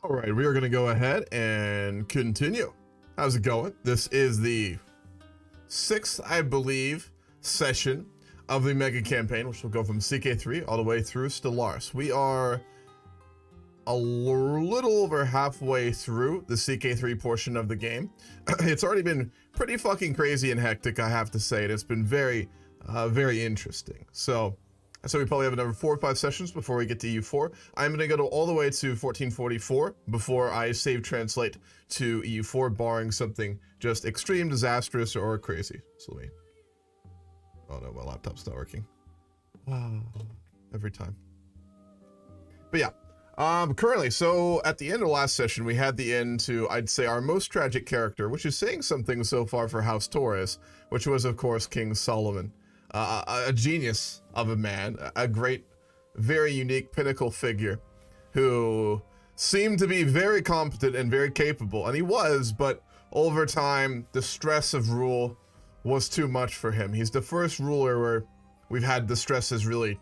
All right, we are going to go ahead and continue. How's it going? This is the 6th, I believe, session of the mega campaign, which will go from CK3 all the way through Stellaris. We are a little over halfway through the CK3 portion of the game. It's already been pretty fucking crazy and hectic, I have to say, and it's been very interesting. So we probably have another 4 or 5 sessions before we get to EU4. I'm going to go all the way to 1444 before I save translate to EU4, barring something just extreme, disastrous, or crazy. So let me... Oh no, my laptop's not working. Wow. Every time. But yeah. Currently, so at the end of last session, we had the end to, I'd say, our most tragic character, which is saying something so far for House Torres, which was, of course, King Solomon. A genius of a man, a great, very unique pinnacle figure who seemed to be very competent and very capable, and he was, but over time, the stress of rule was too much for him. He's the first ruler where we've had the stress has really,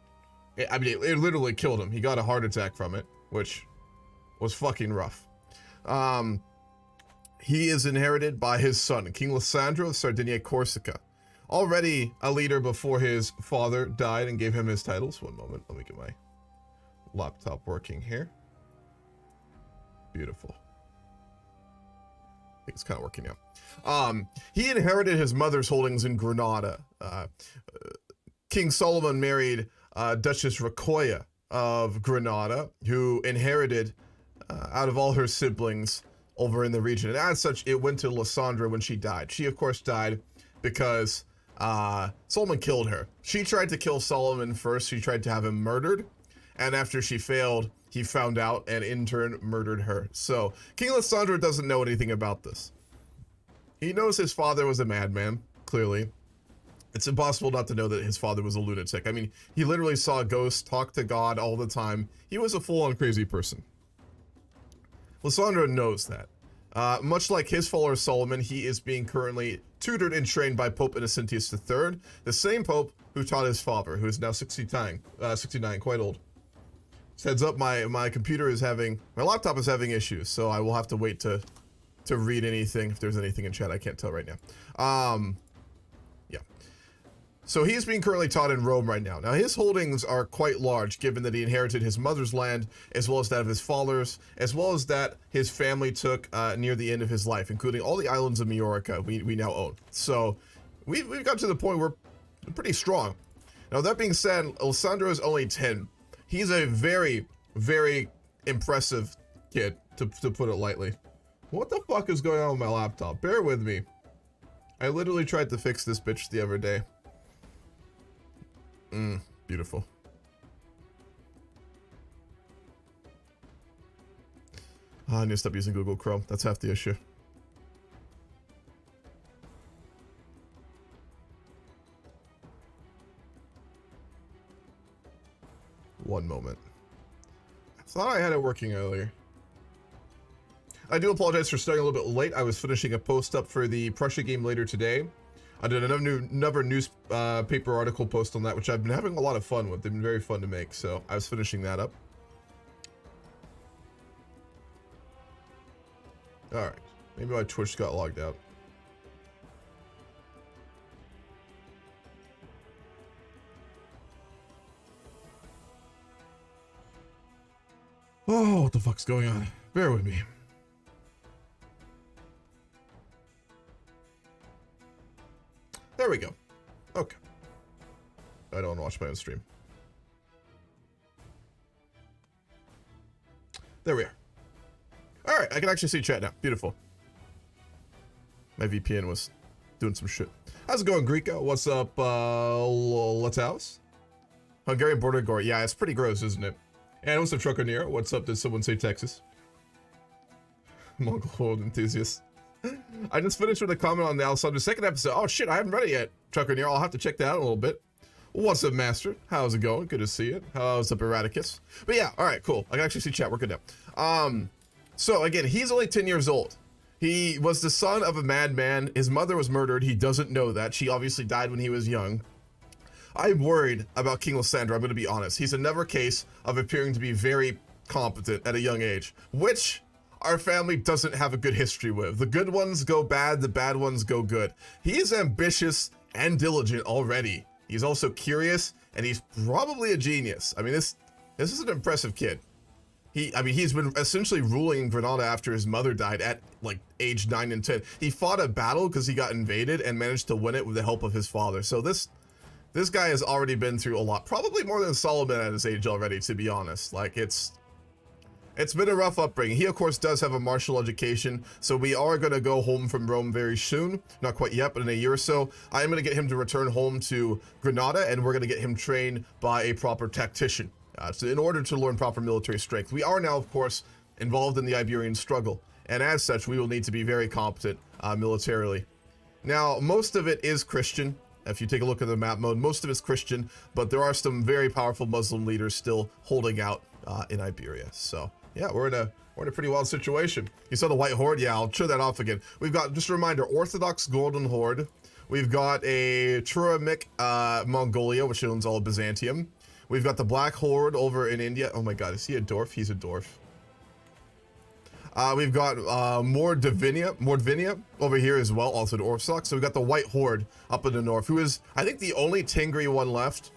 I mean, it literally killed him. He got a heart attack from it, which was fucking rough. He is inherited by his son, King Alessandro of Sardinia, Corsica. Already a leader before his father died and gave him his titles. One moment, let me get my laptop working here. Beautiful. I think it's kind of working now. He inherited his mother's holdings in Granada. King Solomon married Duchess Rakoya of Granada, who inherited out of all her siblings over in the region. And as such, it went to Alessandra when she died. She, of course, died because Solomon killed her. She tried to kill Solomon first. She tried to have him murdered. And after she failed, he found out and in turn murdered her. So King Alessandro doesn't know anything about this. He knows his father was a madman, clearly. It's impossible not to know that his father was a lunatic. I mean, he literally saw ghosts, talk to God all the time. He was a full-on crazy person. Alessandro knows that. Much like his follower Solomon, he is being currently tutored and trained by Pope Innocentius III, the same Pope who taught his father, who is now 69, quite old. Heads up, my computer is having, my laptop is having issues, so I will have to wait to read anything, if there's anything in chat. I can't tell right now. Yeah. So he's being currently taught in Rome right now. Now his holdings are quite large, given that he inherited his mother's land, as well as that of his father's, as well as that his family took near the end of his life, including all the islands of Mallorca we now own. So we've got to the point where we're pretty strong. Now that being said, Alessandro is only 10. He's a very impressive kid, to put it lightly. What the fuck is going on with my laptop? Bear with me. I literally tried to fix this bitch the other day. Beautiful. I need to stop using Google Chrome. That's half the issue. One moment. I thought I had it working earlier. I do apologize for starting a little bit late. I was finishing a post up for the Prussia game later today. I did another newspaper article post on that, which I've been having a lot of fun with. They've been very fun to make, so I was finishing that up. Alright, maybe my Twitch got logged out. Oh, what the fuck's going on? Bear with me. There we go. Okay. I don't want to watch my own stream. There we are. Alright, I can actually see chat now. Beautiful. My VPN was doing some shit. How's it going, Greeko? What's up, Lataus? Hungarian border gore. Yeah, it's pretty gross, isn't it? And what's up, Trucker Nero? What's up? Did someone say Texas? Mongol world enthusiast. I just finished with a comment on the Alessandro second episode. Oh shit, I haven't read it yet, Trucker Nero. I'll have to check that out a little bit. What's up, Master? How's it going? Good to see it. How's up, Erraticus? But yeah, alright, cool. I can actually see chat. We're good now. So again, he's only 10 years old. He was the son of a madman. His mother was murdered. He doesn't know that. She obviously died when he was young. I'm worried about King Alessandro, I'm going to be honest. He's another case of appearing to be very competent at a young age, which our family doesn't have a good history with. The good ones go bad, the bad ones go good. He is ambitious and diligent already. He's also curious, and he's probably a genius. I mean, this is an impressive kid. He's been essentially ruling Granada after his mother died at like age 9 and 10. He fought a battle because he got invaded and managed to win it with the help of his father. So this guy has already been through a lot, probably more than Solomon at his age already, to be honest. Like it's been a rough upbringing. He of course does have a martial education, so we are going to go home from Rome very soon. Not quite yet, but in a year or so, I am going to get him to return home to Granada, and we're going to get him trained by a proper tactician. So in order to learn proper military strength. We are now, of course, involved in the Iberian struggle, and as such, we will need to be very competent militarily. Now, most of it is Christian. If you take a look at the map mode, most of it's Christian, but there are some very powerful Muslim leaders still holding out in Iberia. So, yeah, we're in a pretty wild situation. You saw the White Horde? Yeah, I'll show that off again. We've got, just a reminder, Orthodox Golden Horde. We've got a Turamic Mongolia, which owns all of Byzantium. We've got the Black Horde over in India. Oh my god, is he a dwarf? He's a dwarf. We've got Mordvinia over here as well, also the Orthodox. So we've got the White Horde up in the north, who is, I think, the only Tengri one left.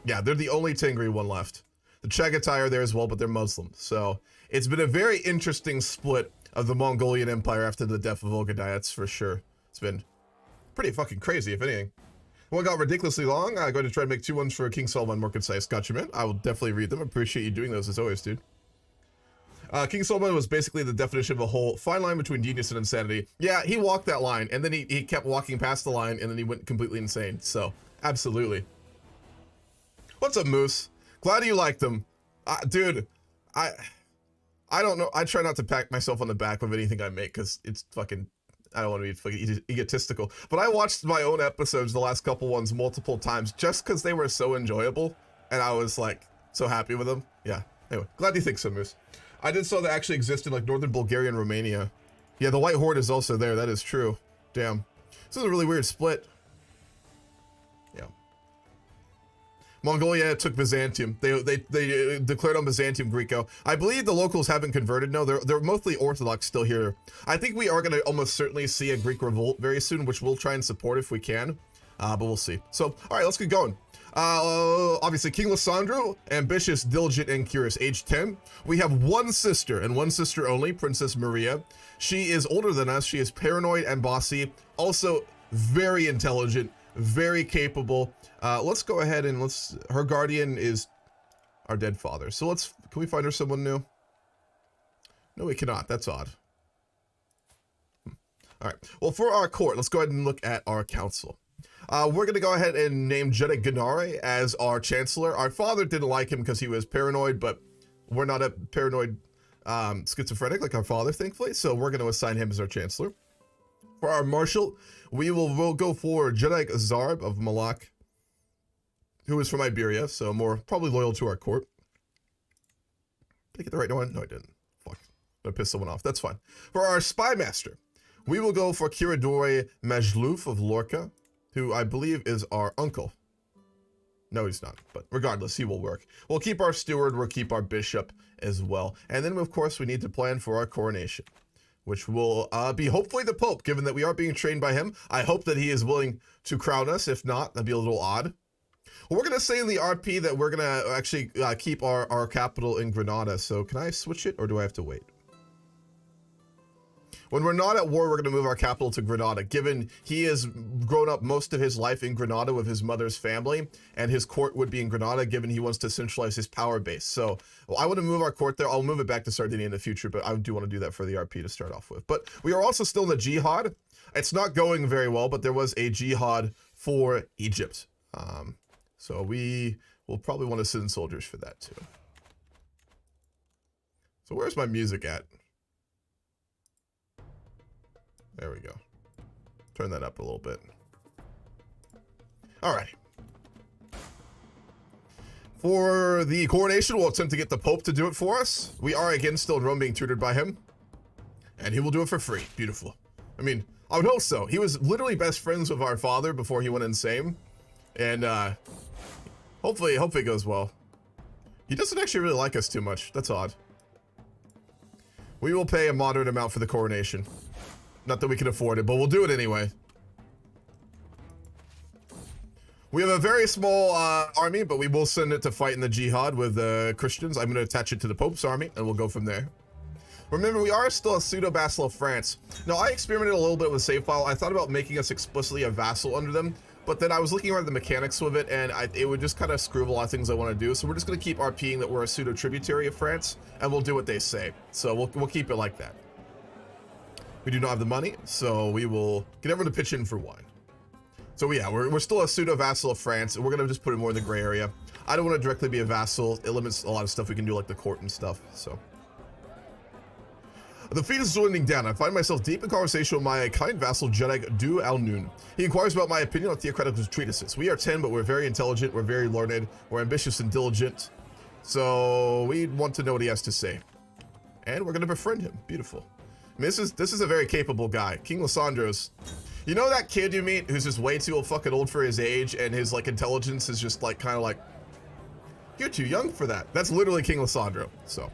Yeah, they're the only Tengri one left. The Chagatai are there as well, but they're Muslim. So it's been a very interesting split of the Mongolian Empire after the death of Ogadai, that's for sure. It's been pretty fucking crazy, if anything. One got ridiculously long. I'm going to try to make 2 ones for King Solomon more concise. Gotcha, man. I will definitely read them. Appreciate you doing those as always, dude. King Solomon was basically the definition of a whole fine line between genius and insanity. Yeah, he walked that line, and then he kept walking past the line, and then he went completely insane. So, absolutely. What's up, Moose? Glad you liked them. Dude, I don't know. I try not to pat myself on the back with anything I make, because it's fucking... I don't want to be fucking egotistical, but I watched my own episodes, the last couple ones, multiple times just because they were so enjoyable, and I was like so happy with them. Yeah. Anyway, glad you think so, Moose. I did saw that actually existed in like northern Bulgaria and Romania. Yeah, the White Horde is also there. That is true. Damn. This is a really weird split. Yeah. Mongolia took Byzantium. They declared on Byzantium Greco. I believe the locals haven't converted. No, they're mostly Orthodox still here. I think we are going to almost certainly see a Greek revolt very soon, which we'll try and support if we can. But we'll see. So, all right, let's get going. Obviously, King Alessandro, ambitious, diligent, and curious, age 10. We have one sister, and one sister only, Princess Maria. She is older than us. She is paranoid and bossy. Also, very intelligent, very capable. Let's go ahead and her guardian is our dead father. So can we find her someone new? No, we cannot. That's odd. All right. Well, for our court, let's go ahead and look at our council. We're going to go ahead and name Jihad Gennari as our chancellor. Our father didn't like him because he was paranoid, but we're not a paranoid schizophrenic like our father, thankfully. So we're going to assign him as our chancellor. For our marshal, we'll go for Jihad Zarb of Mallorca, who is from Iberia, so probably loyal to our court. Did I get the right one? No, I didn't. Fuck. I pissed someone off. That's fine. For our spy master, we will go for Kiradori Majlouf of Lorca, who I believe is our uncle. No, he's not, but regardless, he will work. We'll keep our steward, we'll keep our bishop as well. And then, of course, we need to plan for our coronation, which will be hopefully the Pope, given that we are being trained by him. I hope that he is willing to crown us. If not, that'd be a little odd. Well, we're going to say in the RP that we're going to actually keep our capital in Granada. So can I switch it, or do I have to wait? When we're not at war, we're going to move our capital to Granada, given he has grown up most of his life in Granada with his mother's family, and his court would be in Granada, given he wants to centralize his power base. So I want to move our court there. I'll move it back to Sardinia in the future, but I do want to do that for the RP to start off with. But we are also still in the Jihad. It's not going very well, but there was a Jihad for Egypt. So we will probably want to send soldiers for that too. So where's my music at? There we go. Turn that up a little bit. Alrighty. For the coronation, we'll attempt to get the Pope to do it for us. We are again still in Rome being tutored by him. And he will do it for free. Beautiful. I mean, I would hope so. He was literally best friends with our father before he went insane. And hopefully it goes well. He doesn't actually really like us too much. That's odd. We will pay a moderate amount for the coronation. Not that we can afford it, but we'll do it anyway. We have a very small army, but we will send it to fight in the Jihad with Christians. I'm going to attach it to the Pope's army, and we'll go from there. Remember, we are still a pseudo-vassal of France. Now, I experimented a little bit with save file. I thought about making us explicitly a vassal under them, but then I was looking around the mechanics with it, and it would just kind of screw up a lot of things I want to do. So we're just going to keep RPing that we're a pseudo-tributary of France, and we'll do what they say. So we'll keep it like that. We do not have the money, so we will get everyone to pitch in for wine. So yeah, we're still a pseudo-vassal of France, and we're going to just put it more in the gray area. I don't want to directly be a vassal. It limits a lot of stuff we can do, like the court and stuff, so. The feed is winding down. I find myself deep in conversation with my kind vassal, Jedek Du Al-Nun. He inquires about my opinion on theocratical treatises. We are 10, but we're very intelligent, we're very learned, we're ambitious and diligent. So we want to know what he has to say. And we're going to befriend him. Beautiful. I mean, this is a very capable guy. King Alessandro's. You know that kid you meet who's just way too fucking old for his age, and his like intelligence is just like kind of like, you're too young for that. That's literally King Alessandro. So,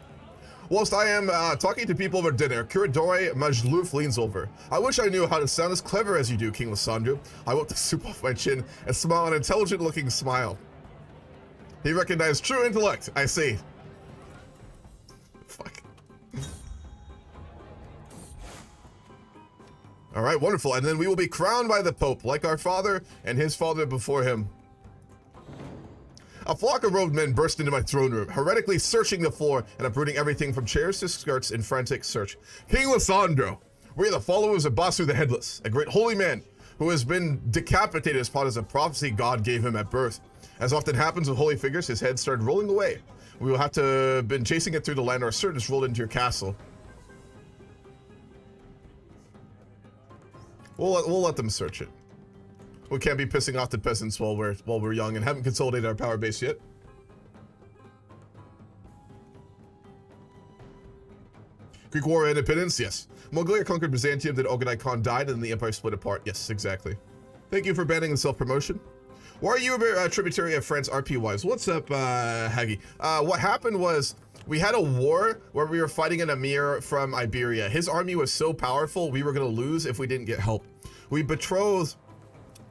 whilst I am talking to people over dinner, Kuradori Majluf leans over. I wish I knew how to sound as clever as you do, King Alessandro. I wipe the soup off my chin and smile an intelligent-looking smile. He recognized true intellect. I see. Fuck. All right, wonderful. And then we will be crowned by the Pope, like our father and his father before him. A flock of robed men burst into my throne room, heretically searching the floor and uprooting everything from chairs to skirts in frantic search. King Alessandro, we are the followers of Basu the Headless, a great holy man who has been decapitated as part of a prophecy God gave him at birth. As often happens with holy figures, his head started rolling away. We will have to have been chasing it through the land, or certain rolled into your castle. We'll let them search it. We can't be pissing off the peasants while we're young and haven't consolidated our power base yet. Greek War of Independence, yes. Mongolia conquered Byzantium, then Ogadai Khan died, and the empire split apart. Yes, exactly. Thank you for banning the self-promotion. Why are you a tributary of France RP-wise? What's up, Haggy? What happened was, we had a war where we were fighting an emir from Iberia. His army was so powerful, we were going to lose if we didn't get help. We betrothed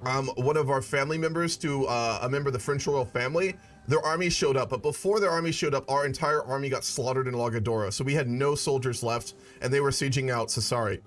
one of our family members to a member of the French royal family. Their army showed up, but before their army showed up, our entire army got slaughtered in Lagadora. So we had no soldiers left, and they were sieging out Sassari.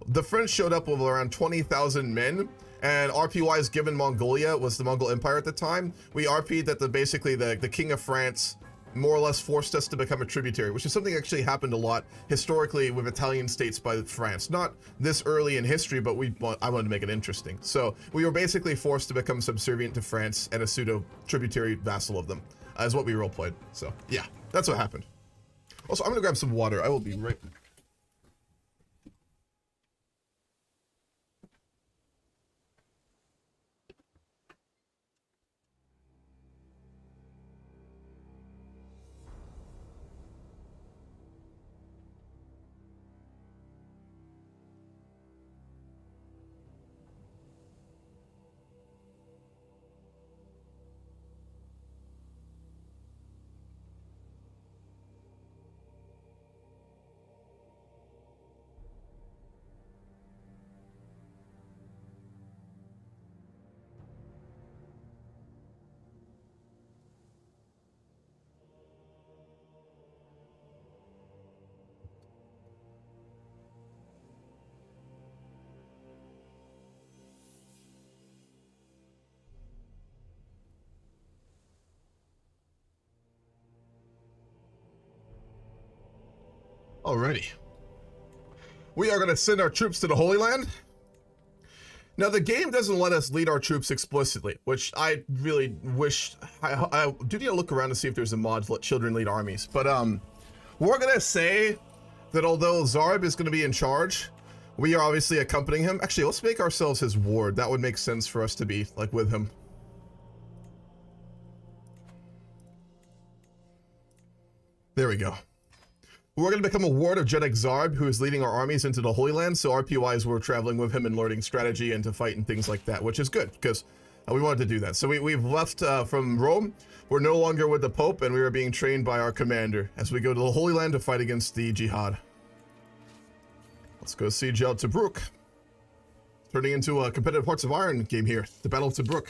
The French showed up with around 20,000 men, and RP-wise, given Mongolia was the Mongol Empire at the time, we RP'd that basically the King of France more or less forced us to become a tributary, which is something that actually happened a lot historically with Italian states by France. Not this early in history, but I wanted to make it interesting. So we were basically forced to become subservient to France and a pseudo-tributary vassal of them, is what we roleplayed. So yeah, that's what happened. Also, I'm gonna grab some water. I will be right back. Alrighty. We are going to send our troops to the Holy Land. Now, the game doesn't let us lead our troops explicitly, which I really wish. I do need to look around to see if there's a mod to let children lead armies. But we're going to say that although Zarb is going to be in charge, we are obviously accompanying him. Actually, let's make ourselves his ward. That would make sense for us to be like with him. There we go. We're going to become a ward of Jedek Zarb, who is leading our armies into the Holy Land, so RP-wise, we're traveling with him and learning strategy and to fight and things like that, which is good, because we wanted to do that. So we've left from Rome. We're no longer with the Pope, and we are being trained by our commander as we go to the Holy Land to fight against the Jihad. Let's go siege out Tobruk. Turning into a competitive Hearts of Iron game here. The Battle of Tobruk.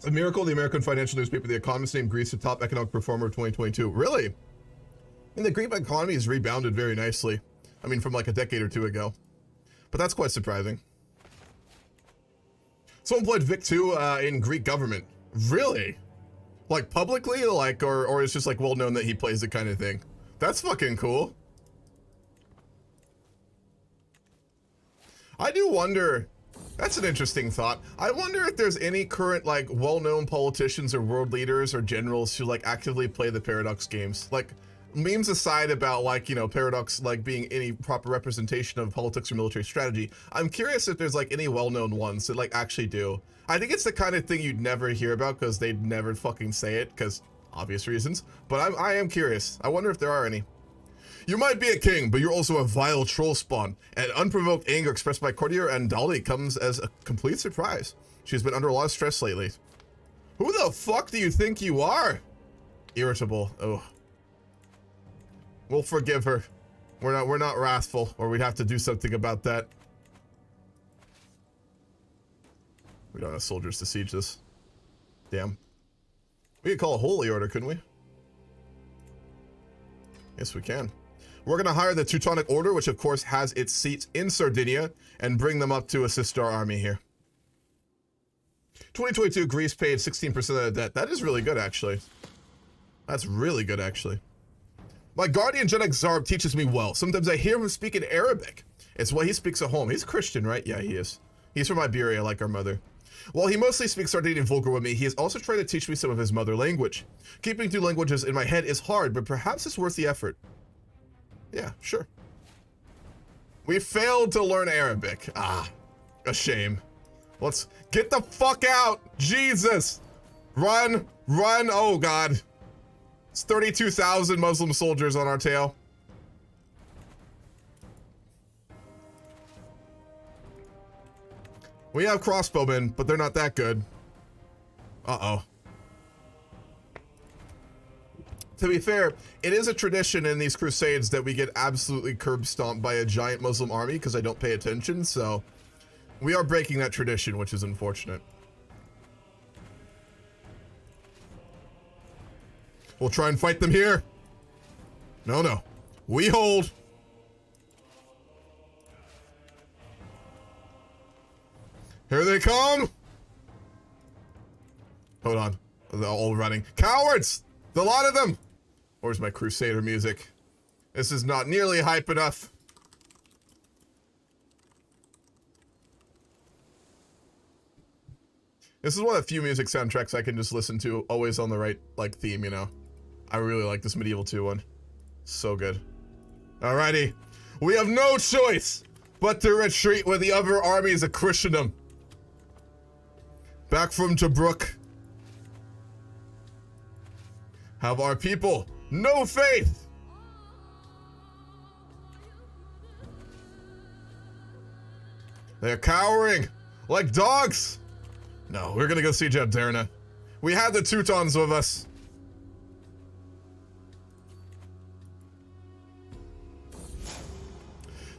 A miracle, the American financial newspaper, The Economist, named Greece the top economic performer of 2022. Really? And the Greek economy has rebounded very nicely. I mean, from like a decade or two ago. But that's quite surprising. Someone played Vic 2 in Greek government. Really? Like publicly? Like, or it's just like well known that he plays the kind of thing. That's fucking cool. I do wonder, that's an interesting thought. I wonder if there's any current like well-known politicians or world leaders or generals who like actively play the Paradox games. Like memes aside about like, you know, Paradox like being any proper representation of politics or military strategy. I'm curious if there's like any well-known ones that like actually do. I think it's the kind of thing you'd never hear about because they'd never fucking say it because obvious reasons. But I am curious. I wonder if there are any. You might be a king, but you're also a vile troll spawn. And unprovoked anger expressed by courtier Andali comes as a complete surprise. She's been under a lot of stress lately. Who the fuck do you think you are? Irritable. Oh. We'll forgive her. We're not wrathful, or we'd have to do something about that. We don't have soldiers to siege this. Damn. We could call a holy order, couldn't we? Yes, we can. We're going to hire the Teutonic Order, which of course has its seats in Sardinia, and bring them up to assist our army here. 2022, Greece paid 16% of the debt. That is really good, actually. That's really good, actually. My guardian Genex Zarb teaches me well. Sometimes I hear him speak in Arabic. It's what he speaks at home. He's Christian, right? Yeah, he is. He's from Iberia, like our mother. While he mostly speaks Sardinian vulgar with me, he is also trying to teach me some of his mother language. Keeping two languages in my head is hard, but perhaps it's worth the effort. Yeah, sure. We failed to learn Arabic. Ah, a shame. Let's get the fuck out. Jesus. Run, run. Oh, God. It's 32,000 Muslim soldiers on our tail. We have crossbowmen, but they're not that good. Uh-oh. To be fair, it is a tradition in these crusades that we get absolutely curb stomped by a giant Muslim army because I don't pay attention, so we are breaking that tradition, which is unfortunate. We'll try and fight them here. No, no. We hold. Here they come. Hold on. They're all running. Cowards! The lot of them! Where's my Crusader music? This is not nearly hype enough. This is one of the few music soundtracks I can just listen to, always on the right, like, theme, you know? I really like this Medieval 2 one. So good. Alrighty. We have no choice but to retreat with the other armies of Christendom. Back from Tobruk. Have our people no faith? They're cowering like dogs. No, we're gonna go siege out Derna. We had the Teutons with us.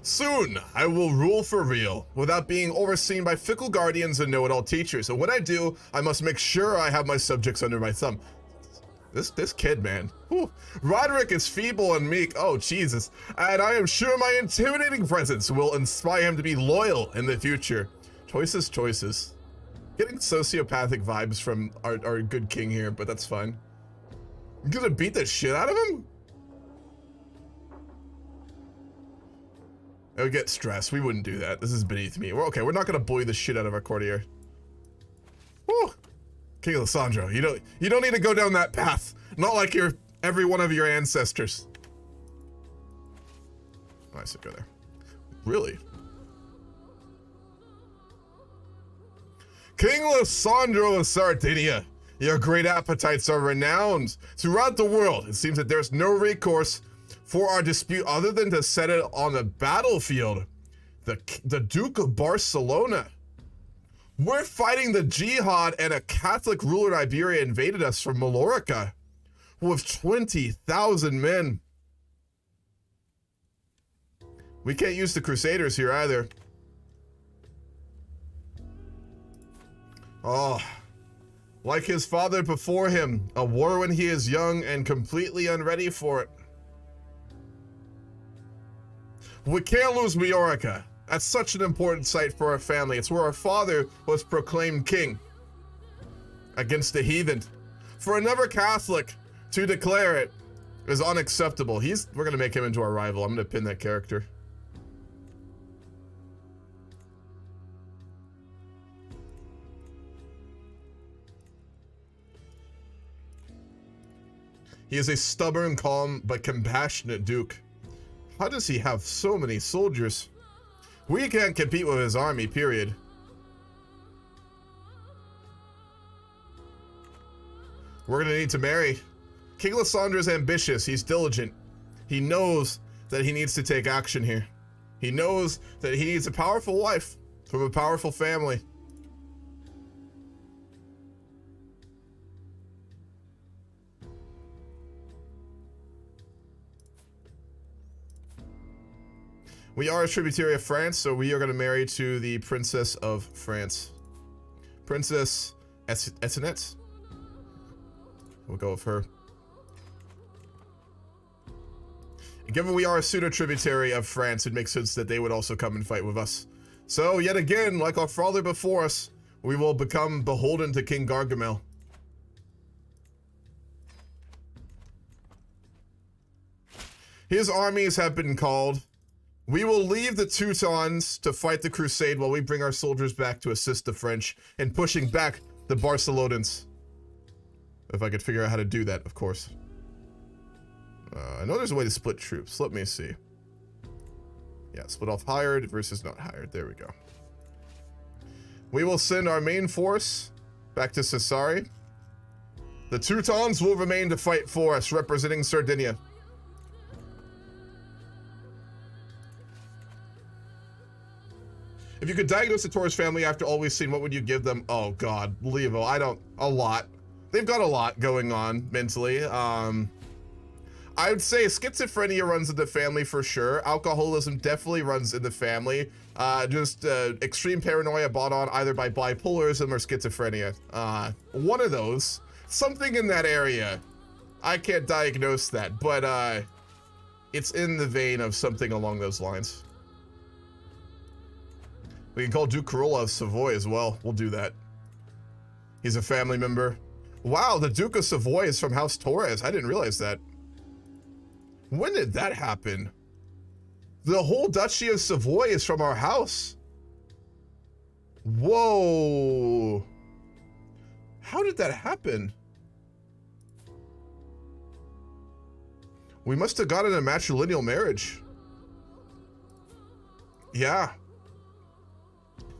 Soon, I will rule for real, without being overseen by fickle guardians and know-it-all teachers. And when I do, I must make sure I have my subjects under my thumb. This kid, man. Whew. Roderick is feeble and meek. Oh, Jesus. And I am sure my intimidating presence will inspire him to be loyal in the future. Choices, choices. Getting sociopathic vibes from our good king here, but that's fine. I'm gonna beat the shit out of him? I would get stressed. We wouldn't do that. This is beneath me. We're okay. We're not gonna bully the shit out of our courtier. Woo! King Alessandro, you don't need to go down that path. Not like you're every one of your ancestors. Oh, I should go there. Really? King Alessandro of Sardinia, your great appetites are renowned throughout the world. It seems that there's no recourse for our dispute other than to set it on the battlefield. The Duke of Barcelona. We're fighting the Jihad, and a Catholic ruler in Iberia invaded us from Mallorca with 20,000 men. We can't use the Crusaders here either. Oh, like his father before him, a war when he is young and completely unready for it. We can't lose Mallorca. That's such an important site for our family. It's where our father was proclaimed king against the heathen. For another Catholic to declare it is unacceptable. We're gonna make him into our rival. I'm gonna pin that character. He is a stubborn, calm, but compassionate duke. How does he have so many soldiers? We can't compete with his army, period. We're gonna need to marry. King Alessandro is ambitious. He's diligent. He knows that he needs to take action here. He knows that he needs a powerful wife from a powerful family. We are a tributary of France, so we are going to marry to the Princess of France. Princess Assassinations. We'll go with her. Given we are a pseudo-tributary of France, it makes sense that they would also come and fight with us. So, yet again, like our father before us, we will become beholden to King Gargamel. His armies have been called. We will leave the Teutons to fight the Crusade while we bring our soldiers back to assist the French in pushing back the Barcelonans. If I could figure out how to do that, of course. I know there's a way to split troops. Let me see. Yeah, split off hired versus not hired. There we go. We will send our main force back to Sassari. The Teutons will remain to fight for us, representing Sardinia. If you could diagnose the Torres family after all we've seen, what would you give them? Oh God, Levo, a lot. They've got a lot going on mentally. I would say schizophrenia runs in the family for sure. Alcoholism definitely runs in the family. Just extreme paranoia brought on either by bipolarism or schizophrenia. One of those. Something in that area. I can't diagnose that, but it's in the vein of something along those lines. We can call Duke Corolla of Savoy as well. We'll do that. He's a family member. Wow, the Duke of Savoy is from House Torres. I didn't realize that. When did that happen? The whole Duchy of Savoy is from our house. Whoa. How did that happen? We must have gotten a matrilineal marriage. Yeah.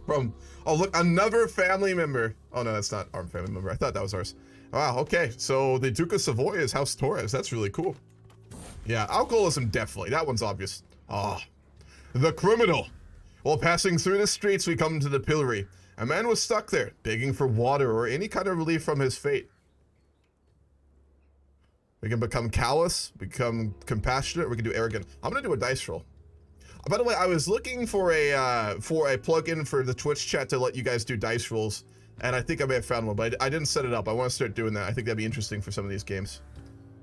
Oh look, another family member. Oh no, that's not our family member. I thought that was ours. Wow, okay. So the Duke of Savoy is House Torres. That's really cool. Yeah, alcoholism definitely. That one's obvious. Ah. The criminal. While passing through the streets, we come to the pillory. A man was stuck there, begging for water or any kind of relief from his fate. We can become callous, become compassionate, or we can do arrogant. I'm gonna do a dice roll. By the way, I was looking for a plugin for the Twitch chat to let you guys do dice rolls, and I think I may have found one, but I didn't set it up. I want to start doing that. I think that'd be interesting for some of these games.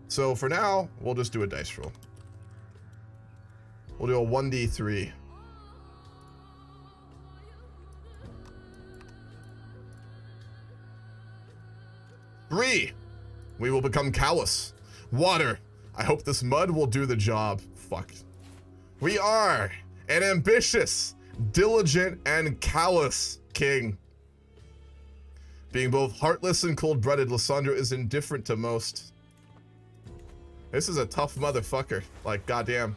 So for now, we'll just do a dice roll. We'll do a 1d3. Three. We will become callous. Water. I hope this mud will do the job. Fuck. We are an ambitious, diligent, and callous king. Being both heartless and cold-blooded, Alessandro is indifferent to most. This is a tough motherfucker. Like, goddamn.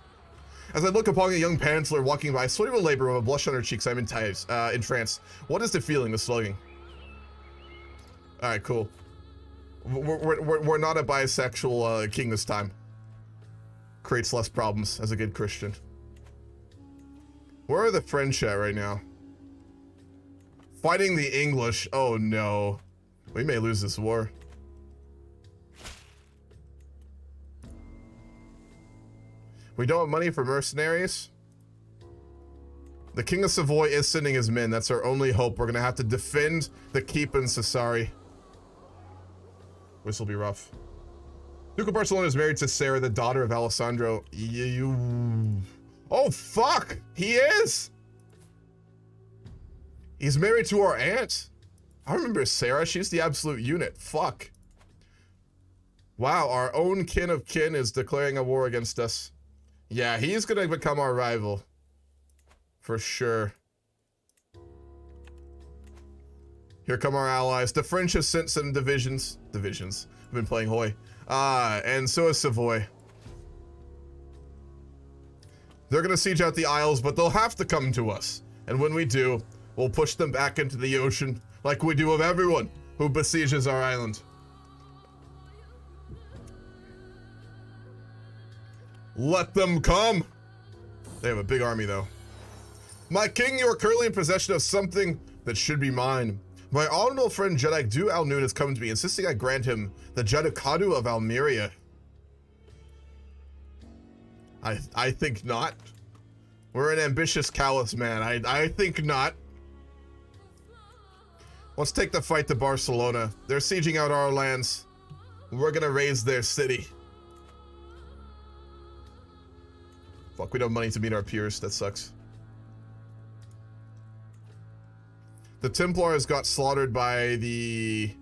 As I look upon a young pantler walking by, sweaty with labor with a blush on her cheeks, I'm in France. What is the feeling, the slugging? Alright, cool. We're not a bisexual king this time. Creates less problems as a good Christian. Where are the French at right now? Fighting the English. Oh no. We may lose this war. We don't have money for mercenaries. The King of Savoy is sending his men. That's our only hope. We're gonna have to defend the keep in Sassari. This will be rough. Duke of Barcelona is married to Sarah, the daughter of Alessandro. Oh, fuck! He is! He's married to our aunt. I remember Sarah. She's the absolute unit. Fuck. Wow, our own kin of kin is declaring a war against us. Yeah, he's gonna become our rival. For sure. Here come our allies. The French have sent some divisions. Divisions. I've been playing Hoy. And so is Savoy. They're gonna siege out the Isles, but they'll have to come to us. And when we do, we'll push them back into the ocean, like we do of everyone who besieges our island. Let them come! They have a big army, though. My king, you are currently in possession of something that should be mine. My honorable friend Jedi Du Al-Nun has come to me, insisting I grant him the Judicatu of Almeria. I think not. We're an ambitious, callous man. I think not. Let's take the fight to Barcelona. They're sieging out our lands. We're gonna raise their city. Fuck, we don't have money to meet our peers. That sucks. The Templars got slaughtered by the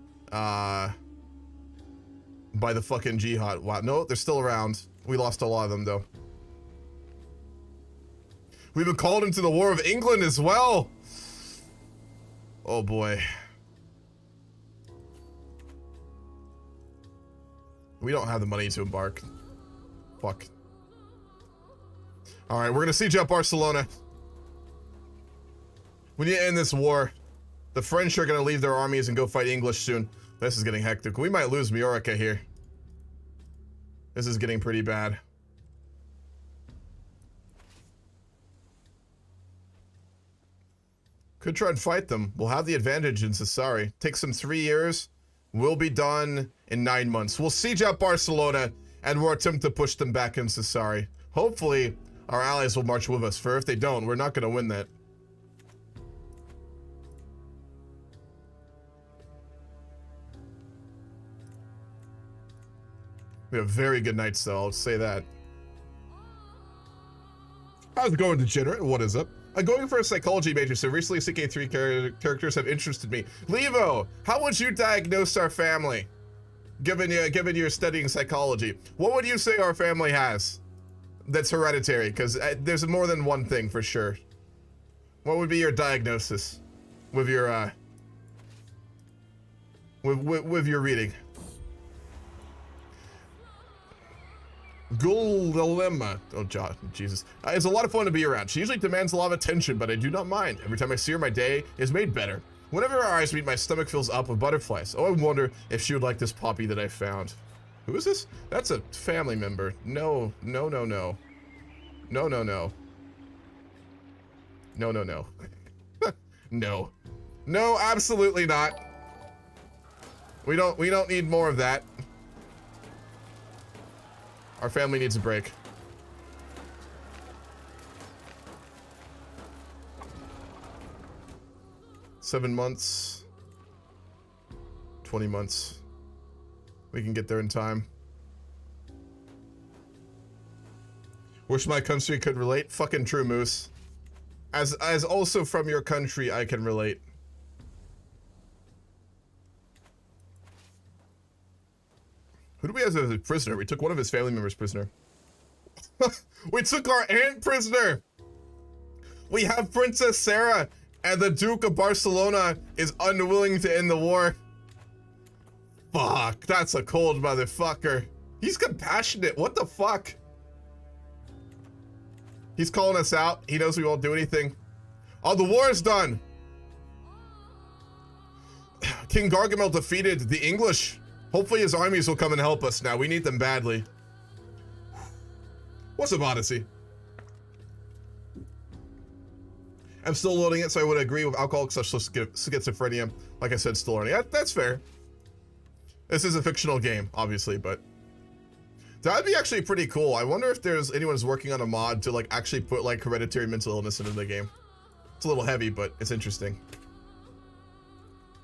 fucking Jihad. Wow, no, they're still around. We lost a lot of them, though. We've been called into the War of England as well. Oh, boy. We don't have the money to embark. Fuck. All right, we're gonna siege up Barcelona. We need to end this war. The French are gonna leave their armies and go fight English soon. This is getting hectic. We might lose Mallorca here. This is getting pretty bad. Could try and fight them. We'll have the advantage in Sassari. Takes them 3 years. We'll be done in 9 months. We'll siege out Barcelona and we'll attempt to push them back in Sassari. Hopefully, our allies will march with us. For if they don't, we're not going to win that. We have very good knights, though. I'll say that. How's it going, Degenerate? What is up? I'm going for a psychology major, so recently seeking 3 characters have interested me. Levo, how would you diagnose our family? Given you're studying psychology, what would you say our family has that's hereditary? Because there's more than one thing for sure. What would be your diagnosis with your with your reading? Dilemma. Oh, Jesus. It's a lot of fun to be around. She usually demands a lot of attention, but I do not mind. Every time I see her, my day is made better. Whenever our eyes meet, my stomach fills up with butterflies. Oh, I wonder if she would like this poppy that I found. Who is this? That's a family member. No, no, no, no. No, no, no. No, no, no. No. No, absolutely not. We don't need more of that. Our family needs a break. Seven months. 20 months. We can get there in time. Wish my country could relate. Fucking true, Moose. As also from your country, I can relate. Who do we have as a prisoner? We took one of his family members prisoner. We took our aunt prisoner! We have Princess Sarah, and the Duke of Barcelona is unwilling to end the war. Fuck, that's a cold motherfucker. He's compassionate, what the fuck? He's calling us out. He knows we won't do anything. Oh, the war is done. King Gargamel defeated the English. Hopefully his armies will come and help us now. We need them badly. What's up, Odyssey? I'm still loading it, so I would agree with alcoholic schizophrenia. Like I said, still learning. Yeah, that's fair. This is a fictional game, obviously, but that'd be actually pretty cool. I wonder if there's anyone's working on a mod to like actually put like hereditary mental illness into the game. It's a little heavy, but it's interesting.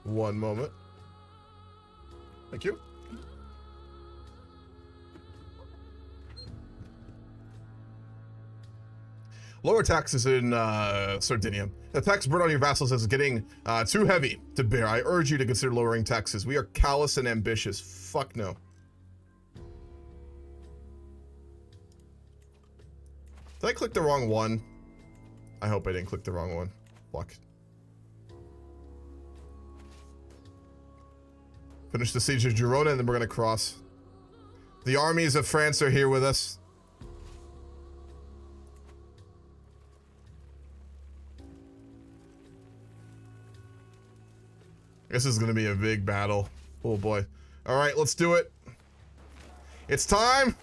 One moment. Thank you. Lower taxes in Sardinia. The tax burden on your vassals is getting too heavy to bear. I urge you to consider lowering taxes. We are callous and ambitious. Fuck no. Did I click the wrong one? I hope I didn't click the wrong one. Fuck. Finish the siege of Girona and then we're gonna cross. The armies of France are here with us. This is gonna be a big battle. Oh boy. Alright, let's do it. It's time!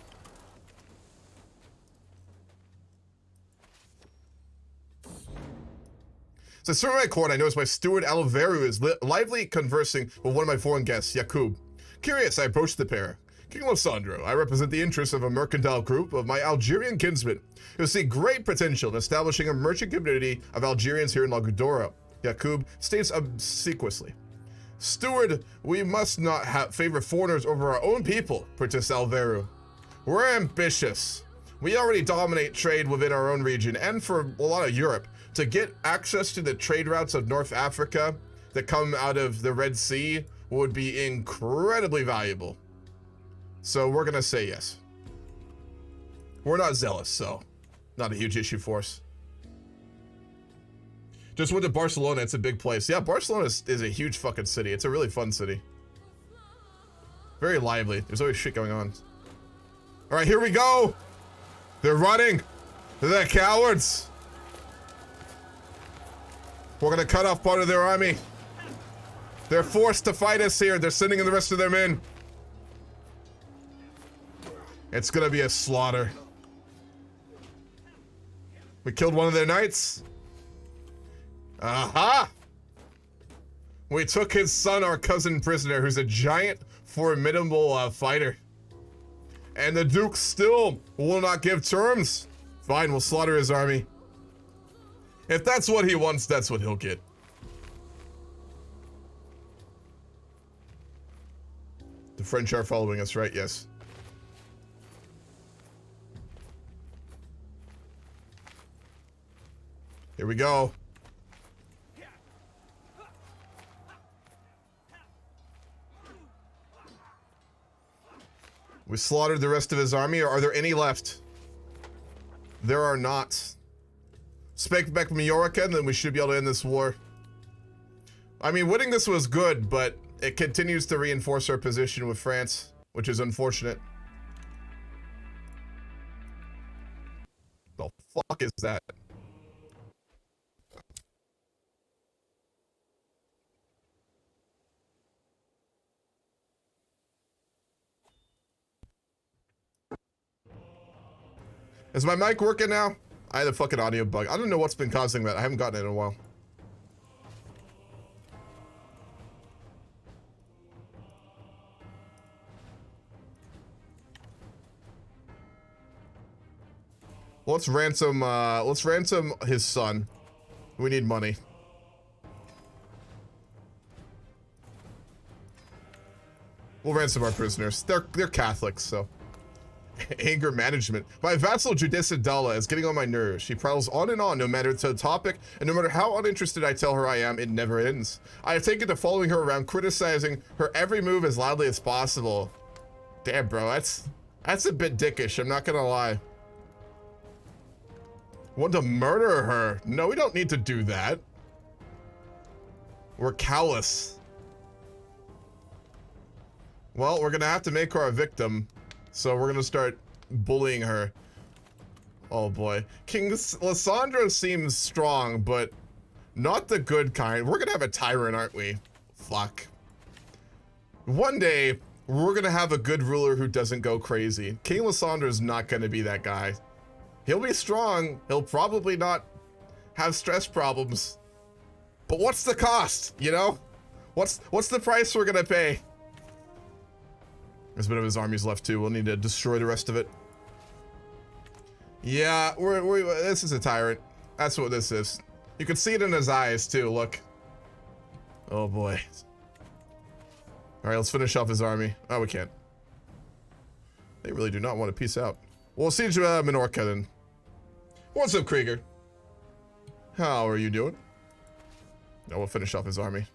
So, sir, at my court, I noticed my steward Alessandro is lively conversing with one of my foreign guests, Jakub. Curious, I approached the pair. King Alessandro, I represent the interests of a mercantile group of my Algerian kinsmen who see great potential in establishing a merchant community of Algerians here in Lagudora. Jakub states obsequiously. Steward, we must not favor foreigners over our own people, protests Alvaro. We're ambitious. We already dominate trade within our own region and for a lot of Europe. To get access to the trade routes of North Africa that come out of the Red Sea would be incredibly valuable. So we're gonna say yes. We're not zealous, so not a huge issue for us. Just went to Barcelona, it's a big place. Yeah, Barcelona is a huge fucking city. It's a really fun city. Very lively. There's always shit going on. All right, here we go. They're running. They're the cowards. We're gonna cut off part of their army. They're forced to fight us here. They're sending in the rest of their men. It's gonna be a slaughter. We killed one of their knights. Aha! We took his son, our cousin, prisoner, who's a giant, formidable fighter. And the Duke still will not give terms. Fine, we'll slaughter his army. If that's what he wants, that's what he'll get. The French are following us, right? Yes. Here we go. We slaughtered the rest of his army. Are there any left? There are not. Spake back Mallorca, and then we should be able to end this war. I mean, winning this was good, but it continues to reinforce our position with France, which is unfortunate. The fuck is that? Is my mic working now? I had a fucking audio bug. I don't know what's been causing that. I haven't gotten it in a while. Let's ransom his son. We need money. We'll ransom our prisoners. They're Catholics, so. Anger management. My vassal Judissa Dalla is getting on my nerves. She prattles on and on, no matter the topic, and no matter how uninterested I tell her I am, it never ends. I have taken to following her around, criticizing her every move as loudly as possible. Damn, bro, that's a bit dickish, I'm not gonna lie. Want to murder her? No, we don't need to do that. We're callous. Well, we're gonna have to make her a victim. So we're gonna start bullying her. Oh boy. King Alessandro seems strong, but not the good kind. We're gonna have a tyrant, aren't we? Fuck. One day, we're gonna have a good ruler who doesn't go crazy. King Alessandro's not gonna be that guy. He'll be strong. He'll probably not have stress problems. But what's the cost, you know? What's the price we're gonna pay? There's a bit of his armies left too. We'll need to destroy the rest of it. Yeah, this is a tyrant. That's what this is. You can see it in his eyes too, look. Oh boy. Alright, let's finish off his army. Oh, we can't. They really do not want to peace out. We'll siege Mallorca then. What's up, Krieger? How are you doing? No, we'll finish off his army.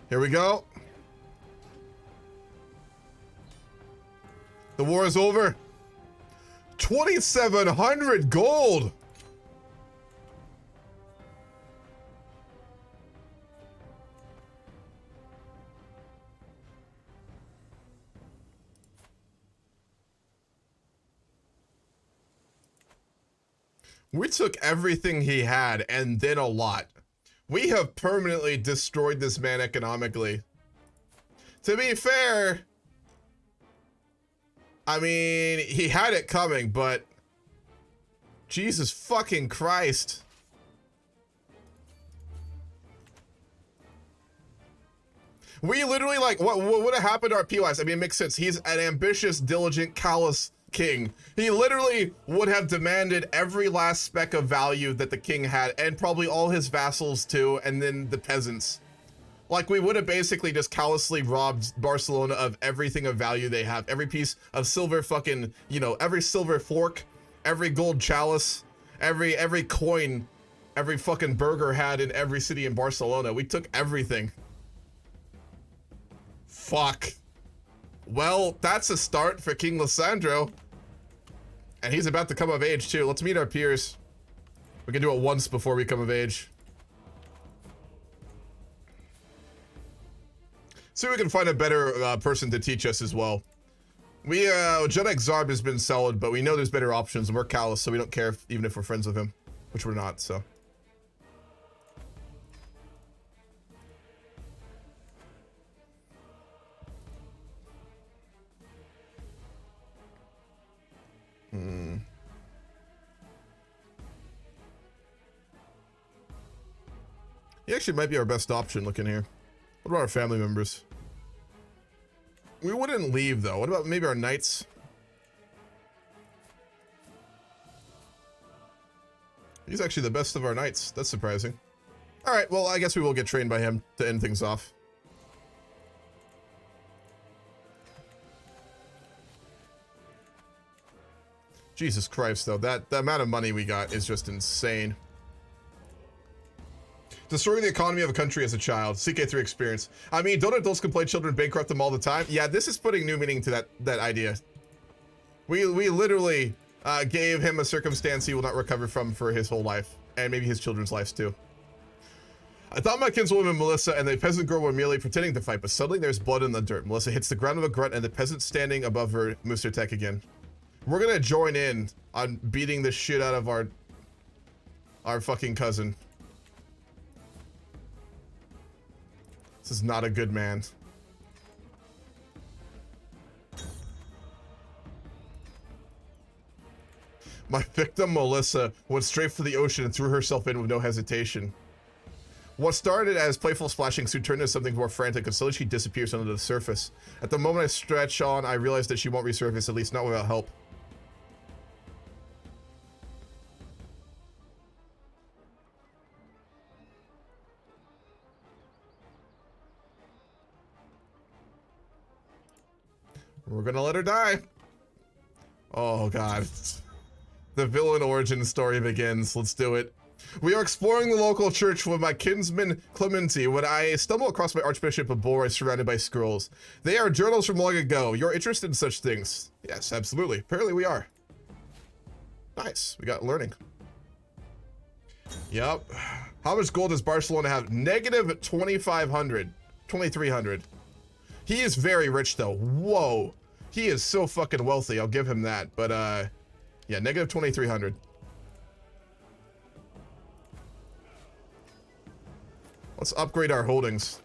Here we go. The war is over. 2,700 gold. We took everything he had and then a lot. We have permanently destroyed this man economically. To be fair, I mean, he had it coming, but Jesus fucking Christ. We literally, like, what would have happened to our POIs? I mean, it makes sense. He's an ambitious, diligent, callous king. He literally would have demanded every last speck of value that the king had, and probably all his vassals too, and then the peasants. Like, we would have basically just callously robbed Barcelona of everything of value they have. Every piece of silver fucking, you know, every silver fork, every gold chalice, every coin, every fucking burger had in every city in Barcelona. We took everything. Fuck. Well, that's a start for King Alessandro. And he's about to come of age too. Let's meet our peers. We can do it once before we come of age. See if we can find a better person to teach us as well. We, Jedi Zarb has been solid, but we know there's better options, and we're callous, so we don't care even if we're friends with him. Which we're not, so. He actually might be our best option looking here. What about our family members? We wouldn't leave though. What about maybe our knights? He's actually the best of our knights. That's surprising. Alright, well, I guess we will get trained by him to end things off. Jesus Christ, though. The amount of money we got is just insane. Destroying the economy of a country as a child. CK3 experience. I mean, don't adults complain children bankrupt them all the time? Yeah, this is putting new meaning to that idea. We literally gave him a circumstance he will not recover from for his whole life. And maybe his children's lives too. I thought my kinswoman Melissa and the peasant girl were merely pretending to fight, but suddenly there's blood in the dirt. Melissa hits the ground with a grunt and the peasant standing above her moves her attack again. We're gonna join in on beating the shit out of our fucking cousin. This is not a good man. My victim, Melissa, went straight for the ocean and threw herself in with no hesitation. What started as playful splashing soon turned into something more frantic, and slowly she disappears under the surface. At the moment I stretch on, I realize that she won't resurface, at least not without help. We're gonna let her die. Oh god. The villain origin story begins. Let's do it. We are exploring the local church with my kinsman Clementi when I stumble across my Archbishop of Boris surrounded by scrolls. They are journals from long ago. You're interested in such things? Yes, absolutely. Apparently we are. Nice. We got learning. Yep. How much gold does Barcelona have? Negative 2,500. 2,300. He is very rich though. Whoa. He is so fucking wealthy. I'll give him that. But yeah, negative 2,300. Let's upgrade our holdings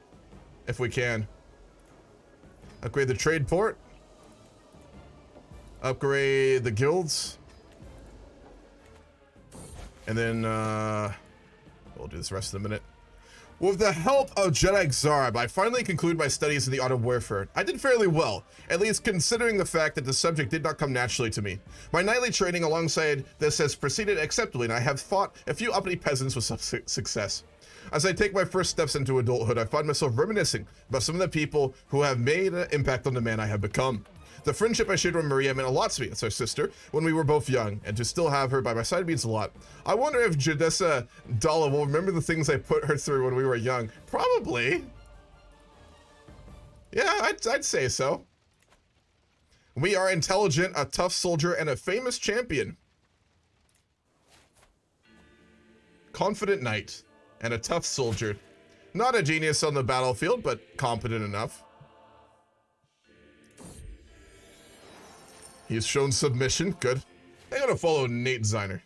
if we can. Upgrade the trade port. Upgrade the guilds. And then we'll do this rest of the minute. With the help of Jedi Zarb, I finally concluded my studies in the art of warfare. I did fairly well, at least considering the fact that the subject did not come naturally to me. My nightly training alongside this has proceeded acceptably, and I have fought a few uppity peasants with some success. As I take my first steps into adulthood, I find myself reminiscing about some of the people who have made an impact on the man I have become. The friendship I shared with Maria meant a lot to me, as our sister, when we were both young, and to still have her by my side means a lot. I wonder if Jadessa Dalla will remember the things I put her through when we were young. Probably. Yeah, I'd say so. We are intelligent, a tough soldier, and a famous champion. Confident knight, and a tough soldier. Not a genius on the battlefield, but competent enough. He's shown submission. Good. I'm gonna follow Nate Ziner.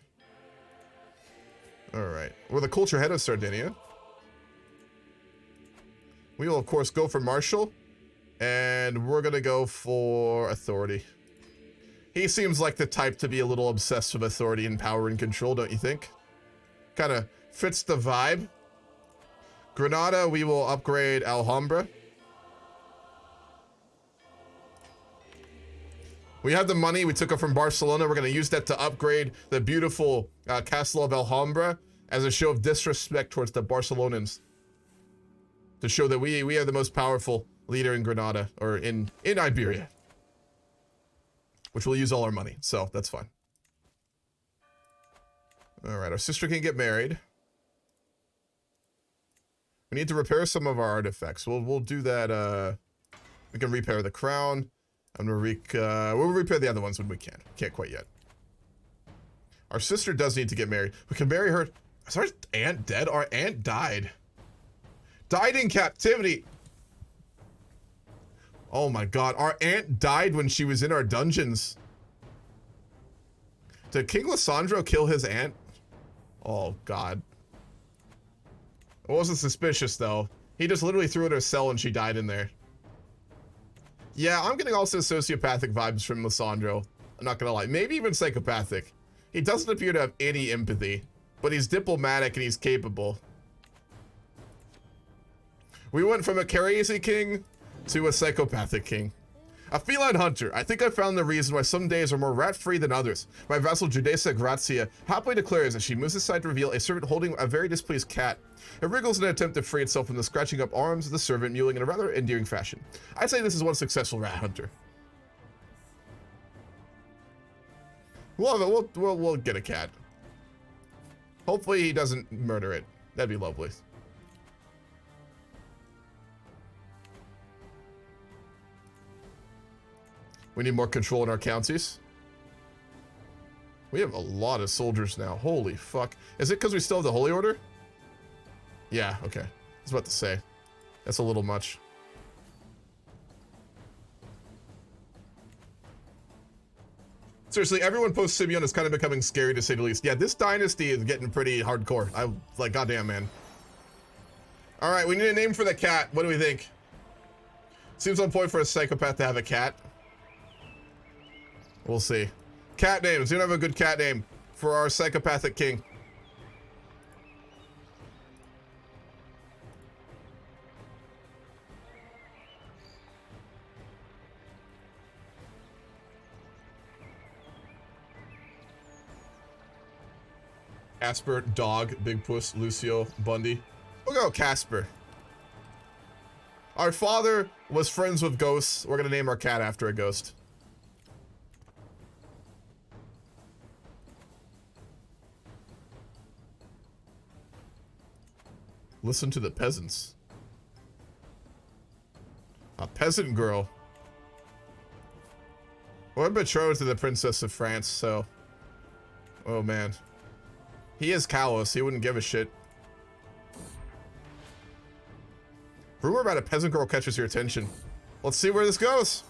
Alright. We're the culture head of Sardinia. We will, of course, go for Marshal. And we're gonna go for authority. He seems like the type to be a little obsessed with authority and power and control, don't you think? Kind of fits the vibe. Granada, we will upgrade Alhambra. We have the money, we took it from Barcelona. We're going to use that to upgrade the beautiful castle of Alhambra as a show of disrespect towards the Barcelonans. To show that we are the most powerful leader in Granada, or in Iberia. Which will use all our money, so that's fine. Alright, our sister can get married. We need to repair some of our artifacts. We'll do that, we can repair the crown. I'm gonna we'll repair the other ones when we can. Can't quite yet. Our sister does need to get married. We can marry her. Is our aunt dead? Our aunt died. Died in captivity. Oh my god. Our aunt died when she was in our dungeons. Did King Alessandro kill his aunt? Oh god. It wasn't suspicious though. He just literally threw her in her cell and she died in there. Yeah, I'm getting also sociopathic vibes from Alessandro. I'm not gonna lie. Maybe even psychopathic. He doesn't appear to have any empathy, but he's diplomatic and he's capable. We went from a crazy king to a psychopathic king. A feline hunter. I think I found the reason why some days are more rat-free than others. My vassal Judesa Grazia happily declares as she moves aside to reveal a servant holding a very displeased cat. It wriggles in an attempt to free itself from the scratching up arms of the servant, mewing in a rather endearing fashion. I'd say this is one successful rat hunter. We'll get a cat. Hopefully he doesn't murder it. That'd be lovely. We need more control in our counties. We have a lot of soldiers now. Holy fuck. Is it because we still have the Holy Order? Yeah, okay. I was about to say. That's a little much. Seriously, everyone post-Simeon is kind of becoming scary to say the least. Yeah, this dynasty is getting pretty hardcore. I'm like, goddamn, man. Alright, we need a name for the cat. What do we think? Seems on point for a psychopath to have a cat. We'll see. Cat names. We don't have a good cat name for our psychopathic king. Casper, Dog, Big Puss, Lucio, Bundy. We'll go Casper. Our father was friends with ghosts. We're gonna name our cat after a ghost. Listen to the peasants. A peasant girl. Well, I'm betrothed to the Princess of France, so... Oh, man. He is callous. He wouldn't give a shit. Rumor about a peasant girl catches your attention. Let's see where this goes.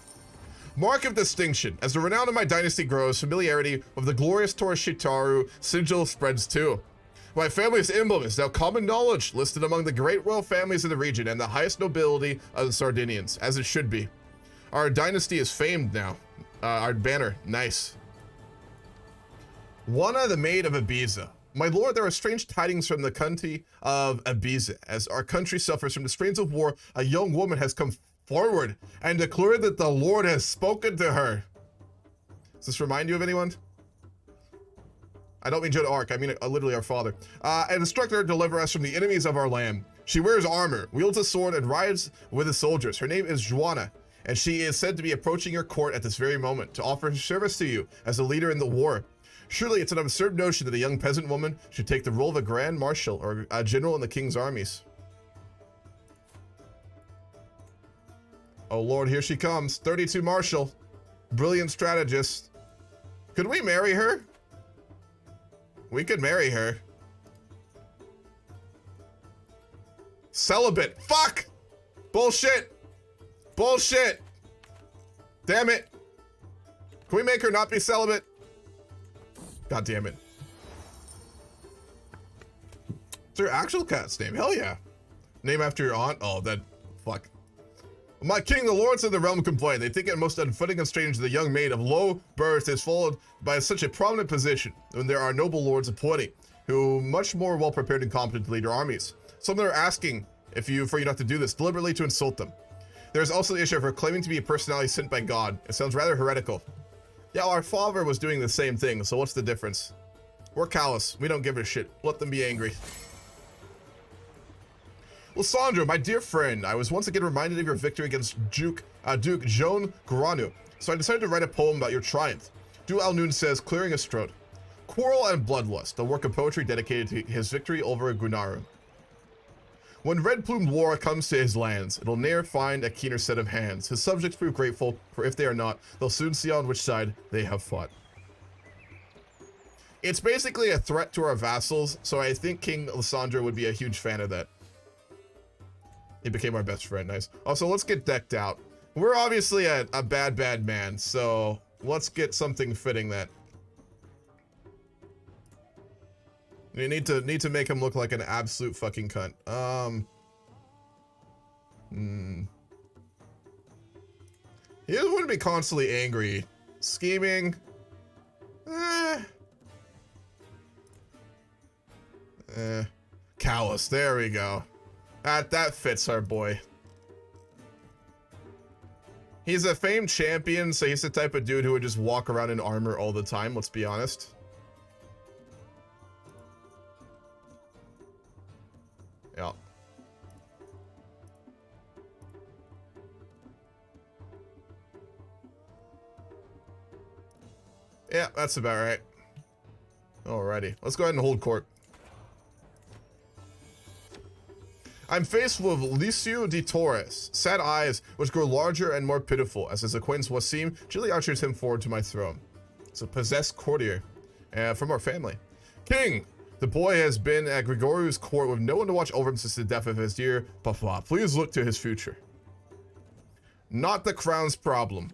Mark of distinction. As the renown of my dynasty grows, familiarity with the glorious Torres Shitaru sigil spreads too. My family's emblem is now common knowledge, listed among the great royal families of the region and the highest nobility of the Sardinians, as it should be. Our dynasty is famed now. Our banner, nice. Juana the Maid of Ibiza. My lord, there are strange tidings from the country of Ibiza. As our country suffers from the strains of war, a young woman has come forward and declared that the Lord has spoken to her. Does this remind you of anyone? I don't mean Joan of Arc, I mean literally our father. And instructed her to deliver us from the enemies of our land. She wears armor, wields a sword, and rides with the soldiers. Her name is Joanna, and she is said to be approaching your court at this very moment to offer her service to you as a leader in the war. Surely it's an absurd notion that a young peasant woman should take the role of a grand marshal or a general in the king's armies. Oh lord, here she comes. 32 marshal. Brilliant strategist. Could we marry her? We could marry her. Celibate. Fuck! Bullshit! Bullshit! Damn it! Can we make her not be celibate? God damn it. It's her actual cat's name. Hell yeah. Name after your aunt? Oh, that... Fuck. My king, the lords of the realm complain. They think it most unfitting and strange that a young maid of low birth is followed by such a prominent position when there are noble lords aplenty, who much more well prepared and competent to lead your armies. Some are asking for you not to do this, deliberately to insult them. There's also the issue of her claiming to be a personality sent by God. It sounds rather heretical. Yeah, our father was doing the same thing, so what's the difference? We're callous. We don't give a shit. Let them be angry. Alessandro, my dear friend, I was once again reminded of your victory against Duke Joan Guaranu, so I decided to write a poem about your triumph. Du Alnoon says, clearing his throat. Quarrel and Bloodlust, a work of poetry dedicated to his victory over Gunaru. When red-plumed war comes to his lands, it'll ne'er find a keener set of hands. His subjects prove grateful, for if they are not, they'll soon see on which side they have fought. It's basically a threat to our vassals, so I think King Alessandro would be a huge fan of that. He became our best friend, nice. Also, let's get decked out. We're obviously a bad man, so let's get something fitting that. You need to make him look like an absolute fucking cunt. He wouldn't be constantly angry. Scheming. Callous, there we go. That fits our boy. He's a famed champion, so he's the type of dude who would just walk around in armor all the time, let's be honest. Yeah. Yeah, that's about right. Alrighty, let's go ahead and hold court. I'm faced with Licio de Torres, sad eyes which grow larger and more pitiful as his acquaintance Wasim gently ushers him forward to my throne. It's a possessed courtier from our family. King, the boy has been at Gregoriu's court with no one to watch over him since the death of his dear papa. Please look to his future. Not the crown's problem.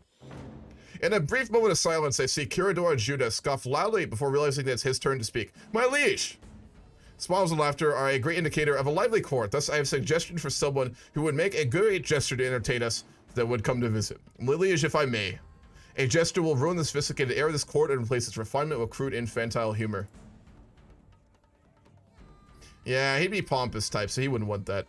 In a brief moment of silence, I see Curador Judah scoff loudly before realizing that it's his turn to speak. My liege! Smiles and laughter are a great indicator of a lively court, thus I have a suggestion for someone who would make a good gesture to entertain us that would come to visit. Liege, if I may. A gesture will ruin the sophisticated air of this court and replace its refinement with crude infantile humor. Yeah, he'd be pompous type, so he wouldn't want that.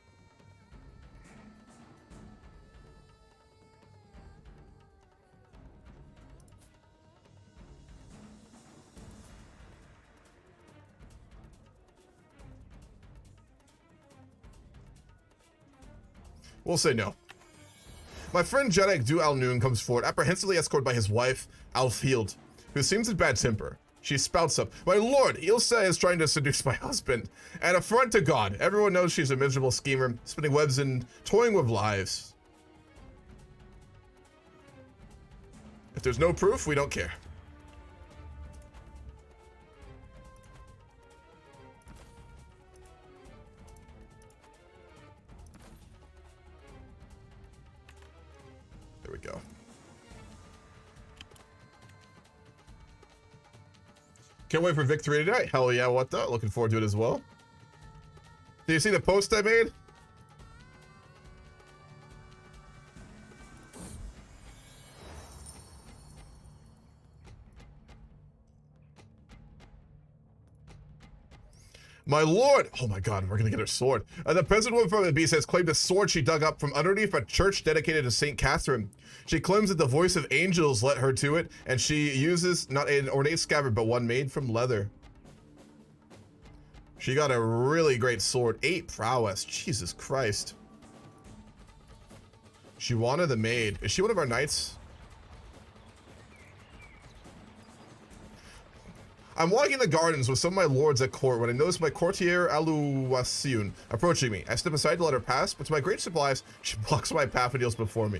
We'll say no. My friend Jedek Du Alnoon comes forward, apprehensively escorted by his wife, Alfield, who seems in bad temper. She spouts up, my lord, Ilsa is trying to seduce my husband. An affront to God. Everyone knows she's a miserable schemer, spinning webs and toying with lives. If there's no proof, we don't care. There we go. Can't wait for victory tonight. Hell yeah, what the? Looking forward to it as well. Did you see the post I made? My lord! Oh my god, we're gonna get her sword. The peasant woman from Ibiza has claimed a sword she dug up from underneath a church dedicated to St. Catherine. She claims that the voice of angels led her to it, and she uses not an ornate scabbard, but one made from leather. She got a really great sword. 8 prowess. Jesus Christ. Shiwana the Maid. Is she one of our knights? I'm walking in the gardens with some of my lords at court when I notice my courtier Aluwasun approaching me. I step aside to let her pass, but to my great surprise, she blocks my path and kneels before me.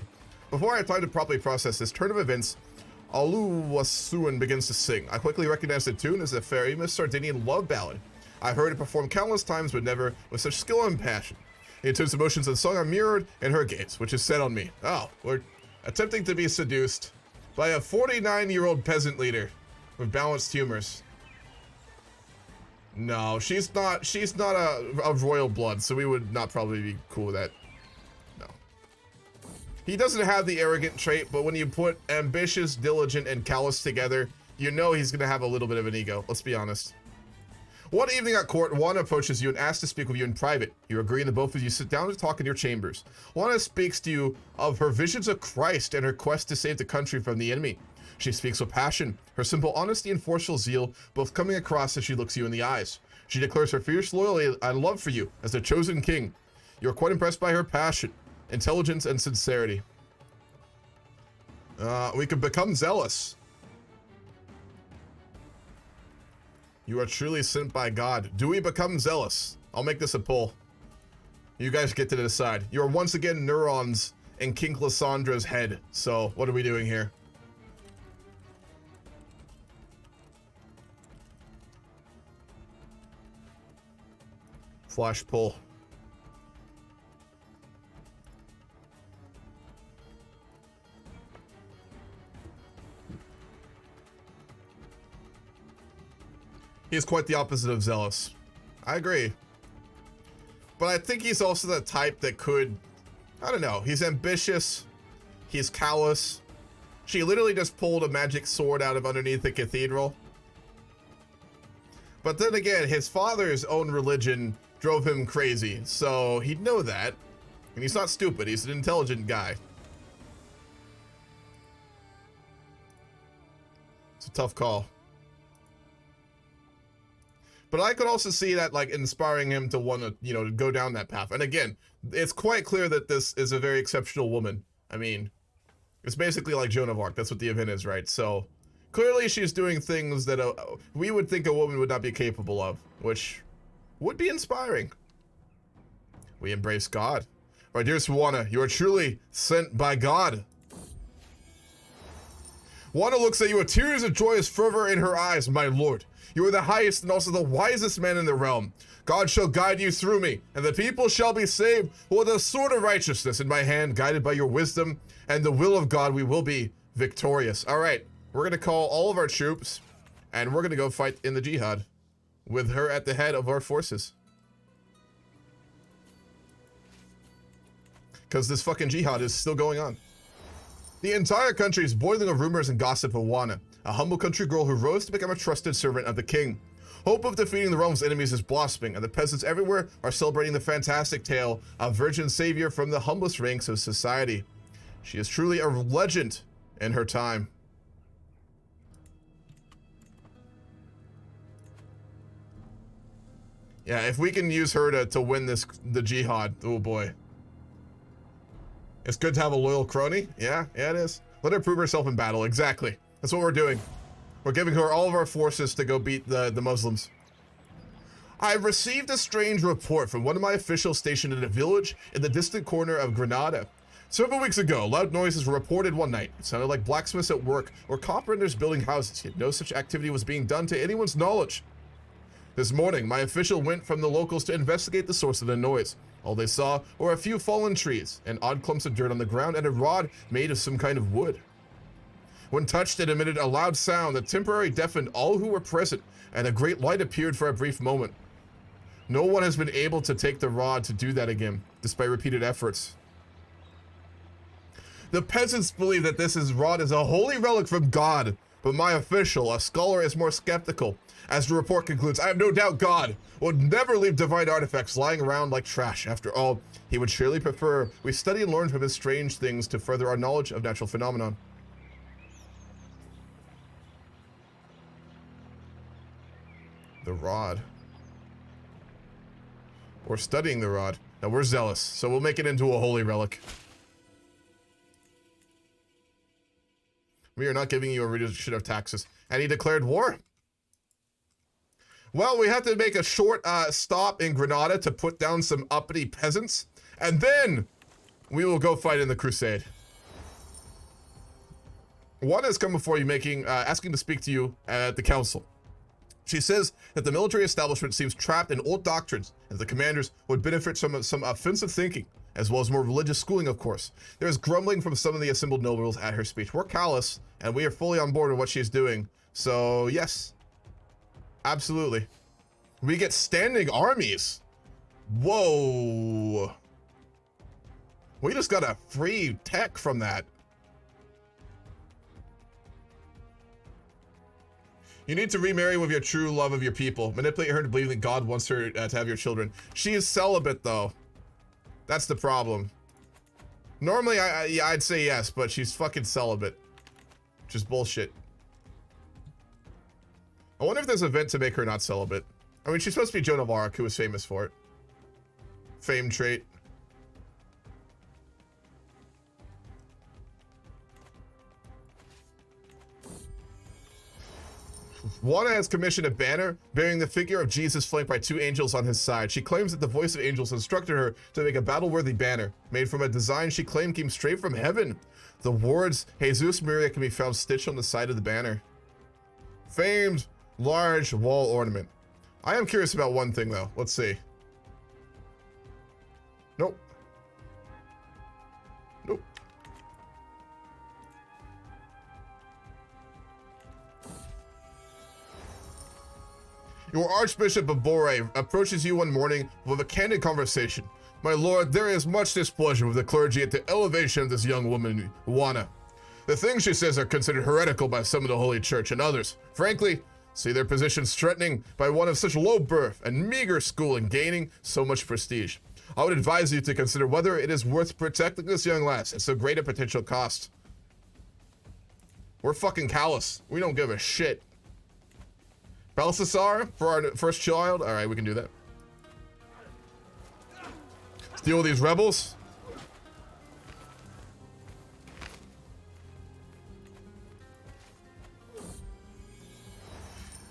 Before I have time to properly process this turn of events, Aluwasun begins to sing. I quickly recognize the tune as a famous Sardinian love ballad. I've heard it performed countless times, but never with such skill and passion. The intense emotions of the song are mirrored in her gaze, which is set on me. Oh, we're attempting to be seduced by a 49-year-old peasant leader with balanced humors. No, she's not a royal blood, so we would not probably be cool with that. No. He doesn't have the arrogant trait, but when you put ambitious, diligent, and callous together, you know he's gonna have a little bit of an ego, let's be honest. One evening at court, Juana approaches you and asks to speak with you in private. You agree and the both of you sit down to talk in your chambers. Juana speaks to you of her visions of Christ and her quest to save the country from the enemy. She speaks with passion, her simple honesty and forceful zeal both coming across as she looks you in the eyes. She declares her fierce loyalty and love for you as the chosen king. You are quite impressed by her passion, intelligence, and sincerity. We could become zealous. You are truly sent by God. Do we become zealous? I'll make this a poll. You guys get to decide. You are once again neurons in King Alessandra's head. So, what are we doing here? Flash pull. He's quite the opposite of zealous. I agree. But I think he's also the type that could, I don't know, he's ambitious, he's callous. She literally just pulled a magic sword out of underneath the cathedral. But then again, his father's own religion drove him crazy, so he'd know that. And he's not stupid, he's an intelligent guy. It's a tough call. But I could also see that, like, inspiring him to want to, you know, go down that path. And again, it's quite clear that this is a very exceptional woman. I mean, it's basically like Joan of Arc. That's what the event is, right? So, clearly she's doing things that we would think a woman would not be capable of, which would be inspiring. We embrace God. My dear Juana, you are truly sent by God. Juana looks at you with tears of joyous fervor in her eyes, my lord. You are the highest and also the wisest man in the realm. God shall guide you through me, and the people shall be saved with a sword of righteousness in my hand, guided by your wisdom and the will of God, we will be victorious. All right, we're going to call all of our troops, and we're going to go fight in the Jihad with her at the head of our forces. Because this fucking Jihad is still going on. The entire country is boiling with rumors and gossip of Juana, a humble country girl who rose to become a trusted servant of the king. Hope of defeating the realm's enemies is blossoming, and the peasants everywhere are celebrating the fantastic tale of Virgin Savior from the humblest ranks of society. She is truly a legend in her time. Yeah, if we can use her to win the Jihad, oh boy. It's good to have a loyal crony. Yeah, it is. Let her prove herself in battle. Exactly. That's what we're doing. We're giving her all of our forces to go beat the Muslims. I've received a strange report from one of my officials stationed in a village in the distant corner of Granada. Several weeks ago, loud noises were reported one night. It sounded like blacksmiths at work or carpenters building houses, yet no such activity was being done to anyone's knowledge. This morning, my official went from the locals to investigate the source of the noise. All they saw were a few fallen trees, and odd clumps of dirt on the ground, and a rod made of some kind of wood. When touched, it emitted a loud sound that temporarily deafened all who were present, and a great light appeared for a brief moment. No one has been able to take the rod to do that again, despite repeated efforts. The peasants believe that this rod is a holy relic from God, But my official, a scholar, is more skeptical. As the report concludes, I have no doubt God would never leave divine artifacts lying around like trash. After all, he would surely prefer we study and learn from his strange things to further our knowledge of natural phenomenon. The rod. We're studying the rod. Now we're zealous, so we'll make it into a holy relic. We are not giving you a reduction of taxes. And he declared war. Well, we have to make a short stop in Granada to put down some uppity peasants. And then we will go fight in the Crusade. One has come before you asking to speak to you at the council. She says that the military establishment seems trapped in old doctrines, and the commanders would benefit from some offensive thinking, as well as more religious schooling, of course. There is grumbling from some of the assembled nobles at her speech. We're callous, and we are fully on board with what she is doing. So, yes. Absolutely. We get standing armies. Whoa. We just got a free tech from that. You need to remarry with your true love of your people. Manipulate her to believe that God wants her to have your children. She is celibate, though. That's the problem. Normally, I'd say yes, but she's fucking celibate. Which is bullshit. I wonder if there's an event to make her not celibate. I mean, she's supposed to be Joan of Arc, who was famous for it. Fame trait. Juana has commissioned a banner bearing the figure of Jesus flanked by two angels on his side. She claims that the voice of angels instructed her to make a battle-worthy banner, made from a design she claimed came straight from heaven. The words Jesus Maria can be found stitched on the side of the banner. Famed large wall ornament. I am curious about one thing though. Let's see. Nope. Nope. Your Archbishop of Boré approaches you one morning with a candid conversation. My lord, there is much displeasure with the clergy at the elevation of this young woman, Juana. The things she says are considered heretical by some of the Holy Church, and others, frankly, see their positions threatening by one of such low birth and meager schooling gaining so much prestige. I would advise you to consider whether it is worth protecting this young lass at so great a potential cost. We're fucking callous. We don't give a shit. Balthasar for our first child? Alright, we can do that. Let's deal with these rebels.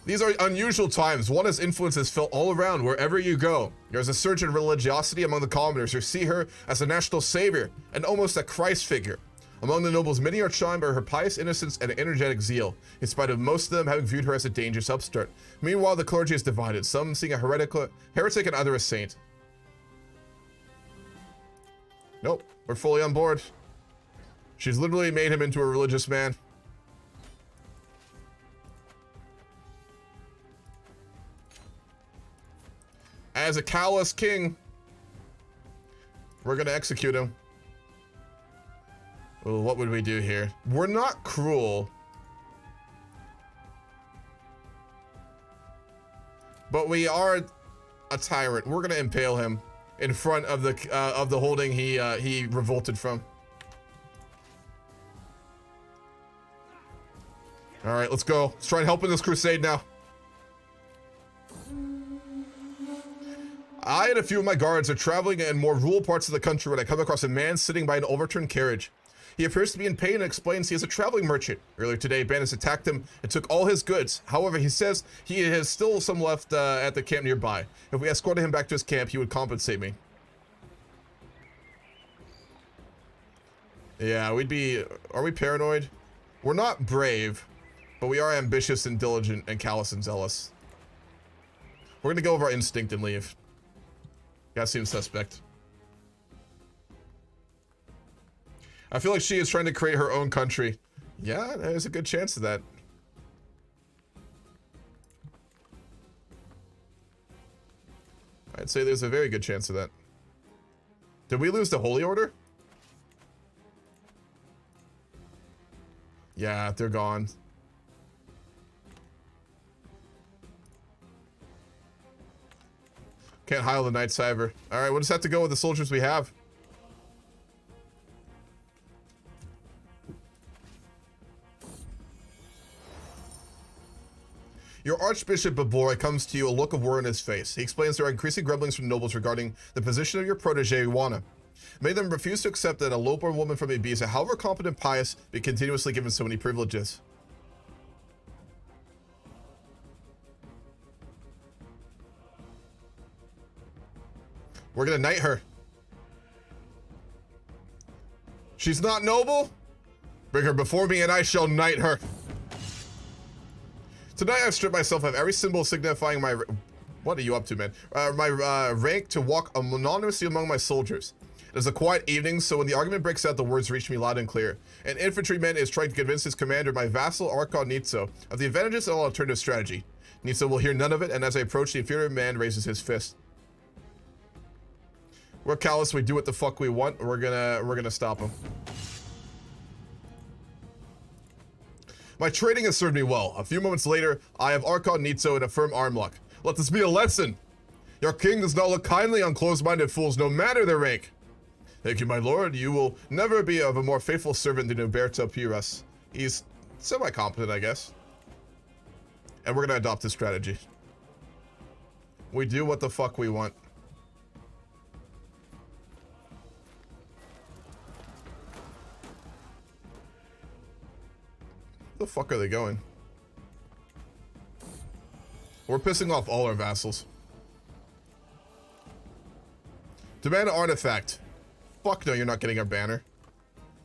These are unusual times. Juana's influence is felt all around wherever you go. There's a surge in religiosity among the commoners who see her as a national savior and almost a Christ figure. Among the nobles, many are charmed by her pious innocence and energetic zeal, in spite of most of them having viewed her as a dangerous upstart. Meanwhile, the clergy is divided, some seeing a heretic and other a saint. Nope, we're fully on board. She's literally made him into a religious man. As a callous king, we're gonna execute him. Well, what would we do here? We're not cruel. But we are a tyrant. We're gonna impale him in front of the holding he revolted from. All right, let's go. Let's try and help in this crusade now. I and a few of my guards are traveling in more rural parts of the country when I come across a man sitting by an overturned carriage. He appears to be in pain and explains he is a traveling merchant. Earlier today, bandits attacked him and took all his goods. However, he says he has still some left at the camp nearby. If we escorted him back to his camp, he would compensate me. Yeah, we'd be... Are we paranoid? We're not brave, but we are ambitious and diligent and callous and zealous. We're gonna go with our instinct and leave. Guy seems suspect. I feel like she is trying to create her own country. Yeah, there's a good chance of that. I'd say there's a very good chance of that. Did we lose the Holy Order? Yeah, they're gone. Can't heil the Knights either. Alright, we'll just have to go with the soldiers we have. Your Archbishop Babora comes to you, a look of worry in his face. He explains there are increasing grumblings from nobles regarding the position of your protege, Juana. Made them refuse to accept that a low-born woman from Ibiza, however competent and pious, be continuously given so many privileges. We're gonna knight her. She's not noble? Bring her before me and I shall knight her. Tonight I've stripped myself of every symbol signifying my... What are you up to, man? My rank to walk anonymously among my soldiers. It is a quiet evening, so when the argument breaks out, the words reach me loud and clear. An infantryman is trying to convince his commander, my vassal Archon Nitso, of the advantages of an alternative strategy. Nitso will hear none of it, and as I approach, the inferior man raises his fist. We're callous, we do what the fuck we want, we're gonna stop him. My trading has served me well. A few moments later, I have Archon Nitso in a firm arm lock. Let this be a lesson. Your king does not look kindly on closed-minded fools, no matter their rank. Thank you, my lord. You will never be of a more faithful servant than Umberto Piras. He's semi-competent, I guess. And we're gonna adopt his strategy. We do what the fuck we want. Where the fuck are they going? We're pissing off all our vassals. Demand an artifact. Fuck no, you're not getting our banner.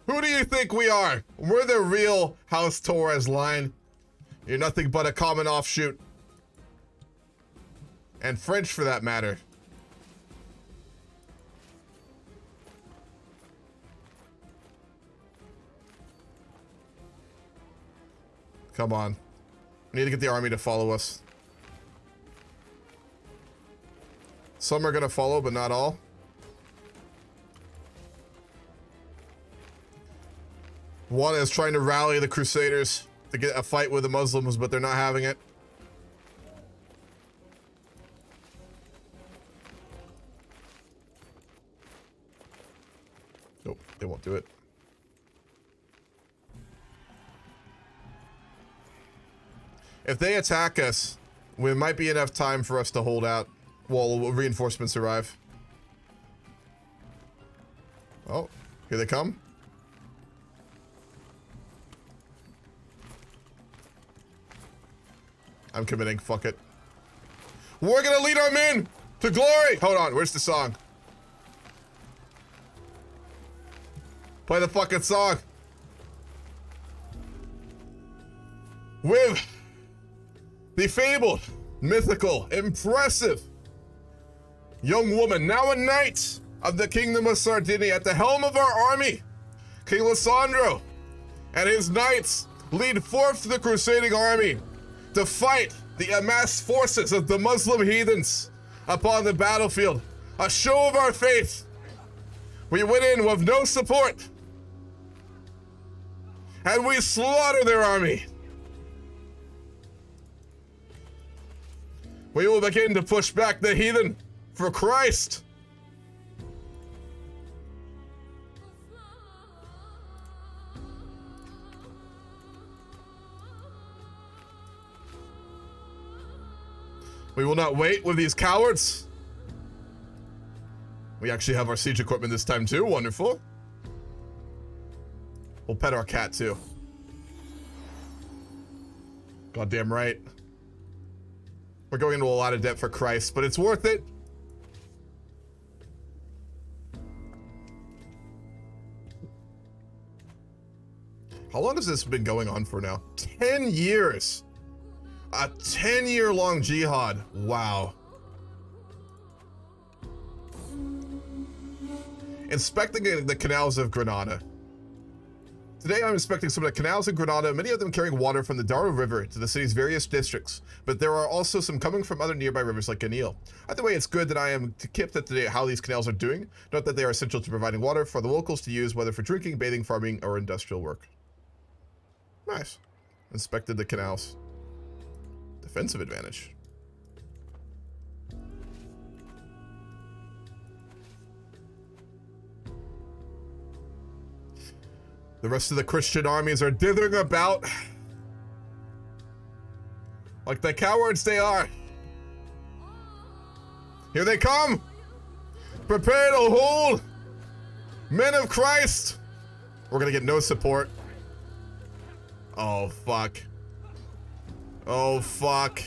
Who do you think we are? We're the real House Torres line. You're nothing but a common offshoot. And French for that matter. Come on. We need to get the army to follow us. Some are gonna follow, but not all. One is trying to rally the Crusaders to get a fight with the Muslims, but they're not having it. Nope, they won't do it. If they attack us, there might be enough time for us to hold out while reinforcements arrive. Oh, here they come. I'm committing, fuck it. We're gonna lead our men to glory! Hold on, where's the song? Play the fucking song. With the fabled, mythical, impressive young woman, now a knight of the Kingdom of Sardinia at the helm of our army, King Alessandro and his knights lead forth the crusading army to fight the amassed forces of the Muslim heathens upon the battlefield. A show of our faith. We went in with no support, and we slaughter their army. We will begin to push back the heathen for Christ. We will not wait with these cowards. We actually have our siege equipment this time too, wonderful. We'll pet our cat too. Goddamn right. We're going into a lot of debt for Christ, but it's worth it. How long has this been going on for now? 10 years. A 10-year-long jihad. Wow. Inspecting the canals of Granada. Today I'm inspecting some of the canals in Granada, many of them carrying water from the Darro River to the city's various districts, but there are also some coming from other nearby rivers like Ganil. Either way, it's good that I am kept up to date how these canals are doing. Note that they are essential to providing water for the locals to use, whether for drinking, bathing, farming, or industrial work. Nice. Inspected the canals. Defensive advantage. The rest of the Christian armies are dithering about like the cowards they are. Here they come! Prepare to hold! Men of Christ! We're gonna get no support. Oh, fuck. Oh, fuck.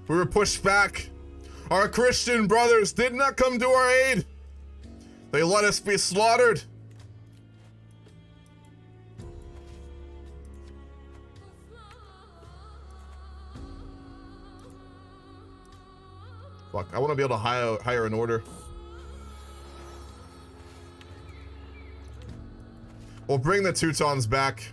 We were pushed back. Our Christian brothers did not come to our aid. They let us be slaughtered. Fuck, I want to be able to hire an order. We'll bring the Teutons back.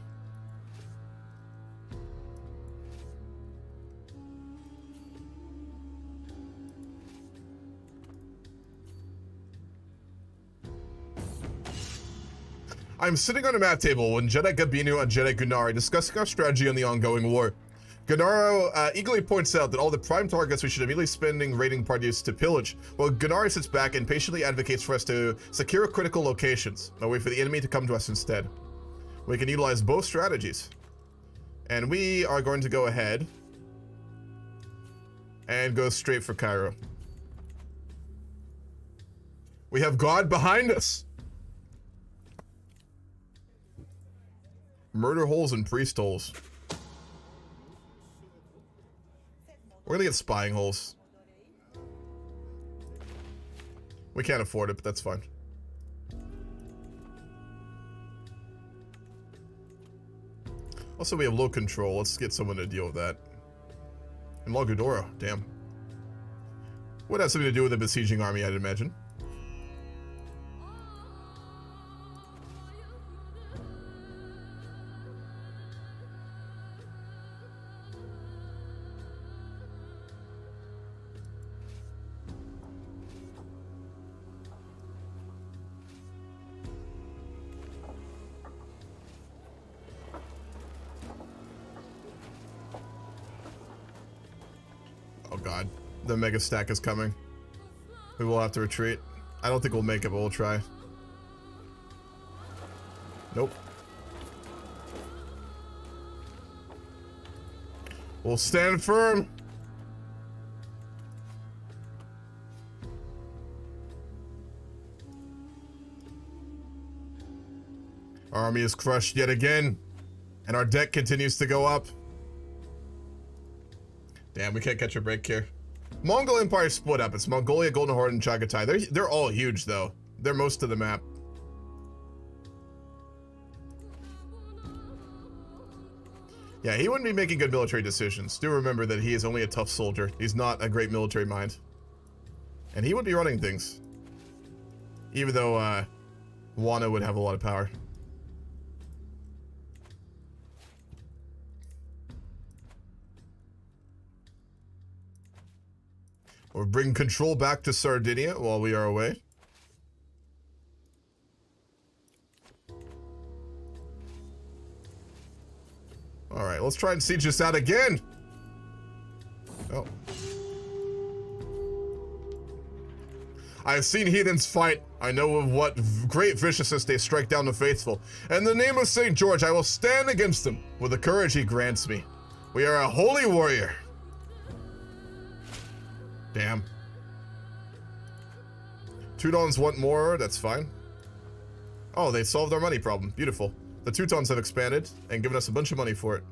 I'm sitting on a mat table when Jedi Gabinu and Jedi Gunari discussing our strategy on the ongoing war. Gunaro eagerly points out that all the prime targets we should immediately spending raiding parties to pillage, while Gunari sits back and patiently advocates for us to secure critical locations, and wait for the enemy to come to us instead. We can utilize both strategies. And we are going to go ahead and go straight for Cairo. We have God behind us. Murder holes and priest holes. We're gonna get spying holes. We can't afford it, but that's fine. Also, we have low control. Let's get someone to deal with that. And Lagudora, damn. Would have something to do with the besieging army, I'd imagine. Oh god, the mega stack is coming. We will have to retreat. I don't think we'll make it, but we'll try. Nope. We'll stand firm. Our army is crushed yet again, and our debt continues to go up. Damn, we can't catch a break here. Mongol Empire split up. It's Mongolia, Golden Horde, and Chagatai. They're all huge, though. They're most of the map. Yeah, he wouldn't be making good military decisions. Do remember that he is only a tough soldier. He's not a great military mind. And he would be running things. Even though, Wano would have a lot of power. Or bring control back to Sardinia while we are away. Alright, let's try and siege this out again. Oh. I have seen heathens fight. I know of what great viciousness they strike down the faithful. In the name of St. George, I will stand against them with the courage he grants me. We are a holy warrior. Damn. Teutons want more, that's fine. Oh, they solved our money problem. Beautiful. The Teutons have expanded and given us a bunch of money for it.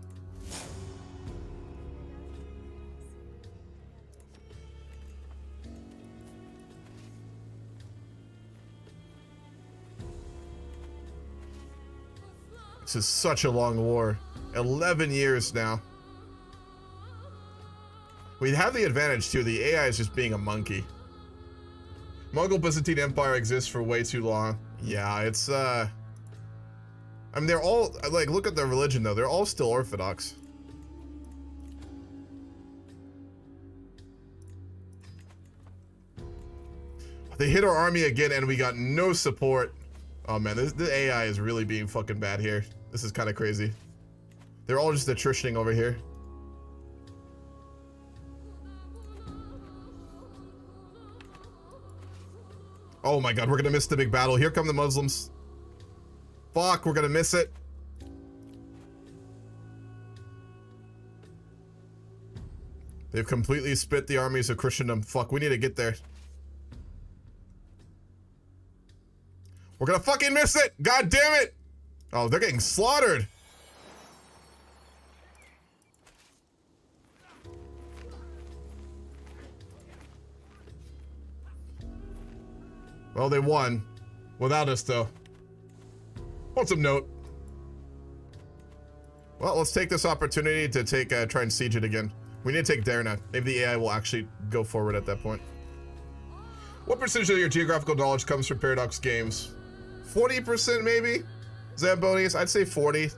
This is such a long war. 11 years now. We have the advantage too. The AI is just being a monkey. Mongol Byzantine Empire exists for way too long. Yeah, it's I mean, they're all like, look at their religion though. They're all still Orthodox. They hit our army again and we got no support. Oh man, the AI is really being fucking bad here. This is kind of crazy. They're all just attritioning over here. Oh my god, we're gonna miss the big battle. Here come the Muslims. Fuck, we're gonna miss it. They've completely split the armies of Christendom. Fuck, we need to get there. We're gonna fucking miss it! God damn it! Oh, they're getting slaughtered. Well, they won. Without us, though. Want some note. Well, let's take this opportunity to try and siege it again. We need to take Derna. Maybe the AI will actually go forward at that point. What percentage of your geographical knowledge comes from Paradox games? 40% maybe? Zambonius, I'd say 40.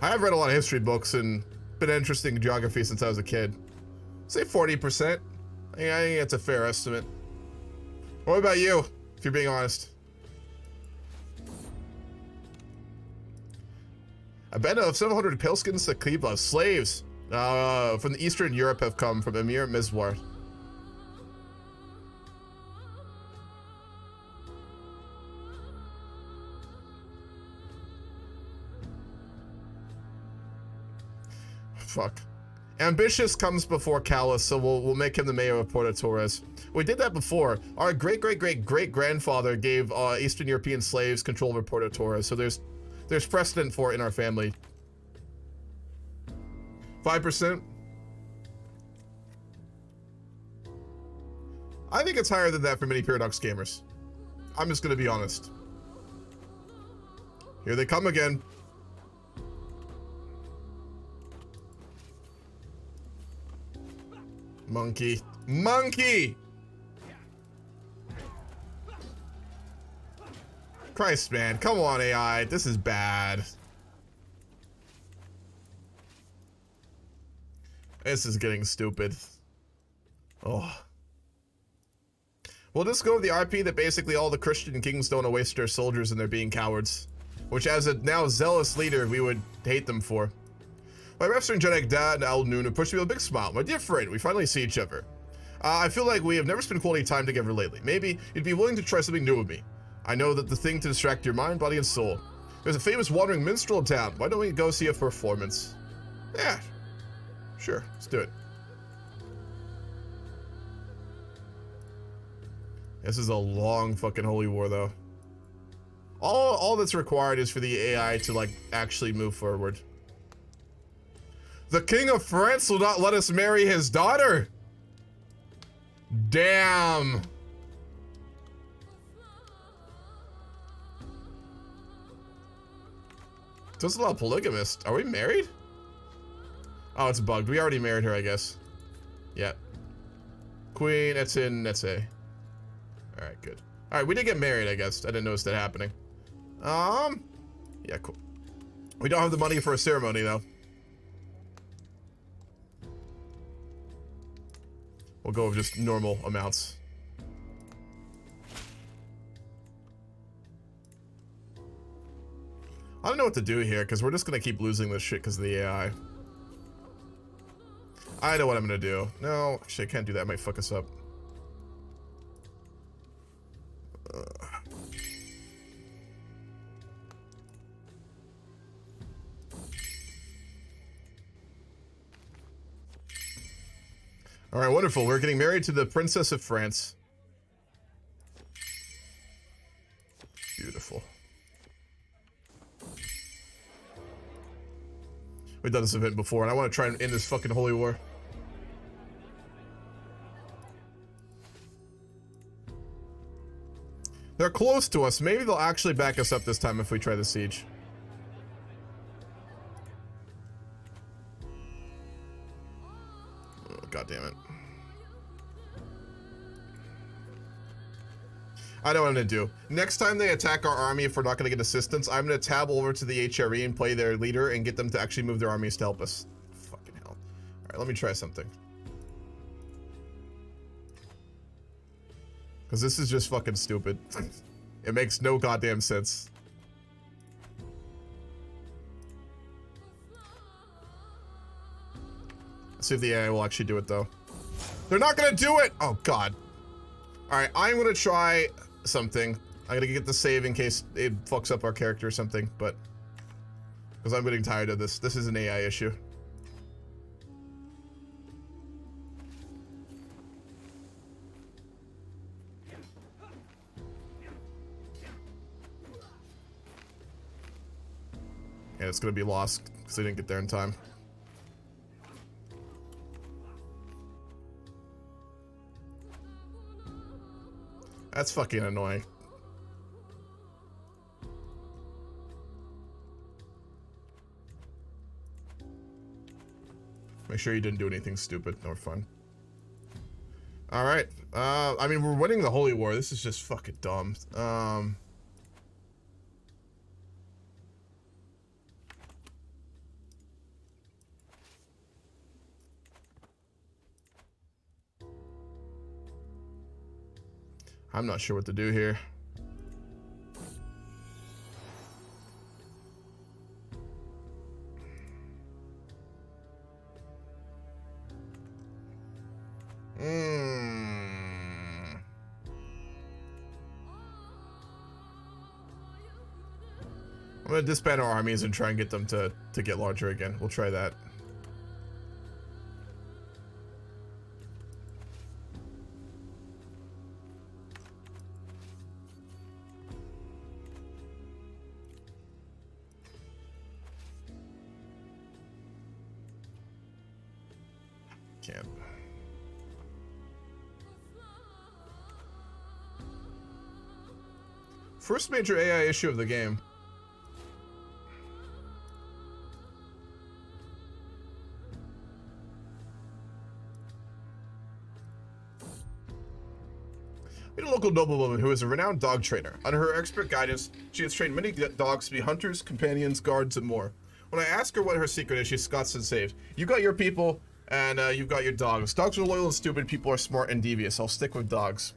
I have read a lot of history books and been interested in geography since I was a kid. Say 40%. I think that's a fair estimate. What about you, if you're being honest? A band of 700 paleskins Sakiba slaves from the Eastern Europe have come from Emir Mizwar. Fuck. Ambitious comes before callous, so we'll make him the mayor of Porto Torres. We did that before. Our great-great-great-great-grandfather gave Eastern European slaves control over Porto Torres, so there's precedent for it in our family. 5%? I think it's higher than that for many Paradox gamers. I'm just gonna be honest. Here they come again. Monkey. Monkey! Christ, man. Come on, AI. This is bad. This is getting stupid. Oh. We'll just go with the RP that basically all the Christian kings don't waste their soldiers and they're being cowards. Which, as a now zealous leader, we would hate them for. My Western Genetic Dad, Al Noon, pushed me with a big smile. My dear friend, we finally see each other. I feel like we have never spent quality time together lately. Maybe you'd be willing to try something new with me. I know that the thing to distract your mind, body, and soul. There's a famous wandering minstrel in town. Why don't we go see a performance? Yeah, sure, let's do it. This is a long fucking holy war, though. All that's required is for the AI to, like, actually move forward. The King of France will not let us marry his daughter. Damn. There's a lot of polygamists. Are we married? Oh, it's bugged. We already married her, I guess. Yep. Queen, that's in, that's A. Alright, good. Alright, we did get married, I guess. I didn't notice that happening. Yeah, cool. We don't have the money for a ceremony, though. We'll go with just normal amounts. I don't know what to do here, because we're just going to keep losing this shit because of the AI. I know what I'm going to do. No, actually, I can't do that. It might fuck us up. All right, wonderful. We're getting married to the Princess of France. Beautiful. We've done this event before, and I want to try and end this fucking holy war. They're close to us. Maybe they'll actually back us up this time if we try the siege. Oh, God damn it. I know what I'm gonna do. Next time they attack our army, if we're not gonna get assistance, I'm gonna tab over to the HRE and play their leader and get them to actually move their armies to help us. Fucking hell. Alright, let me try something. Because this is just fucking stupid. It makes no goddamn sense. Let's see if the AI will actually do it, though. They're not gonna do it! Oh, God. Alright, I'm gonna try something. I'm gonna get the save in case it fucks up our character or something, but because I'm getting tired of this. This is an AI issue. Yeah, it's gonna be lost because they didn't get there in time. That's fucking annoying. Make sure you didn't do anything stupid or fun. Alright. I mean, we're winning the Holy War. This is just fucking dumb. I'm not sure what to do here. I'm gonna disband our armies and try and get them to get larger again. We'll try that. Can't. First major AI issue of the game. We had a local noblewoman who is a renowned dog trainer. Under her expert guidance, she has trained many dogs to be hunters, companions, guards, and more. When I ask her what her secret is, she scots and saves. You got your people, and you've got your dogs. Dogs are loyal and stupid, people are smart and devious. I'll stick with dogs.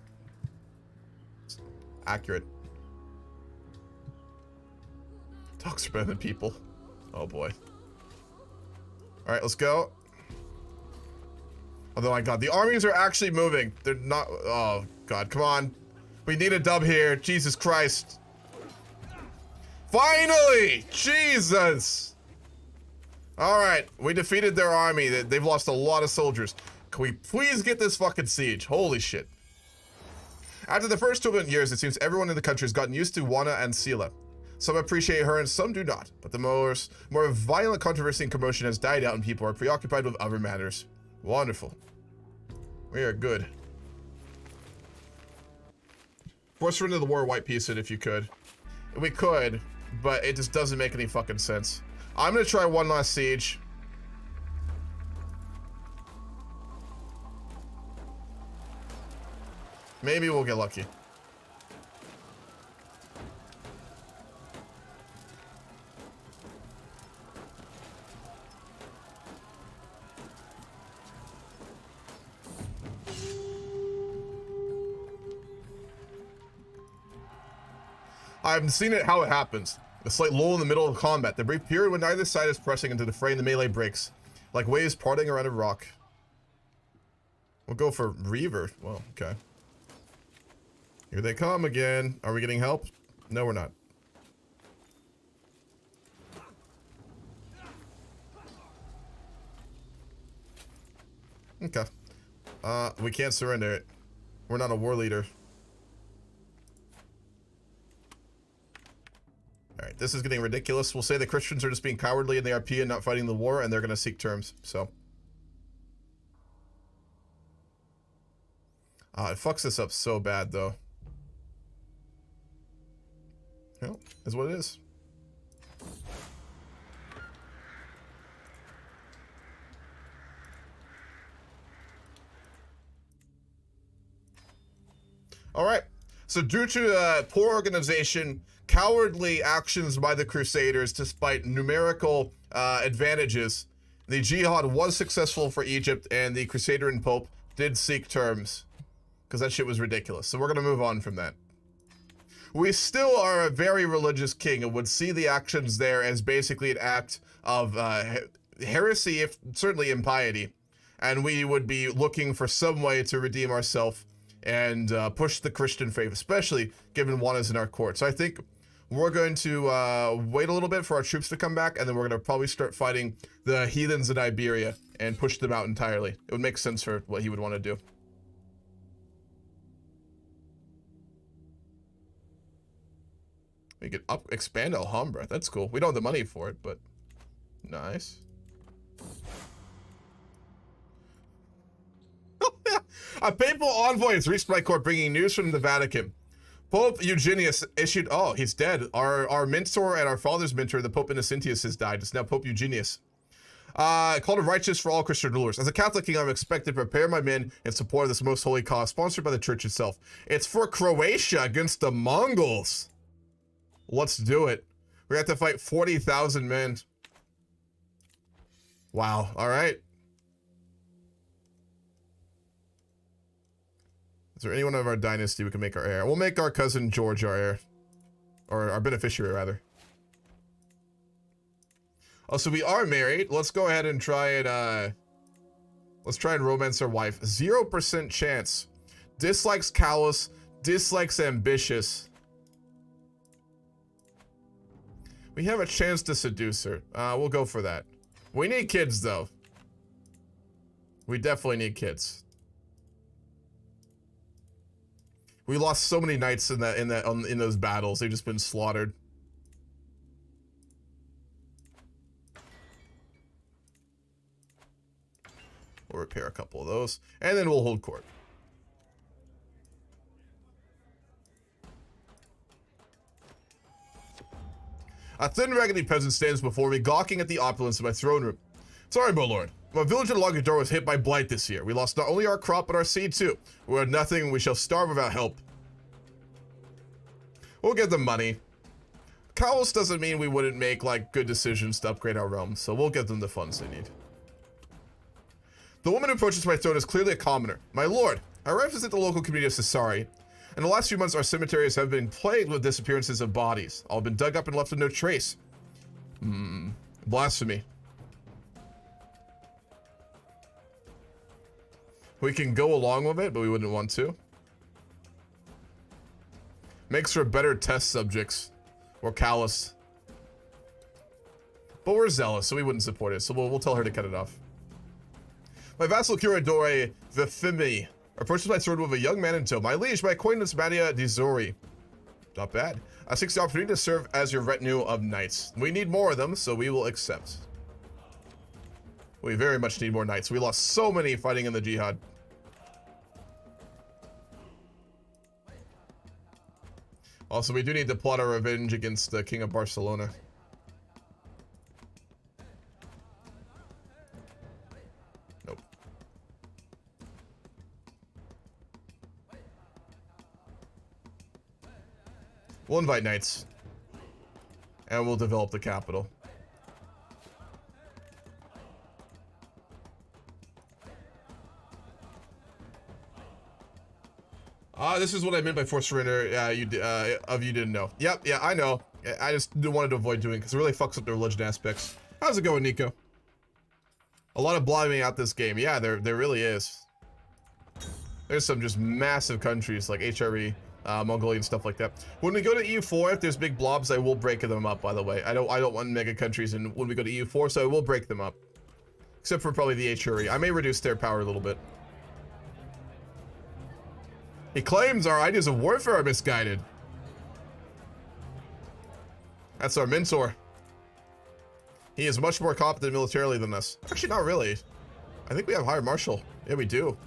It's accurate. Dogs are better than people. Oh boy. Alright, let's go. Oh my god, the armies are actually moving. They're not. Oh god, come on. We need a dub here. Jesus Christ. Finally! Jesus! Alright, we defeated their army. They've lost a lot of soldiers. Can we please get this fucking siege? Holy shit. After the first 2 years, it seems everyone in the country has gotten used to Wana and Sila. Some appreciate her and some do not, but the more violent controversy and commotion has died out and people are preoccupied with other matters. Wonderful. We are good. Force her into the war, white piece it if you could. We could, but it just doesn't make any fucking sense. I'm gonna try one last siege. Maybe we'll get lucky. I've seen it how it happens. A slight lull in the middle of combat. The brief period when neither side is pressing into the fray and the melee breaks. Like waves parting around a rock. We'll go for Reaver. Well, okay. Here they come again. Are we getting help? No, we're not. Okay. We can't surrender it. We're not a war leader. Alright, this is getting ridiculous. We'll say the Christians are just being cowardly in the RP and not fighting the war, and they're gonna seek terms, so. It fucks this up so bad, though. Well, is what it is. Alright, so due to poor organization, cowardly actions by the Crusaders despite numerical advantages, the Jihad was successful for Egypt and the Crusader and Pope did seek terms. Because that shit was ridiculous. So we're going to move on from that. We still are a very religious king and would see the actions there as basically an act of heresy, if certainly impiety. And we would be looking for some way to redeem ourselves and push the Christian faith, especially given Juana's in our court. So I think we're going to wait a little bit for our troops to come back, and then we're going to probably start fighting the heathens in Iberia and push them out entirely. It would make sense for what he would want to do. We could expand Alhambra. That's cool. We don't have the money for it, but nice. A papal envoy has reached my court bringing news from the Vatican. Pope Eugenius issued... Oh, he's dead. Our mentor and our father's mentor, the Pope Innocentius, has died. It's now Pope Eugenius. Called it righteous for all Christian rulers. As a Catholic king, I'm expected to prepare my men in support of this most holy cause, sponsored by the church itself. It's for Croatia against the Mongols. Let's do it. We have to fight 40,000 men. Wow. All right. Is there anyone of our dynasty we can make our heir? We'll make our cousin George our heir. Or our beneficiary, rather. Oh, so we are married. Let's go ahead and try and, let's try and romance our wife. 0% chance. Dislikes callous. Dislikes ambitious. We have a chance to seduce her. We'll go for that. We need kids, though. We definitely need kids. We lost so many knights in those battles. They've just been slaughtered. We'll repair a couple of those, and then we'll hold court. A thin, raggedy peasant stands before me, gawking at the opulence of my throne room. Sorry, my lord. My village in Languedoc was hit by blight this year. We lost not only our crop, but our seed too. We had nothing, we shall starve without help. We'll get them money. Callous doesn't mean we wouldn't make, like, good decisions to upgrade our realm, so we'll give them the funds they need. The woman who approaches my throne is clearly a commoner. My lord, I represent the local community of Sassari. In the last few months, our cemeteries have been plagued with disappearances of bodies. All have been dug up and left with no trace. Blasphemy. We can go along with it, but we wouldn't want to. Makes for better test subjects. Or callous. But we're zealous, so we wouldn't support it. So we'll tell her to cut it off. My vassal Curadore Vifimi approaches my sword with a young man in tow. My liege, my acquaintance Madia Dizori. Not bad. I seek the opportunity to serve as your retinue of knights. We need more of them, so we will accept. We very much need more knights. We lost so many fighting in the Jihad. Also, we do need to plot our revenge against the King of Barcelona. Nope. We'll invite knights. And we'll develop the capital. This is what I meant by forced surrender. You didn't know. Yep, yeah, I know. I just wanted to avoid doing it because it really fucks up the religion aspects. How's it going, Nico? A lot of blaming out this game. Yeah, there really is. There's some just massive countries like HRE, Mongolia and stuff like that. When we go to EU4, if there's big blobs, I will break them up, by the way. I don't want mega countries and when we go to EU4, so I will break them up. Except for probably the HRE. I may reduce their power a little bit. He claims our ideas of warfare are misguided. That's our mentor. He is much more competent militarily than us. Actually, not really. I think we have higher martial. Yeah, we do.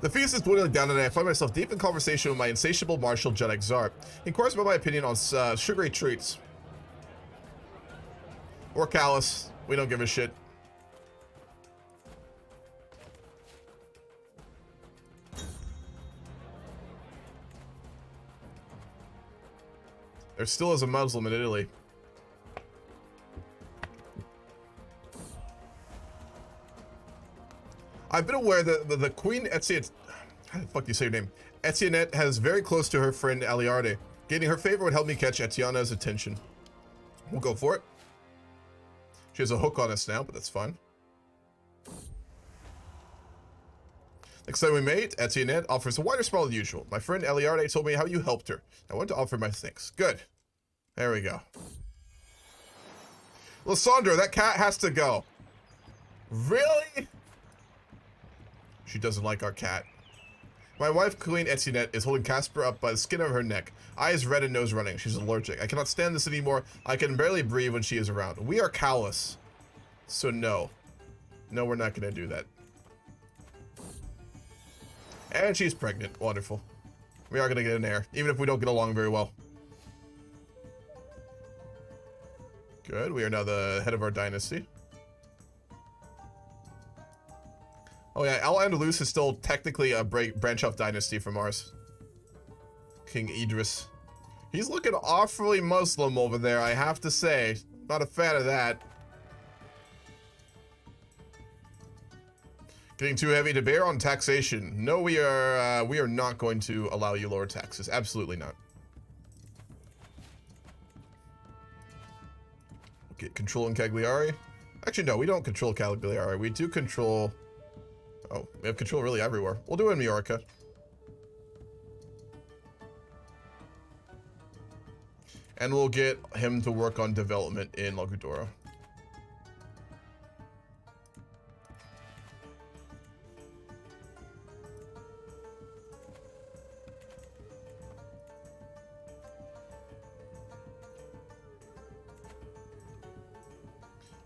The feast is dwindling down and I find myself deep in conversation with my insatiable martial Jeddak Czar. He inquires about my opinion on sugary treats. Or callous. We don't give a shit. There still is a Muslim in Italy. I've been aware that the Queen Etienne... How the fuck do you say your name? Etiennette has very close to her friend Aliarde. Gaining her favor would help me catch Etienne's attention. We'll go for it. She has a hook on us now, but that's fine. The Next time we meet, Etienne offers a wider smile than usual. My friend Eliarde told me how you helped her. I want to offer my thanks. Good. There we go. Alessandro, that cat has to go. Really? She doesn't like our cat. My wife, Queen Etienne, is holding Casper up by the skin of her neck. Eyes red and nose running. She's allergic. I cannot stand this anymore. I can barely breathe when she is around. We are callous. So no. No, we're not going to do that. And she's pregnant. Wonderful. We are going to get an heir, even if we don't get along very well. Good. We are now the head of our dynasty. Oh yeah, Al-Andalus is still technically a branch off dynasty from ours. King Idris. He's looking awfully Muslim over there, I have to say. Not a fan of that. Getting too heavy to bear on taxation. No, we are not going to allow you lower taxes. Absolutely not. Okay, controlling Cagliari. Actually, no, we don't control Cagliari. We do control... Oh, we have control really everywhere. We'll do it in Mallorca. And we'll get him to work on development in Lagudora.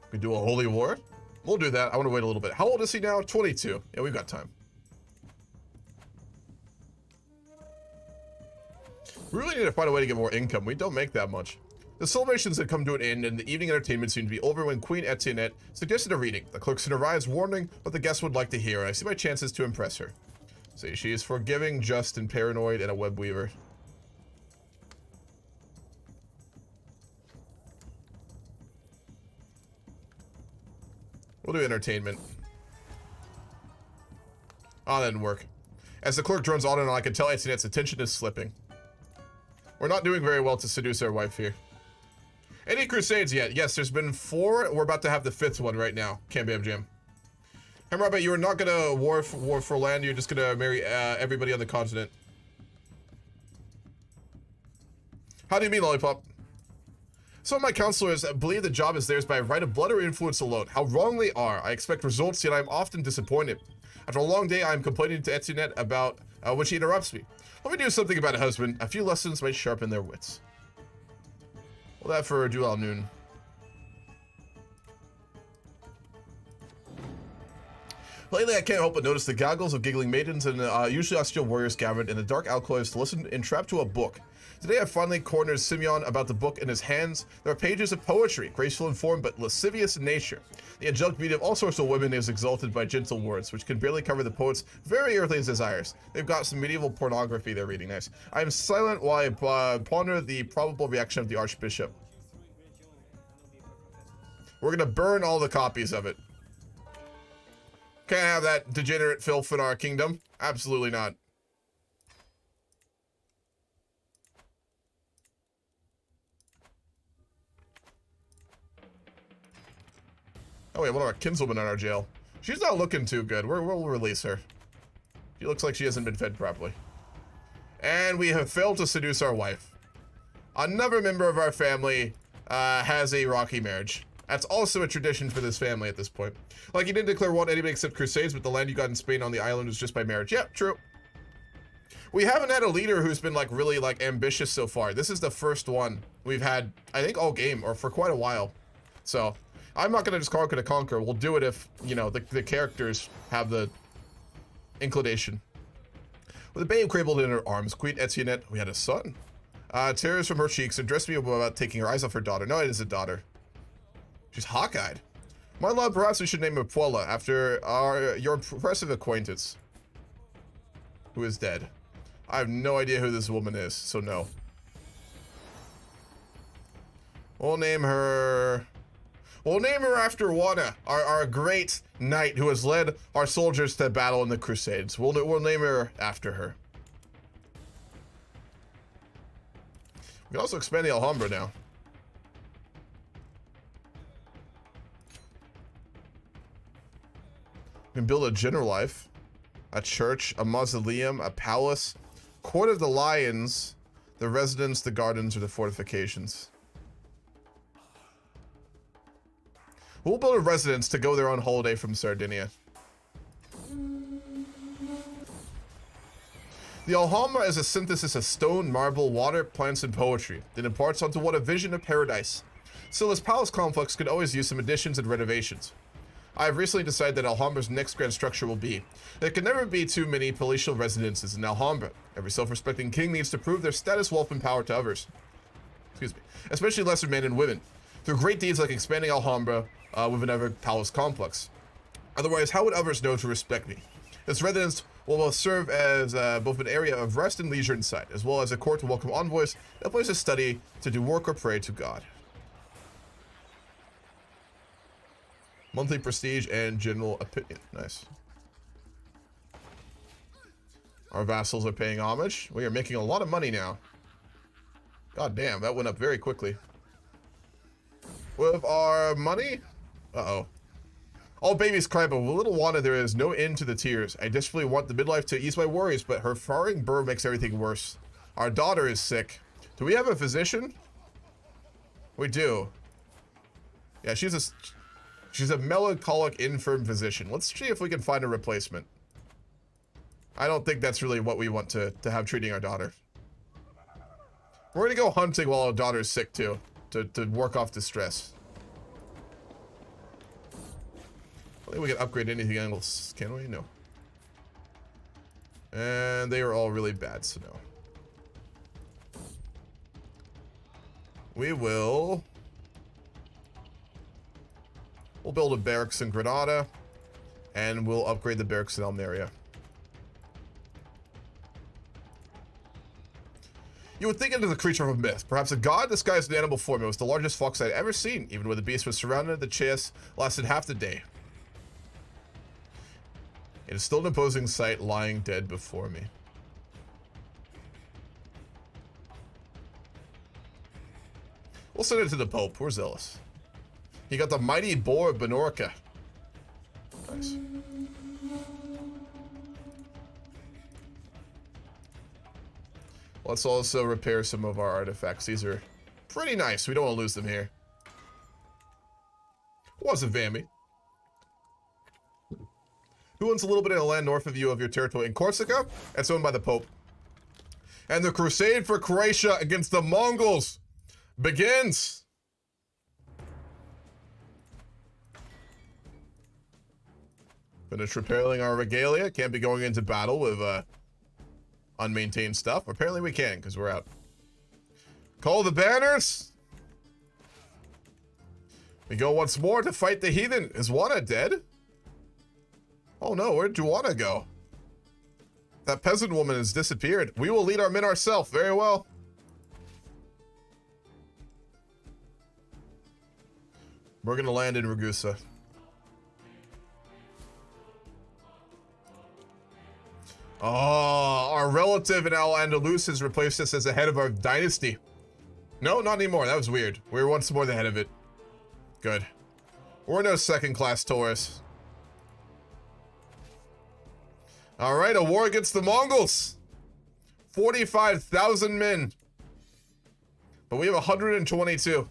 We do a holy war. We'll do that. I want to wait a little bit. How old is he now? 22. Yeah, we've got time. We really need to find a way to get more income. We don't make that much. The celebrations had come to an end, and the evening entertainment seemed to be over when Queen Etienne suggested a reading. The clerkson arrives, warning what the guests would like to hear, and I see my chances to impress her. See, she is forgiving, just, and paranoid, and a web weaver. We'll do entertainment. Oh, that didn't work. As the clerk drones on and on, I can tell Etienne's attention is slipping. We're not doing very well to seduce our wife here. Any crusades yet? Yes, there's been 4. We're about to have the 5th one right now. Can't Bam Jam. Hammurabae, you are not gonna war for land. You're just gonna marry everybody on the continent. How do you mean, Lollipop? Some of my counselors believe the job is theirs by right of blood or influence alone. How wrong they are. I expect results, yet I'm often disappointed. After a long day, I'm complaining to Etienne about when she interrupts me. Let me do something about a husband. A few lessons might sharpen their wits. Well, that for Dual Noon. Lately, I can't help but notice the goggles of giggling maidens and usually austere warriors gathered in the dark alcoves to listen entrapped to a book. Today I finally cornered Simeon about the book in his hands. There are pages of poetry, graceful in form but lascivious in nature. The angelic beauty of all sorts of women is exalted by gentle words, which can barely cover the poet's very earthly desires. They've got some medieval pornography they're reading. Nice. I am silent while I ponder the probable reaction of the Archbishop. We're gonna burn all the copies of it. Can't have that degenerate filth in our kingdom. Absolutely not. Oh, we have one of our kinswomen in our jail. She's not looking too good. We'll release her. She looks like she hasn't been fed properly. And we have failed to seduce our wife. Another member of our family has a rocky marriage. That's also a tradition for this family at this point. Like, you didn't declare war on anybody except Crusades, but the land you got in Spain on the island was just by marriage. Yeah, true. We haven't had a leader who's been, like, really, like, ambitious so far. This is the first one we've had, I think, all game, or for quite a while. So, I'm not gonna just conquer to conquer. We'll do it if, you know, the characters have the inclination. With a babe cradled in her arms, Queen Etienne, we had a son. Tears from her cheeks addressed me about taking her eyes off her daughter. No, it is a daughter. She's hawk-eyed. My love, perhaps we should name her Puella after your impressive acquaintance, who is dead. I have no idea who this woman is, so no. We'll name her after Juana, our great knight who has led our soldiers to battle in the Crusades. We'll name her after her. We can also expand the Alhambra now. We can build a general life. a church, a mausoleum, a palace, court of the lions, the residence, the gardens, or the fortifications. We'll build a residence to go there on holiday from Sardinia. The Alhambra is a synthesis of stone, marble, water, plants, and poetry. It imparts onto one a vision of paradise. Still, this palace complex could always use some additions and renovations. I have recently decided that Alhambra's next grand structure will be. There can never be too many palatial residences in Alhambra. Every self-respecting king needs to prove their status, wealth, and power to others. Excuse me. Especially lesser men and women. Through great deeds like expanding Alhambra with another palace complex. Otherwise, how would others know to respect me? This residence will serve as both an area of rest and leisure inside, as well as a court to welcome envoys, a place to study, to do work or pray to God. Monthly prestige and general opinion. Nice. Our vassals are paying homage. We are making a lot of money now. God damn, that went up very quickly. With our money? Uh-oh. All babies cry, but with little Wanda, there is no end to the tears. I desperately want the midlife to ease my worries, but her farring burr makes everything worse. Our daughter is sick. Do we have a physician? We do. Yeah, she's a melancholic, infirm physician. Let's see if we can find a replacement. I don't think that's really what we want to have treating our daughter. We're gonna go hunting while our daughter's sick too, to work off the stress. I think we can upgrade anything else, can we? No. And they are all really bad, so no. We'll build a barracks in Granada, and we'll upgrade the barracks in Almeria. You would think it is a creature of a myth, perhaps a god disguised in animal form. It was the largest fox I'd ever seen. Even when the beast was surrounded, the chase lasted half the day. It is still an imposing sight, lying dead before me. We'll send it to the Pope. We're zealous. He got the mighty boar of Mallorca. Nice. Let's also repair some of our artifacts. These are pretty nice. We don't want to lose them here. Wasn't Vammy. Who owns a little bit of land north of you of your territory in Corsica? It's owned by the Pope. And the crusade for Croatia against the Mongols begins. Finish repairing our regalia. Can't be going into battle with unmaintained stuff. Apparently we can, because we're out. Call the banners. We go once more to fight the heathen. Is Juana dead? Oh no, where'd Juana go? That peasant woman has disappeared. We will lead our men ourselves. Very well. We're gonna land in Ragusa. Oh, our relative in Al-Andalus has replaced us as the head of our dynasty. No, not anymore. That was weird. We were once more the head of it. Good. We're no second-class Taurus. All right, a war against the Mongols. 45,000 men. But we have 122.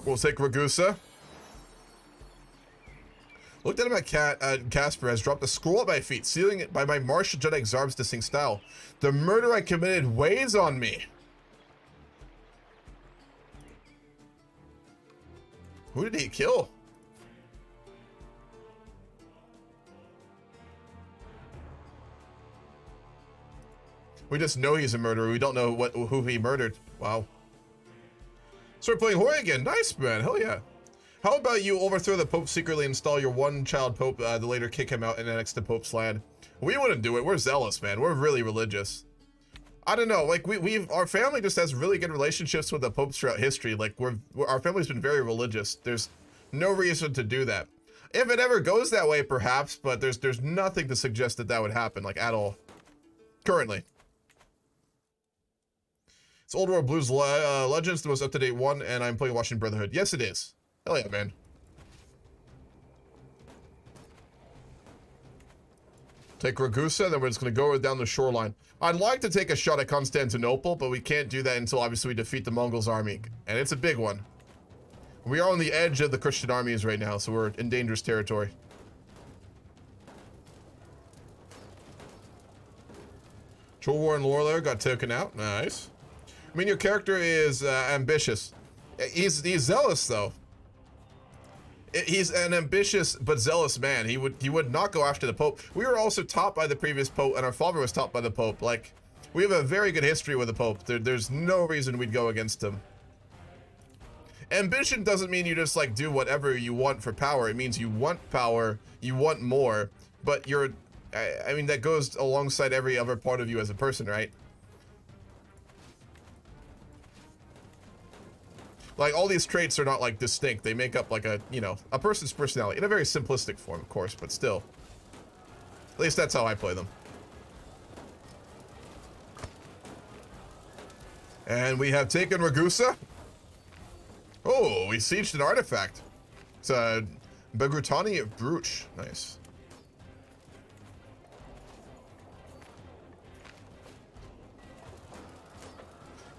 We'll take Ragusa. Looked at him at Casper has dropped a scroll at my feet, sealing it by my martial Jedi Xarb's distinct style. The murder I committed weighs on me. Who did he kill? We just know he's a murderer. We don't know who he murdered. Wow. Start playing Hoi again. Nice, man. Hell yeah. How about you overthrow the Pope, secretly install your one-child Pope, the later kick him out and annex the Pope's land? We wouldn't do it. We're zealous, man. We're really religious. I don't know. Like our family just has really good relationships with the popes throughout history. Like our family's been very religious. There's no reason to do that. If it ever goes that way, perhaps, but there's nothing to suggest that would happen, like at all. Currently. It's Old World Blues Legends, the most up-to-date one, and I'm playing Washington Brotherhood. Yes, it is. Hell yeah, man. Take Ragusa, then we're just going to go down the shoreline. I'd like to take a shot at Constantinople, but we can't do that until obviously we defeat the Mongols army. And it's a big one. We are on the edge of the Christian armies right now, so we're in dangerous territory. Troll War and Lorelair got taken out. Nice. I mean, your character is ambitious. He's zealous, though. He's an ambitious but zealous man. He would not go after the Pope. We were also taught by the previous Pope, and our father was taught by the Pope. Like, we have a very good history with the Pope. There's no reason we'd go against him. Ambition doesn't mean you just, like, do whatever you want for power. It means you want power, you want more, but you're... I mean, that goes alongside every other part of you as a person, right? Like, all these traits are not, like, distinct. They make up, like, a, you know, a person's personality. In a very simplistic form, of course, but still. At least that's how I play them. And we have taken Ragusa. Oh, we sieged an artifact. It's a Begrutani brooch. Nice.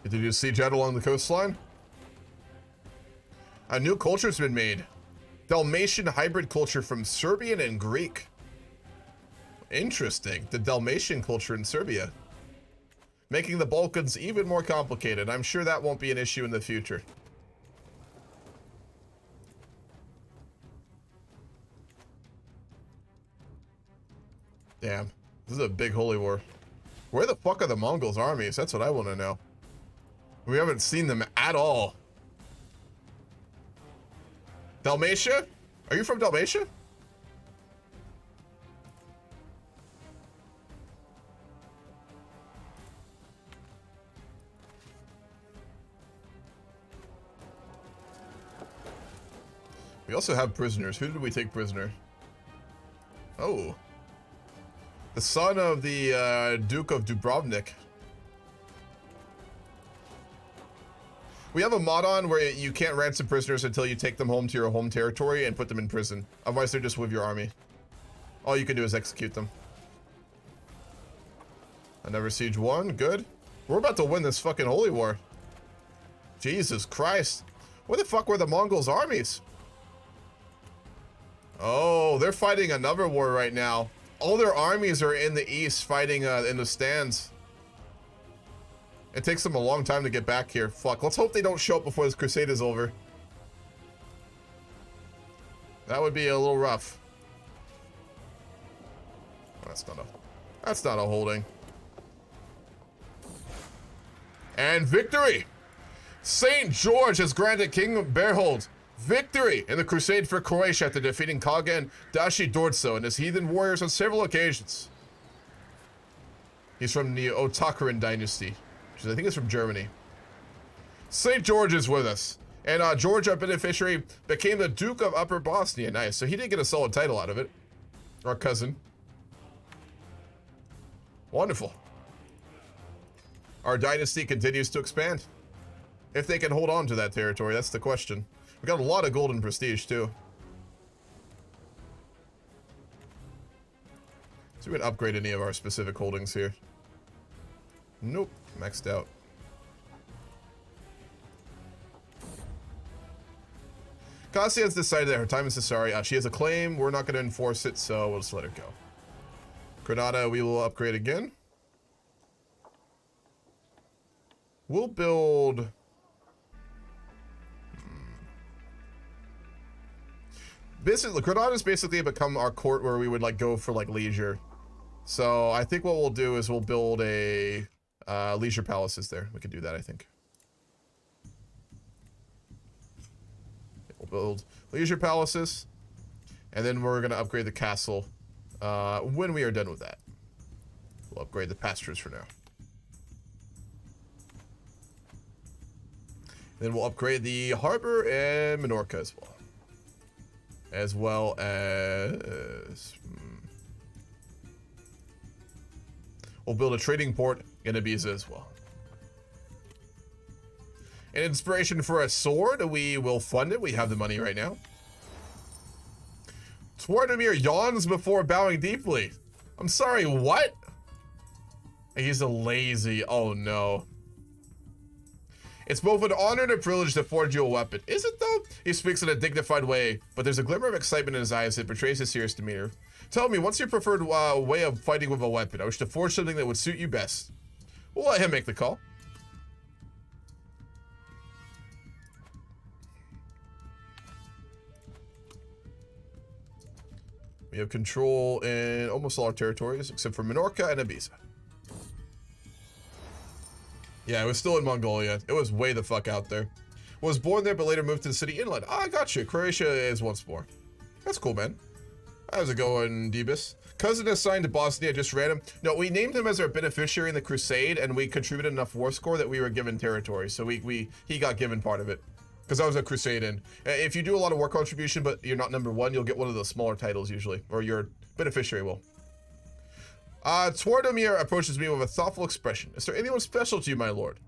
Did you siege out along the coastline? A new culture's been made. Dalmatian hybrid culture from Serbian and Greek. Interesting. The Dalmatian culture in Serbia. Making the Balkans even more complicated. I'm sure that won't be an issue in the future. Damn. This is a big holy war. Where the fuck are the Mongols' armies? That's what I want to know. We haven't seen them at all. Dalmatia? Are you from Dalmatia? We also have prisoners. Who did we take prisoner? Oh. The son of the Duke of Dubrovnik. We have a mod on where you can't ransom prisoners until you take them home to your home territory and put them in prison. Otherwise, they're just with your army. All you can do is execute them. Another siege won. Good. We're about to win this fucking holy war. Jesus Christ. Where the fuck were the Mongols' armies? Oh, they're fighting another war right now. All their armies are in the east fighting in the stands. It takes them a long time to get back here. Fuck, let's hope they don't show up before this crusade is over. That would be a little rough. That's not a holding. And victory! St. George has granted King Berhold victory in the crusade for Croatia after defeating Kaga and Dashi Dorso and his heathen warriors on several occasions. He's from the Otakaran dynasty. I think it's from Germany. St. George is with us. And George, our beneficiary, became the Duke of Upper Bosnia. Nice. So he did get a solid title out of it. Our cousin. Wonderful. Our dynasty continues to expand. If they can hold on to that territory, that's the question. We got a lot of gold and prestige, too. So we can upgrade any of our specific holdings here. Nope. Maxed out. Cassia has decided that her time is necessary. She has a claim. We're not going to enforce it, so we'll just let her go. Granada, we will upgrade again. We'll build... Basically, Granada's basically become our court where we would like go for like leisure. So I think what we'll do is we'll build a... leisure palaces there. We could do that, I think. We'll build leisure palaces. And then we're going to upgrade the castle when we are done with that. We'll upgrade the pastures for now. Then we'll upgrade the harbor and Mallorca as well. As well as... We'll build a trading port in Ibiza as well. An inspiration for a sword, we will fund it. We have the money right now. Twardamir yawns before bowing deeply. I'm sorry, what? He's a lazy. Oh no. It's both an honor and a privilege to forge you a weapon. Is it though? He speaks in a dignified way, but there's a glimmer of excitement in his eyes that betrays his serious demeanor. Tell me, what's your preferred way of fighting with a weapon? I wish to forge something that would suit you best. We'll let him make the call. We have control in almost all our territories, except for Mallorca and Ibiza. Yeah, it was still in Mongolia. It was way the fuck out there. Was born there, but later moved to the city inland. Ah, I got you. Croatia is once more. That's cool, man. How's it going, Debus? Cousin assigned to Bosnia, just random. No, we named him as our beneficiary in the Crusade, and we contributed enough war score that we were given territory. So he got given part of it. Because I was a Crusade in. If you do a lot of war contribution, but you're not #1, you'll get one of the smaller titles usually. Or your beneficiary will. Twardomir approaches me with a thoughtful expression. Is there anyone special to you, my lord?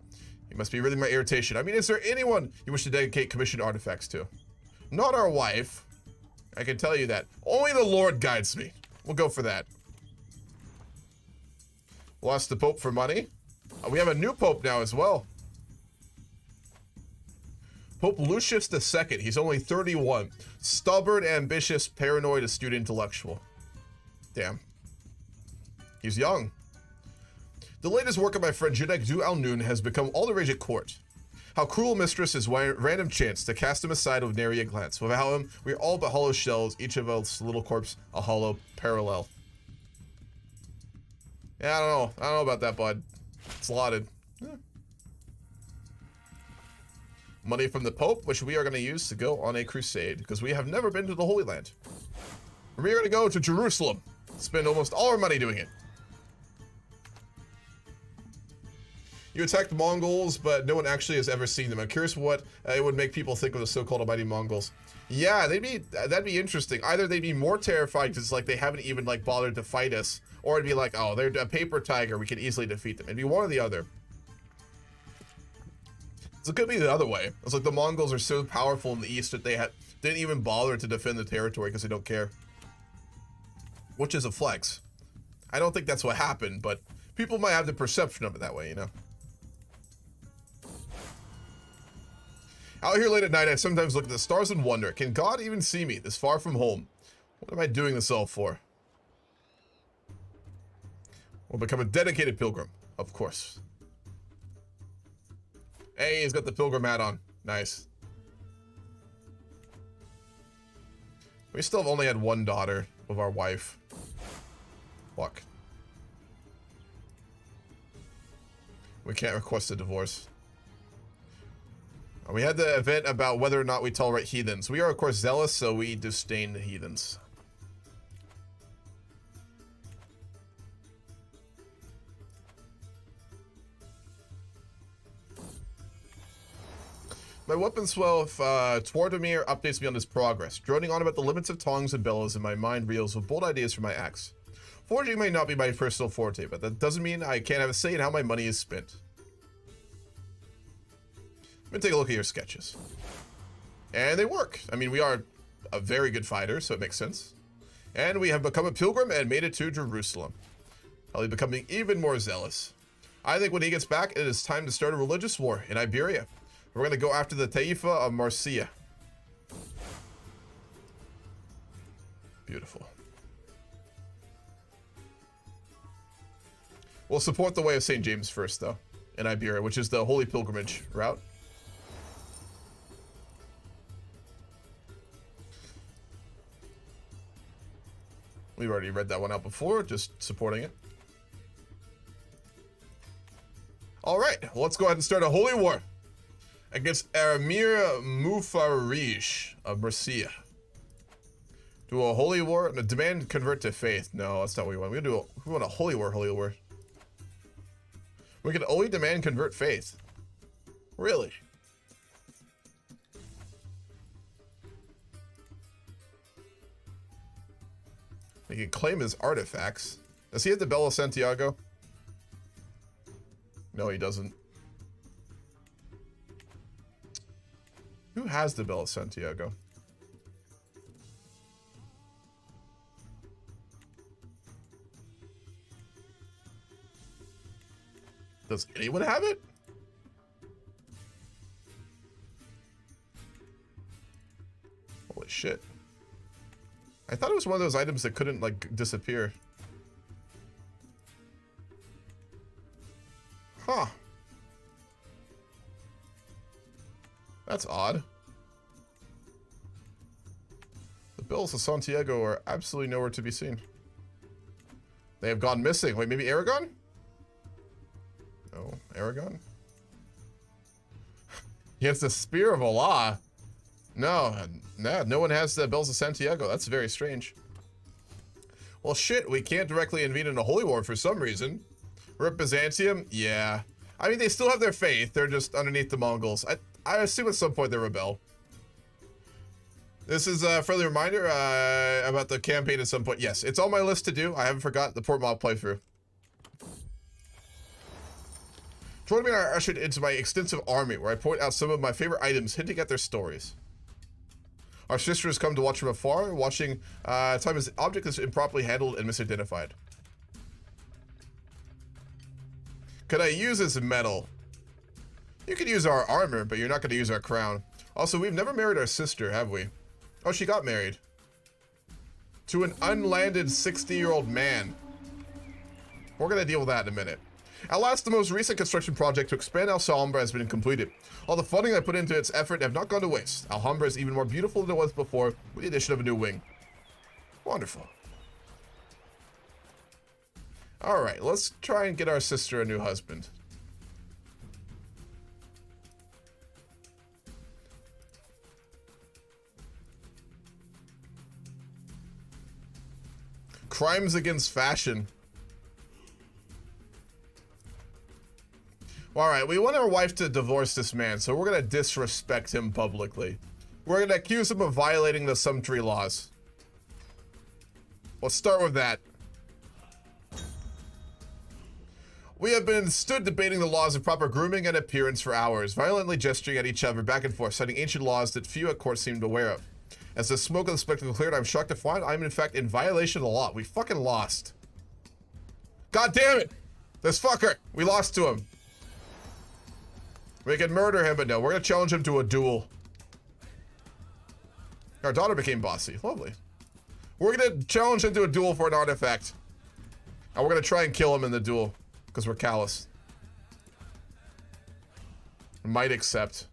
You must be really my irritation. I mean, is there anyone you wish to dedicate commissioned artifacts to? Not our wife. I can tell you that. Only the Lord guides me. We'll go for that. We'll ask the Pope for money. We have a new Pope now as well. Pope Lucius II. He's only 31. Stubborn, ambitious, paranoid, astute intellectual. Damn. He's young. The latest work of my friend Judek Du Al-Nun has become all the rage at court. How cruel mistress is random chance to cast him aside with nary a glance. Without him, we are all but hollow shells, each of us little corpse, a hollow parallel. Yeah, I don't know about that, bud. Slotted. Yeah. Money from the Pope, which we are going to use to go on a crusade, because we have never been to the Holy Land. We're going to go to Jerusalem. Spend almost all our money doing it. You attacked the Mongols, but no one actually has ever seen them. I'm curious what it would make people think of the so-called almighty Mongols. Yeah, that'd be interesting. Either they'd be more terrified because like they haven't even like bothered to fight us, or it'd be like, oh, they're a paper tiger, we can easily defeat them. It'd be one or the other. So it could be the other way. It's like the Mongols are so powerful in the east that they didn't even bother to defend the territory because they don't care. Which is a flex. I don't think that's what happened, but people might have the perception of it that way, you know? Out here late at night, I sometimes look at the stars and wonder, can God even see me this far from home? What am I doing this all for? We'll become a dedicated pilgrim, of course. Hey, he's got the pilgrim hat on. Nice. We still have only had one daughter with our wife. Fuck. We can't request a divorce. We had the event about whether or not we tolerate heathens. We are, of course, zealous, so we disdain the heathens. My weapon swell if Twardomir updates me on his progress. Droning on about the limits of tongs and bellows, and my mind reels with bold ideas for my axe. Forging may not be my personal forte, but that doesn't mean I can't have a say in how my money is spent. Let me take a look at your sketches. And they work. I mean, we are a very good fighter, so it makes sense. And we have become a pilgrim and made it to Jerusalem. Probably becoming even more zealous. I think when he gets back, it is time to start a religious war in Iberia. We're going to go after the Taifa of Marcia. Beautiful. We'll support the way of St. James first, though, in Iberia, which is the Holy Pilgrimage route. We've already read that one out before, just supporting it. All right, well, let's go ahead and start a holy war against Emir Mufarij of Marcia. Do a holy war and a demand convert to faith. No, that's not what we want. We want a holy war, holy war. We can only demand convert faith. Really? We can claim his artifacts. Does he have the Bell of Santiago? No, he doesn't. Who has the Bell of Santiago? Does anyone have it? Holy shit. I thought it was one of those items that couldn't, like, disappear. Huh. That's odd. The bills of Santiago are absolutely nowhere to be seen. They have gone missing. Wait, maybe Aragon? No, Aragon? He has the Spear of Allah. No, no one has the Bells of Santiago. That's very strange. Well, shit, we can't directly intervene in a holy war for some reason. Rip Byzantium? Yeah. I mean, they still have their faith. They're just underneath the Mongols. I assume at some point they rebel. This is a friendly reminder about the campaign at some point. Yes, it's on my list to do. I haven't forgot the Port Mob playthrough. Join me and I are ushered into my extensive army, where I point out some of my favorite items, hinting at their stories. Our sister has come to watch from afar, watching time as the object is improperly handled and misidentified. Could I use this metal? You could use our armor, but you're not going to use our crown. Also, we've never married our sister, have we? Oh, she got married. To an unlanded 60-year-old man. We're going to deal with that in a minute. At last, the most recent construction project to expand Alhambra has been completed. All the funding I put into its effort have not gone to waste. Alhambra is even more beautiful than it was before, with the addition of a new wing. Wonderful. Alright, let's try and get our sister a new husband. Crimes against fashion. Alright, we want our wife to divorce this man, so we're gonna disrespect him publicly. We're gonna accuse him of violating the sumptuary laws. Let's start with that. We have been stood debating the laws of proper grooming and appearance for hours, violently gesturing at each other back and forth, citing ancient laws that few at court seemed aware of. As the smoke of the spectacle cleared, I'm shocked to find I'm in fact in violation of the law. We fucking lost. God damn it! This fucker! We lost to him. We can murder him, but no, we're gonna challenge him to a duel. Our daughter became bossy. Lovely. We're gonna challenge him to a duel for an artifact. And we're gonna try and kill him in the duel. Because we're callous. Might accept.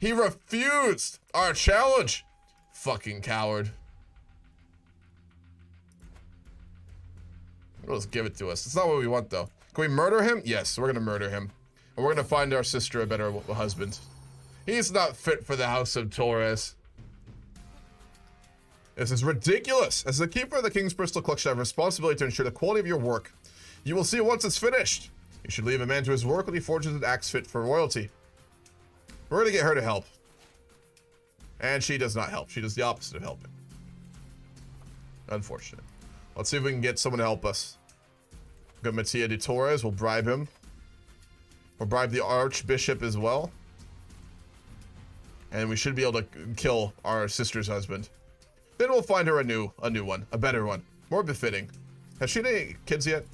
He refused our challenge. Fucking coward. Let's give it to us. It's not what we want, though. Can we murder him? Yes, we're gonna murder him. And we're gonna find our sister a better husband. He's not fit for the House of Torres. This is ridiculous. As the keeper of the King's Bristol Collection, I have a responsibility to ensure the quality of your work. You will see it once it's finished. You should leave a man to his work when he forges an axe fit for royalty. We're gonna get her to help. And she does not help. She does the opposite of helping. Unfortunate. Let's see if we can get someone to help us. Got Matia de Torres. We'll bribe him. We'll bribe the Archbishop as well. And we should be able to kill our sister's husband. Then we'll find her a new one. A better one. More befitting. Has she had any kids yet?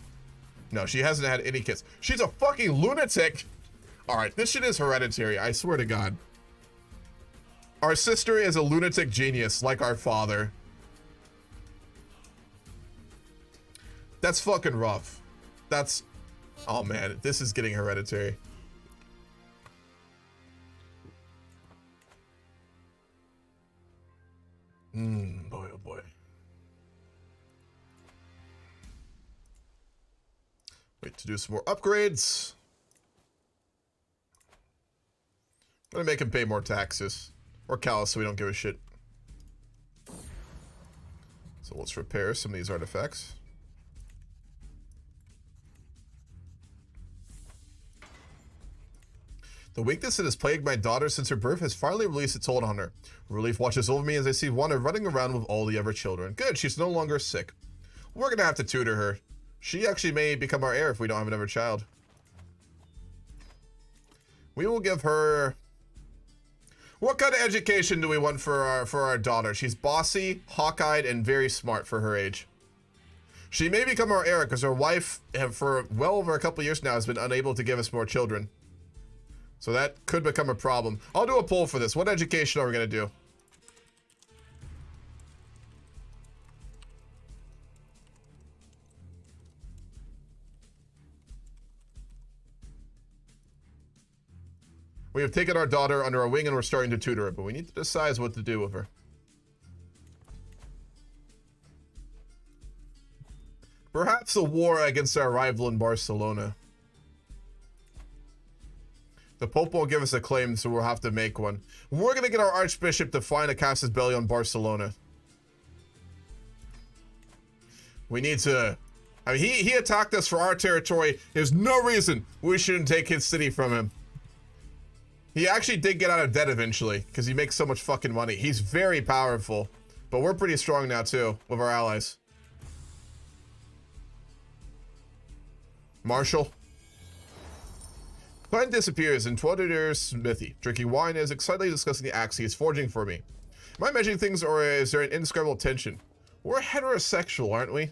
No, she hasn't had any kids. She's a fucking lunatic! Alright, this shit is hereditary. I swear to God. Our sister is a lunatic genius, like our father. That's fucking rough. That's... Oh man, this is getting hereditary. Boy, oh boy. Wait to do some more upgrades. I'm gonna make him pay more taxes. Or callous so we don't give a shit. So let's repair some of these artifacts. The weakness that has plagued my daughter since her birth has finally released its hold on her. Relief watches over me as I see Wanda running around with all the other children. Good, she's no longer sick. We're gonna have to tutor her. She actually may become our heir if we don't have another child. We will give her... What kind of education do we want for our daughter? She's bossy, hawk-eyed, and very smart for her age. She may become our heir because her wife, for well over a couple years now, has been unable to give us more children. So that could become a problem. I'll do a poll for this. What education are we going to do? We have taken our daughter under our wing and we're starting to tutor her, but we need to decide what to do with her. Perhaps a war against our rival in Barcelona. The Pope won't give us a claim, so we'll have to make one. We're going to get our Archbishop to find a casus belli on Barcelona. We need to... I mean, he attacked us for our territory. There's no reason we shouldn't take his city from him. He actually did get out of debt eventually, because he makes so much fucking money. He's very powerful. But we're pretty strong now, too, with our allies. Marshal. Client disappears in Twader's smithy. Drinking wine is excitedly discussing the axe he is forging for me. Am I measuring things, or is there an indescribable tension? We're heterosexual, aren't we?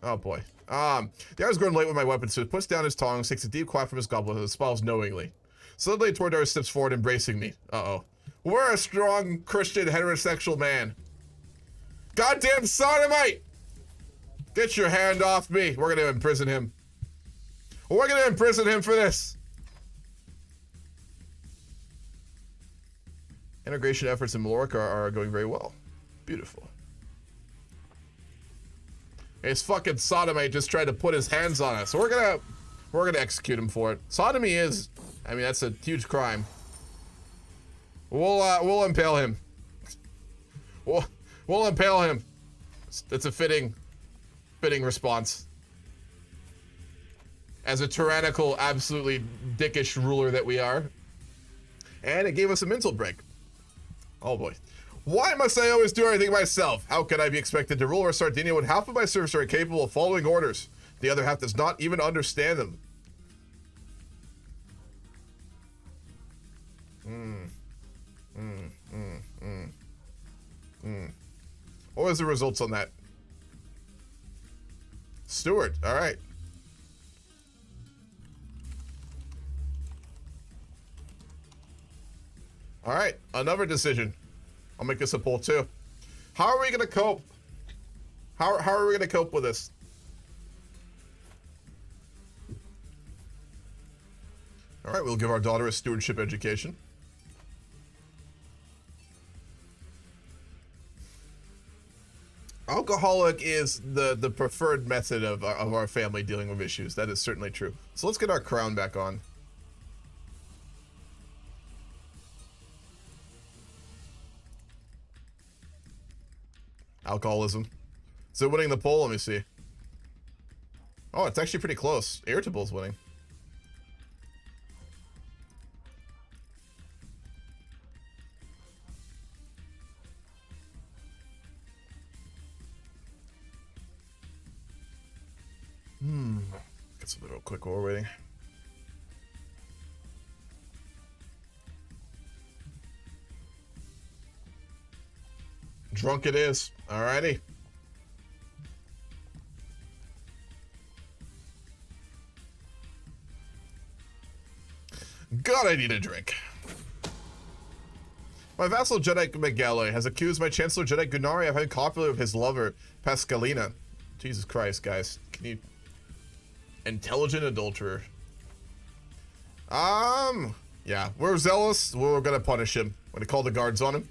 Oh, boy. The hour's grown late with my weapon, so he puts down his tongs, takes a deep quaff from his goblet, and smiles knowingly. Suddenly, Tordar steps forward, embracing me. Uh-oh. We're a strong, Christian, heterosexual man. Goddamn sodomite! Get your hand off me. We're gonna imprison him. We're gonna imprison him for this. Integration efforts in Mallorca are going very well. Beautiful. His fucking sodomite just tried to put his hands on us. So we're gonna execute him for it. Sodomy is, I mean, that's a huge crime. We'll impale him. We'll impale him. It's a fitting response. As a tyrannical, absolutely dickish ruler that we are. And it gave us a mental break. Oh boy. Why must I always do everything myself? How can I be expected to rule over Sardinia when half of my servants are incapable of following orders? The other half does not even understand them. What was the results on that? Steward, all right. All right, another decision. I'll make this a poll too. How are we gonna cope? How are we gonna cope with this? All right, we'll give our daughter a stewardship education. Alcoholic is the preferred method of our family dealing with issues. That is certainly true. So let's get our crown back on. Alcoholism. Is it winning the poll? Let me see. Oh, it's actually pretty close. Irritable's winning. Get something real quick while we're waiting. Drunk it is. Alrighty. God, I need a drink. My vassal Jedi Megale has accused my Chancellor Jedi Gunari of having copulated with his lover, Pascalina. Jesus Christ, guys. Can you... Intelligent adulterer. Yeah. We're zealous. We're gonna punish him. We're gonna call the guards on him.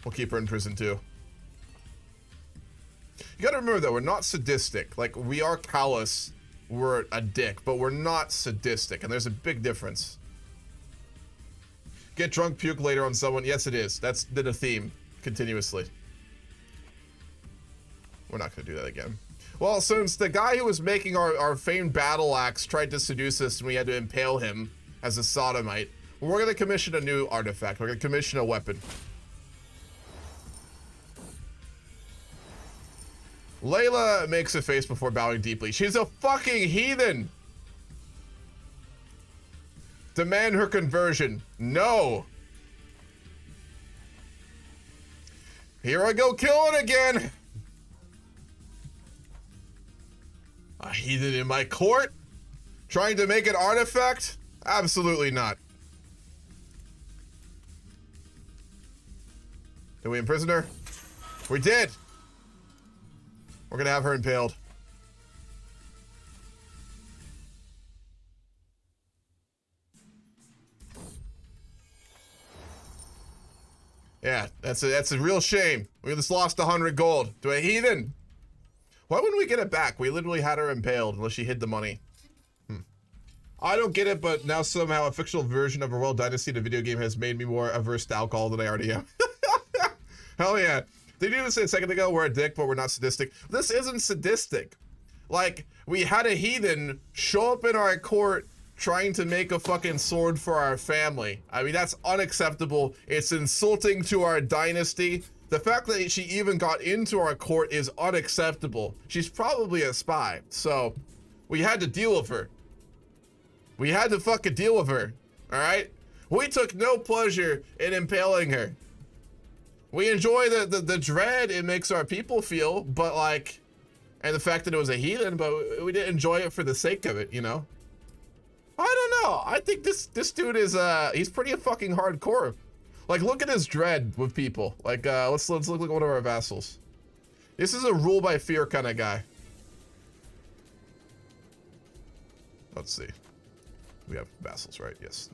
We'll keep her in prison too. You gotta remember though, we're not sadistic. Like, we are callous. We're a dick, but we're not sadistic, and there's a big difference. Get drunk, puke later on someone. Yes, it is. That's been a theme continuously. We're not gonna do that again. Well, since the guy who was making our famed battle axe tried to seduce us and we had to impale him as a sodomite, we're gonna commission a new artifact. We're gonna commission a weapon. Layla makes a face before bowing deeply. She's a fucking heathen! Demand her conversion. No! Here I go killing again. A heathen in my court? Trying to make an artifact? Absolutely not. Did we imprison her? We did. We're gonna have her impaled. Yeah, that's a real shame. We just lost 100 gold to a heathen. Why wouldn't we get it back? We literally had her impaled unless she hid the money. I don't get it, but now somehow a fictional version of a Royal Dynasty in a video game has made me more averse to alcohol than I already am. Hell yeah. Did you just say a second ago we're a dick, but we're not sadistic? This isn't sadistic. Like, we had a heathen show up in our court trying to make a fucking sword for our family. I mean, that's unacceptable. It's insulting to our dynasty. The fact that she even got into our court is unacceptable. She's probably a spy, so we had to deal with her. We had to fucking deal with her, all right? We took no pleasure in impaling her. We enjoy the dread it makes our people feel, but like, and the fact that it was a heathen, but we didn't enjoy it for the sake of it, you know? I don't know. I think this dude is, he's pretty fucking hardcore. Like, look at his dread with people. Like, let's look at one of our vassals. This is a rule by fear kind of guy. Let's see. We have vassals, right? Yes.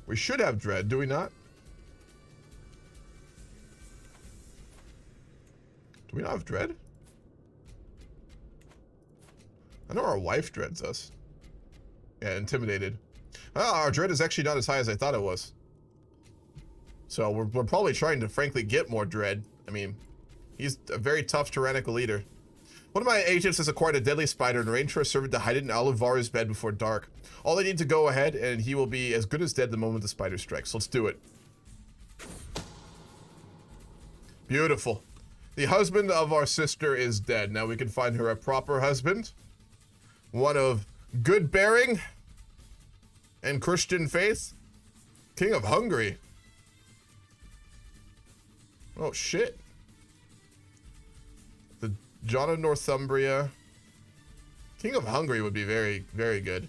We should have dread, do we not? Do we not have dread? I know our wife dreads us. Yeah, intimidated. Oh, our dread is actually not as high as I thought it was. So we're probably trying to frankly get more dread. I mean, he's a very tough tyrannical leader. One of my agents has acquired a deadly spider and arranged for a servant to hide it in Alvara's bed before dark. All they need to go ahead and he will be as good as dead the moment the spider strikes. Let's do it. Beautiful. The husband of our sister is dead. Now we can find her a proper husband. One of good bearing and Christian faith. King of Hungary. Oh shit. The John of Northumbria. King of Hungary would be very, very good.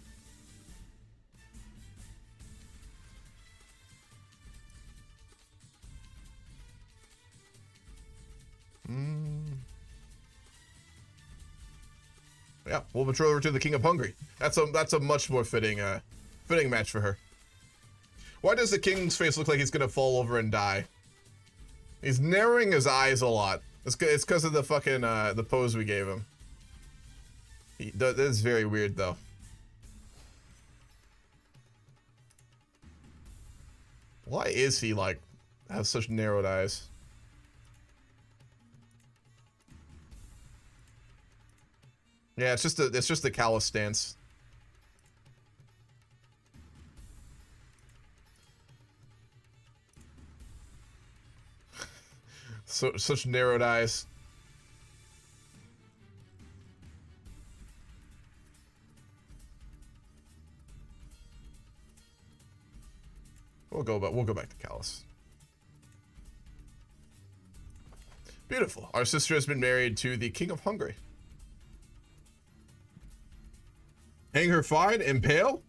Yeah, we'll betroth her to the King of Hungary. That's a much more fitting match for her. Why does the king's face look like he's gonna fall over and die? He's narrowing his eyes a lot. It's because of the fucking the pose we gave him. That is very weird though. Why is he like has such narrowed eyes? Yeah, it's just a callous stance. Such narrowed eyes. We'll go back to callous. Beautiful. Our sister has been married to the King of Hungary. Hang her fine, impale.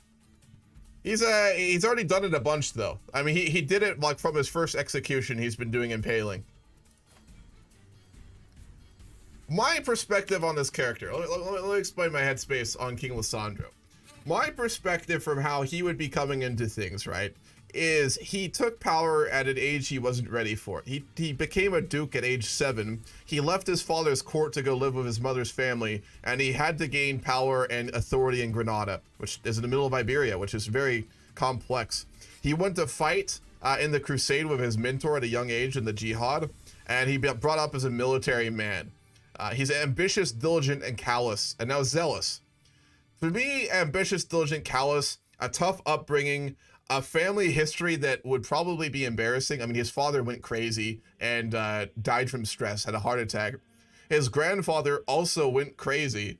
He's already done it a bunch though. I mean, he did it like from his first execution. He's been doing impaling. My perspective on this character. Let me explain my headspace on King Alessandro. My perspective from how he would be coming into things, right, is he took power at an age he wasn't ready for. He became a duke at age 7. He left his father's court to go live with his mother's family, and he had to gain power and authority in Granada, which is in the middle of Iberia, which is very complex. He went to fight in the Crusade with his mentor at a young age in the Jihad, and he brought up as a military man. He's ambitious, diligent, and callous, and now zealous. For me, ambitious, diligent, callous, a tough upbringing, a family history that would probably be embarrassing. I mean, his father went crazy and died from stress, had a heart attack. His grandfather also went crazy.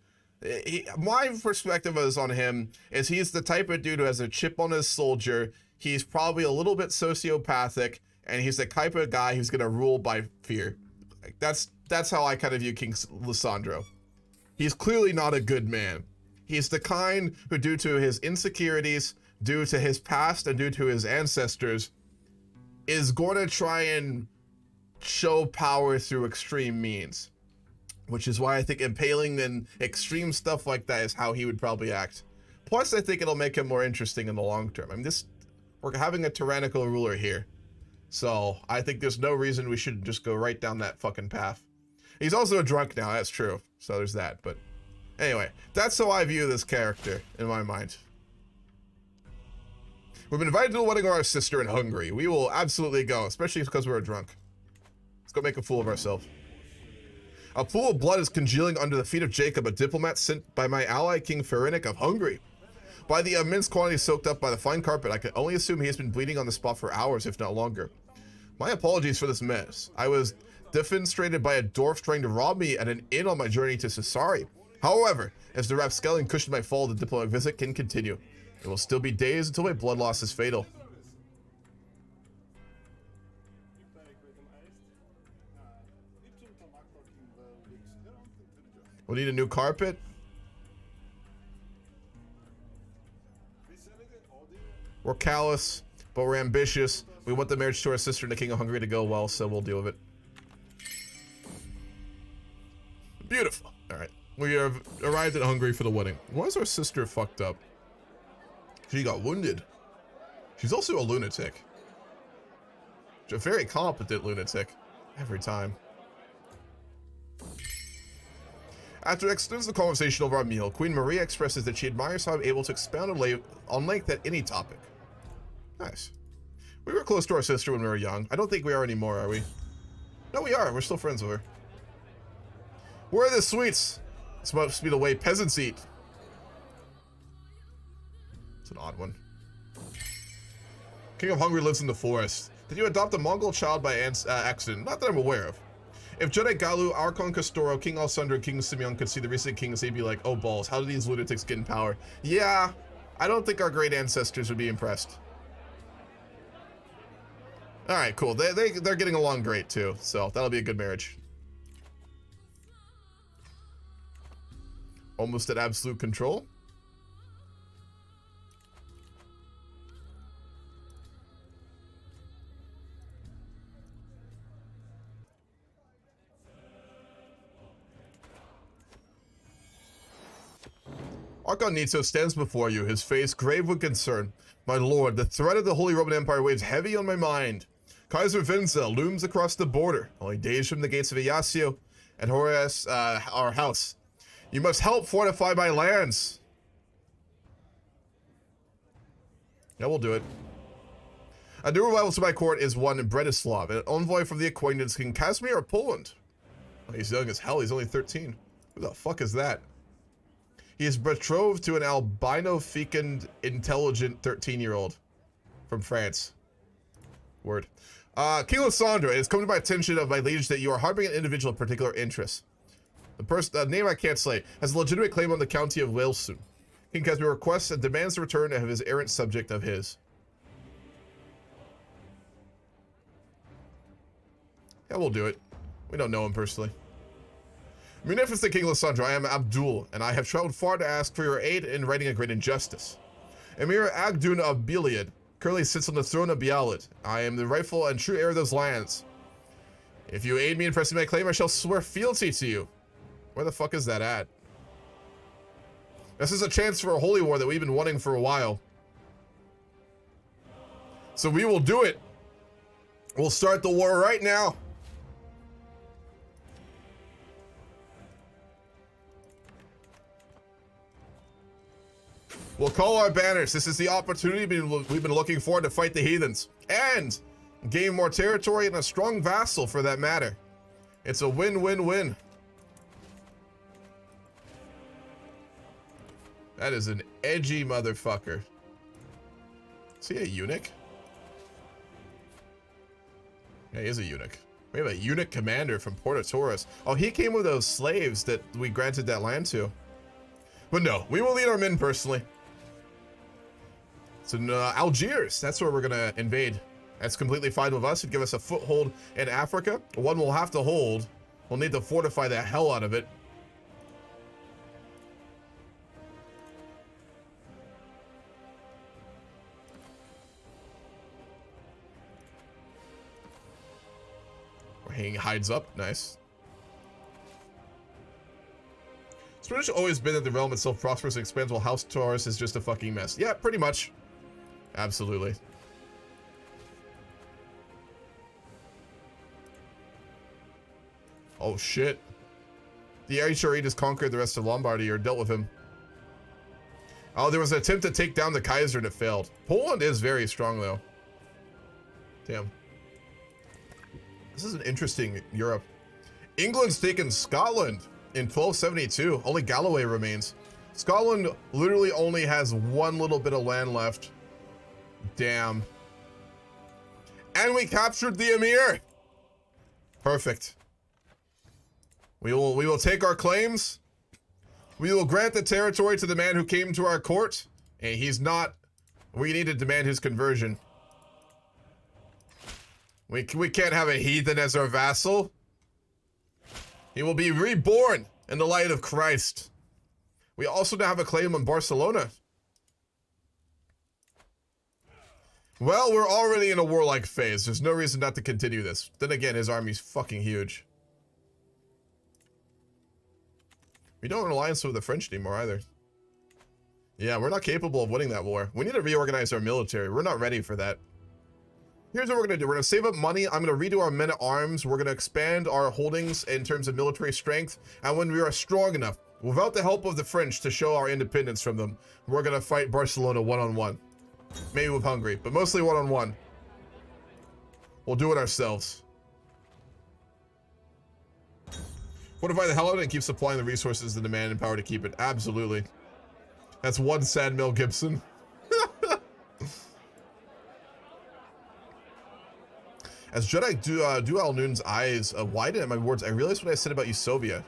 My perspective is on him is he's the type of dude who has a chip on his soldier. He's probably a little bit sociopathic. and he's the type of guy who's gonna rule by fear. Like, that's how I kind of view King Alessandro. He's clearly not a good man. He's the kind who, due to his insecurities, due to his past, and due to his ancestors, is going to try and show power through extreme means. Which is why I think impaling and extreme stuff like that is how he would probably act. Plus, I think it'll make him more interesting in the long term. I mean, we're having a tyrannical ruler here. So, I think there's no reason we shouldn't just go right down that fucking path. He's also a drunk now, that's true. So there's that, but... Anyway, that's how I view this character, in my mind. We've been invited to the wedding of our sister in Hungary. We will absolutely go, especially because we're drunk. Let's go make a fool of ourselves. A pool of blood is congealing under the feet of Jacob, a diplomat sent by my ally King Tyrannical of Hungary. By the immense quantity soaked up by the fine carpet, I can only assume he has been bleeding on the spot for hours, if not longer. My apologies for this mess. I was defenestrated by a dwarf trying to rob me at an inn on my journey to Sassari. However, as the rapscallion cushioned my fall, the diplomatic visit can continue. It will still be days until my blood loss is fatal. We'll need a new carpet. We're callous, but we're ambitious. We want the marriage to our sister and the King of Hungary to go well, so we'll deal with it. Beautiful. All right. We have arrived at Hungary for the wedding. Why is our sister fucked up? She got wounded. She's also a lunatic. She's a very competent lunatic. Every time. After an extensive conversation over our meal, Queen Maria expresses that she admires how I'm able to expound on length at any topic. Nice. We were close to our sister when we were young. I don't think we are anymore, are we? No, we are. We're still friends with her. Where are the sweets? It's supposed to be the way peasants eat. It's an odd one. King of Hungary lives in the forest. Did you adopt a Mongol child by accident? Not that I'm aware of. If Jedi Galu, Archon Castoro, King Alessandro, and King Simeon could see the recent kings, they'd be like, oh balls, how did these lunatics get in power? Yeah, I don't think our great ancestors would be impressed. Alright, cool. They're getting along great too, so that'll be a good marriage. Almost at absolute control. Archon Nitso stands before you, his face grave with concern. My lord, the threat of the Holy Roman Empire weighs heavy on my mind. Kaiser Vinza looms across the border, only days from the gates of Iasio and Horace, our house. You must help fortify my lands. Yeah, we'll do it. A new arrival to my court is one in Bretislav, an envoy from the acquaintance King Casimir of Poland. Oh, he's young as hell, he's only 13. Who the fuck is that? He is betrothed to an albino-fecund, intelligent 13-year-old from France. Word. King Alessandro, it has come to my attention of my liege that you are harboring an individual of particular interest. The name I can't say has a legitimate claim on the county of Walesund. King Casimir requests and demands the return of his errant subject of his. Yeah, we'll do it. We don't know him personally. Munificent King Alessandro, I am Abdul, and I have traveled far to ask for your aid in righting a great injustice. Emir Agdun of Biliad currently sits on the throne of Bialad. I am the rightful and true heir of those lands. If you aid me in pressing my claim, I shall swear fealty to you. Where the fuck is that at? This is a chance for a holy war that we've been wanting for a while. So we will do it. We'll start the war right now. We'll call our banners. This is the opportunity we've been looking for to fight the heathens. And gain more territory and a strong vassal for that matter. It's a win-win-win. That is an edgy motherfucker. Is he a eunuch? Yeah, he is a eunuch. We have a eunuch commander from Port of Torres. Oh, he came with those slaves that we granted that land to. But no, we will lead our men personally. So Algiers, that's where we're gonna invade. That's completely fine with us. It'd give us a foothold in Africa. One we'll have to hold. We'll need to fortify the hell out of it. We're hanging hides up. Nice. It's pretty much always been that the realm itself prospers and expands while House of Torres is just a fucking mess. Yeah, pretty much. Absolutely. Oh shit. The HRE just conquered the rest of Lombardy, or dealt with him. Oh, there was an attempt to take down the Kaiser and it failed. Poland is very strong though. Damn. This is an interesting Europe. England's taken Scotland in 1272. Only Galloway remains. Scotland literally only has one little bit of land left. Damn. And we captured the Emir. Perfect. We will take our claims. We will grant the territory to the man who came to our court. And he's not. We need to demand his conversion. We can't have a heathen as our vassal. He will be reborn in the light of Christ. We also now have a claim on Barcelona. Well, we're already in a warlike phase. There's no reason not to continue this. Then again, his army's fucking huge. We don't have an alliance with the French anymore either. Yeah, we're not capable of winning that war. We need to reorganize our military. We're not ready for that. Here's what we're going to do. We're going to save up money. I'm going to redo our men-at-arms. We're going to expand our holdings in terms of military strength. And when we are strong enough, without the help of the French to show our independence from them, we're going to fight Barcelona one-on-one. Maybe with Hungary, but mostly one-on-one. We'll do it ourselves. Fortify the hell out of it and keep supplying the resources, the demand, and power to keep it. Absolutely. That's one sad Mel Gibson. As Jedi do Al Noon's eyes widen at my words, I realized what I said about Eusebia.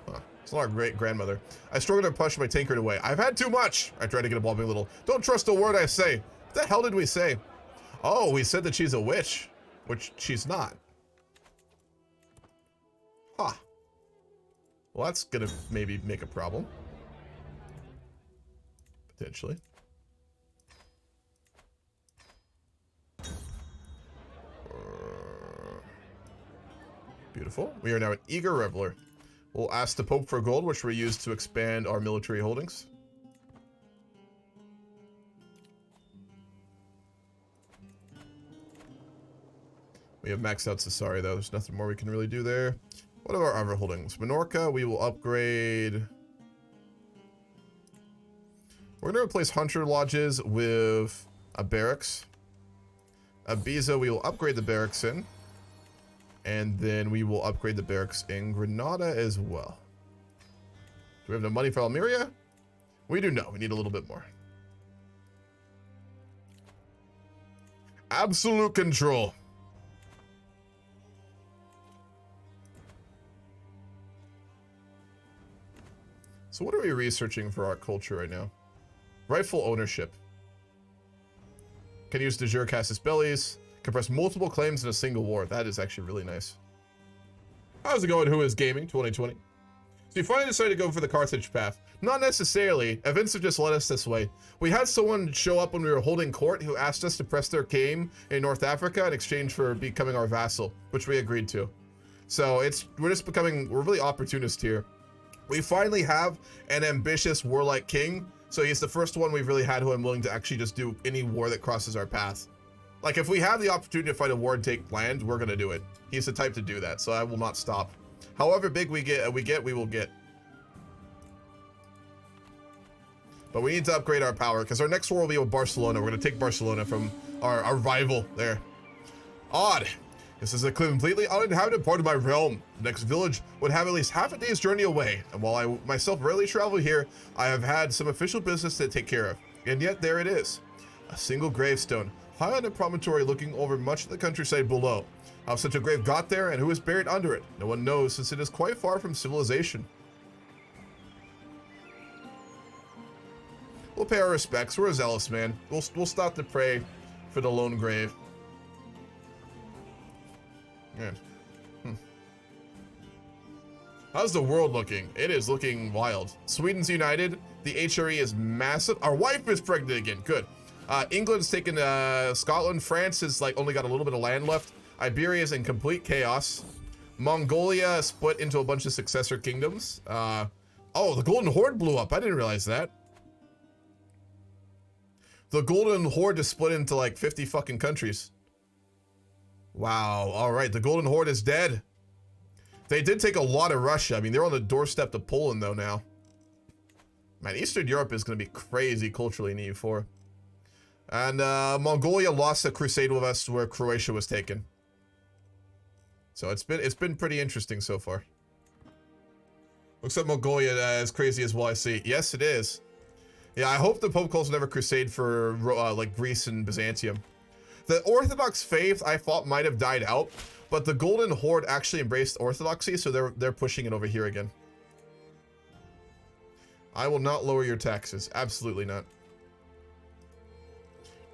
Huh. It's not our great-grandmother. I struggled to push my tankard away. I've had too much! I tried to get a blubbing little. Don't trust a word I say. What the hell did we say? Oh, we said that she's a witch. Which she's not. Huh. Well, that's gonna maybe make a problem. Potentially. Beautiful. We are now an eager reveler. We'll ask the Pope for gold, which we use to expand our military holdings. We have maxed out Caesarea, though. There's nothing more we can really do there. What are our other holdings? Mallorca, we will upgrade. We're going to replace Hunter Lodges with a barracks. Ibiza, we will upgrade the barracks in. And then we will upgrade the barracks in Granada as well. Do we have no money for Almeria? We do not. We need a little bit more. Absolute control. So what are we researching for our culture right now? Rightful ownership. Can use de jure casus bellis. Compress multiple claims in a single war. That is actually really nice. How's it going, Who Is Gaming 2020? So you finally decided to go for the Carthage path. Not necessarily. Events have just led us this way. We had someone show up when we were holding court who asked us to press their claim in North Africa in exchange for becoming our vassal, which we agreed to. So we're really opportunist here. We finally have an ambitious warlike king. So he's the first one we've really had who I'm willing to actually just do any war that crosses our path. Like, if we have the opportunity to fight a war and take land, we're gonna do it. He's the type to do that, so I will not stop. However big we will get. But we need to upgrade our power, because our next war will be with Barcelona. We're gonna take Barcelona from our rival there. Odd. This is a completely uninhabited part of my realm. The next village would have at least half a day's journey away, and while I myself rarely travel here, I have had some official business to take care of. And yet, there it is. A single gravestone. High on a promontory looking over much of the countryside below. How such a grave got there and who is buried under it, no one knows, since it is quite far from civilization. We'll pay our respects. We're a zealous man. We'll stop to pray for the lone grave. Yeah. How's the world looking? It is looking wild. Sweden's united. The HRE is massive. Our wife is pregnant again. Good. England's taken Scotland. France has like only got a little bit of land left. Iberia is in complete chaos. Mongolia split into a bunch of successor kingdoms. Oh, the Golden Horde blew up. I didn't realize that. The Golden Horde is split into like 50 fucking countries. Wow. All right. The Golden Horde is dead. They did take a lot of Russia. I mean, they're on the doorstep to Poland, though, now. Man, Eastern Europe is going to be crazy culturally in EU4. And Mongolia lost a crusade with us where Croatia was taken. So it's been pretty interesting so far. Looks like Mongolia as crazy as well, I see. Yes, it is. Yeah, I hope the Pope calls another crusade for like Greece and Byzantium. The Orthodox faith I thought might have died out, but the Golden Horde actually embraced Orthodoxy, so they're pushing it over here again. I will not lower your taxes. Absolutely not.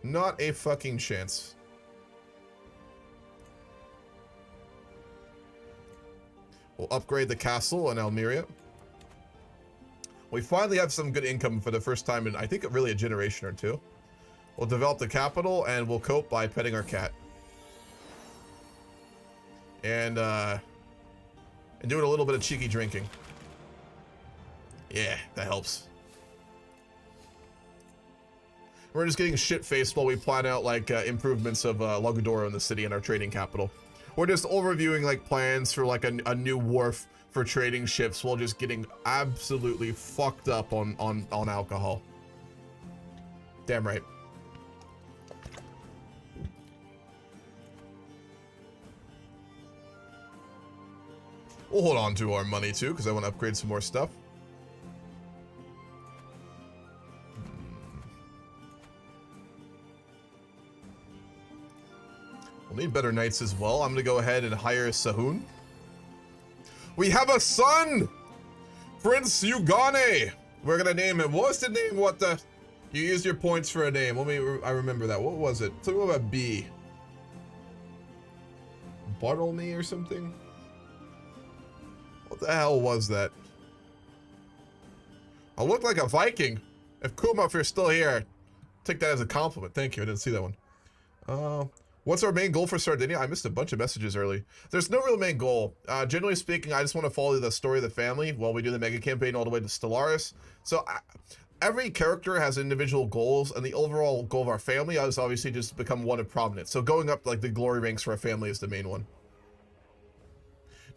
Not a fucking chance. We'll upgrade the castle in Almeria. We finally have some good income for the first time in, I think, really a generation or two. We'll develop the capital, and we'll cope by petting our cat. And doing a little bit of cheeky drinking. Yeah, that helps. We're just getting shit-faced while we plan out, like, improvements of Lagudora in the city and our trading capital. We're just overviewing, like, plans for, like, a new wharf for trading ships while just getting absolutely fucked up on alcohol. Damn right. We'll hold on to our money, too, because I want to upgrade some more stuff. We'll need better knights as well. I'm going to go ahead and hire Sahun. We have a son! Prince Yugane! We're going to name him. What's the name? What the... You used your points for a name. I remember that. What was it? Something about a B. Bartlemy or something? What the hell was that? I look like a Viking. If Kuma, if you're still here, take that as a compliment. Thank you. I didn't see that one. What's our main goal for Sardinia? I missed a bunch of messages early. There's no real main goal. Generally speaking, I just want to follow the story of the family while we do the mega campaign all the way to Stellaris. So every character has individual goals, and the overall goal of our family is obviously just to become one of prominence. So going up like the glory ranks for our family is the main one.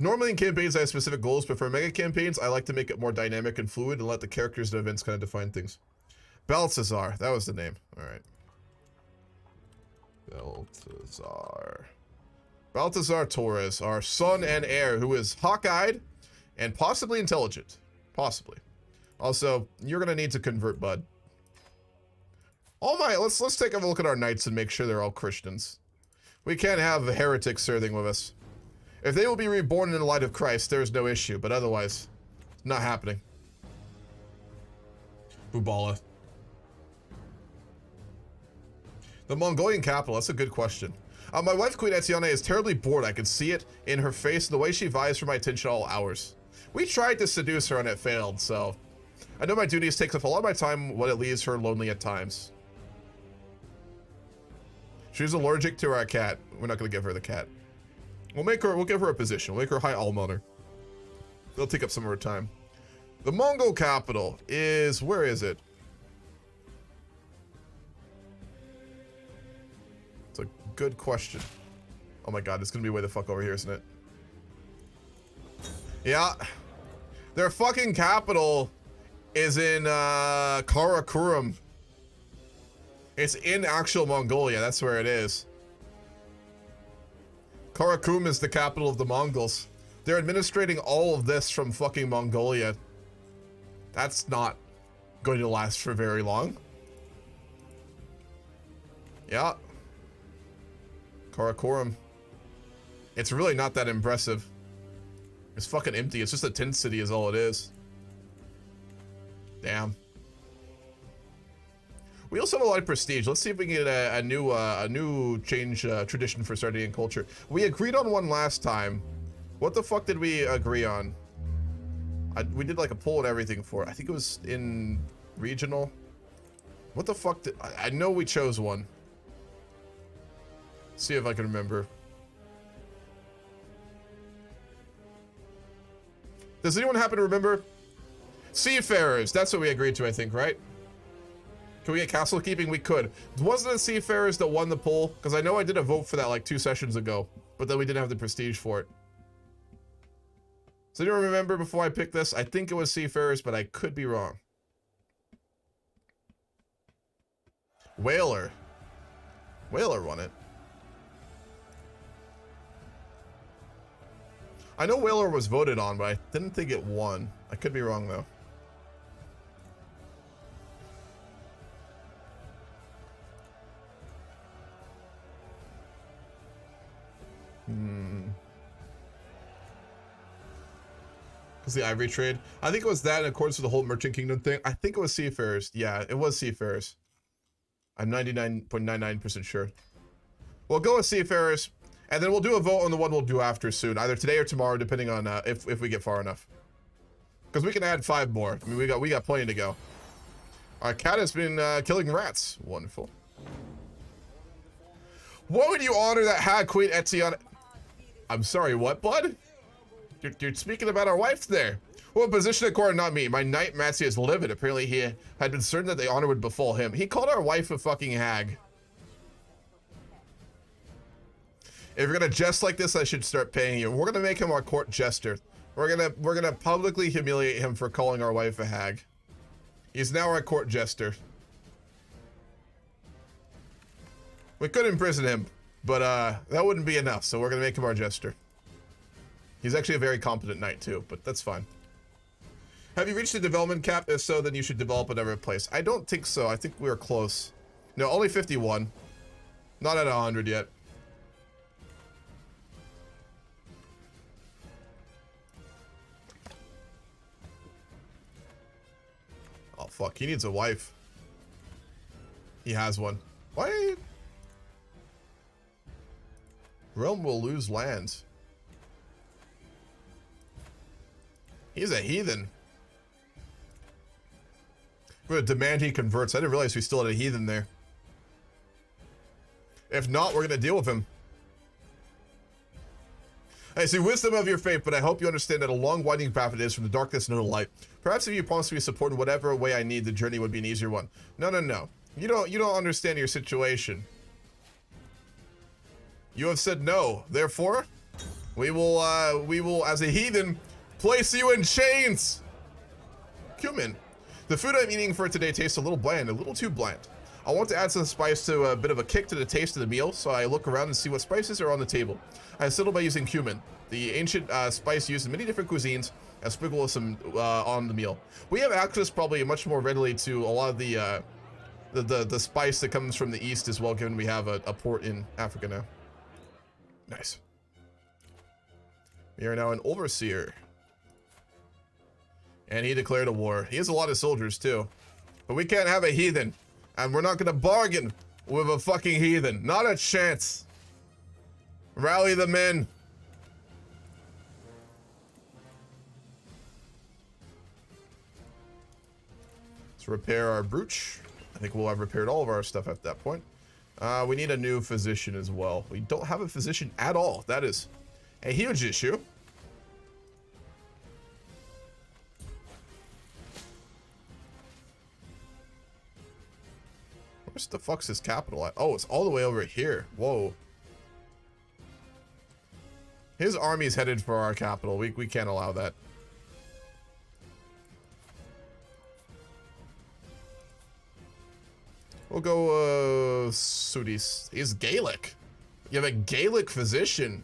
Normally in campaigns I have specific goals, but for mega campaigns I like to make it more dynamic and fluid and let the characters and events kind of define things. Balthazar, that was the name. Alright. Balthazar Torres, our son and heir, who is hawk-eyed and possibly intelligent. Possibly. Also, you're gonna need to convert, bud. Let's take a look at our knights and make sure they're all Christians. We can't have heretics serving with us. If they will be reborn in the light of Christ, there's no issue, but otherwise, not happening. Bubala. The Mongolian capital, that's a good question. My wife, Queen Etienne, is terribly bored. I can see it in her face and the way she vies for my attention all hours. We tried to seduce her and it failed, so... I know my duties take up a lot of my time when it leaves her lonely at times. She's allergic to our cat. We're not going to give her the cat. We'll give her a position. We'll make her high almoner. They'll take up some of her time. The Mongol capital is... Where is it? It's a good question. Oh my god, it's gonna be way the fuck over here, isn't it? Yeah. Their fucking capital is in Karakorum. It's in actual Mongolia. That's where it is. Karakum is the capital of the Mongols. They're administrating all of this from fucking Mongolia. That's not going to last for very long. Yeah. Karakorum. It's really not that impressive. It's fucking empty. It's just a tent city is all it is. Damn. We also have a lot of prestige. Let's see if we can get a new change tradition for Sardinian culture. We agreed on one last time. What the fuck did we agree on? We did like a poll and everything for it. I think it was in regional. What the fuck did... I know we chose one. See if I can remember. Does anyone happen to remember? Seafarers. That's what we agreed to, I think, right? Can we get castle keeping? We could. Wasn't it Seafarers that won the poll? Because I know I did a vote for that like 2 sessions ago, but then we didn't have the prestige for it. So do you remember before I picked this? I think it was Seafarers, but I could be wrong. Whaler. Whaler won it. I know Whaler was voted on, but I didn't think it won. I could be wrong, though. Because the ivory trade. I think it was that in accordance with the whole Merchant Kingdom thing. I think it was Seafarers. Yeah, it was Seafarers. I'm 99.99% sure. We'll go with Seafarers, and then we'll do a vote on the one we'll do after soon, either today or tomorrow, depending on if we get far enough. Because we can add 5 more. I mean, we got plenty to go. Our cat has been killing rats. Wonderful. What would you honor that hag Queen Etienne? I'm sorry, what, bud? You're speaking about our wife there. Well, position at court, not me. My knight Matsi is livid. Apparently he had been certain that the honor would befall him. He called our wife a fucking hag. If you're gonna jest like this, I should start paying you. We're gonna make him our court jester. We're gonna publicly humiliate him for calling our wife a hag. He's now our court jester. We could imprison him, but that wouldn't be enough, so we're gonna make him our jester. He's actually a very competent knight too, but that's fine. Have you reached the development cap? If so, then you should develop another place. I don't think so. I think we were close. No, only 51. Not at 100 yet. Oh, fuck. He needs a wife. He has one. Why? Realm will lose lands. He's a heathen. We're gonna demand he converts. I didn't realize we still had a heathen there. If not, we're gonna deal with him. I see wisdom of your faith, but I hope you understand that a long winding path it is from the darkness into the light. Perhaps if you promise me support in whatever way I need, the journey would be an easier one. No, no, no. You don't understand your situation. You have said no. Therefore, we will as a heathen place you in chains. Cumin. The food I'm eating for today tastes a little bland, a little too bland. I want to add some spice to a bit of a kick to the taste of the meal, so I look around and see what spices are on the table. I settle by using cumin, the ancient spice used in many different cuisines, and sprinkle some on the meal. We have access probably much more readily to a lot of the spice that comes from the east as well, given we have a port in Africa now. Nice. We are now an overseer. And he declared a war. He has a lot of soldiers too. But we can't have a heathen. And we're not gonna bargain with a fucking heathen. Not a chance. Rally the men. Let's repair our brooch. I think we'll have repaired all of our stuff at that point. We need a new physician as well. We don't have a physician at all. That is a huge issue. Where's the fuck's his capital at? Oh, it's all the way over here. Whoa. His army's headed for our capital. We can't allow that. We'll go, Sudis. He's Gaelic. You have a Gaelic physician.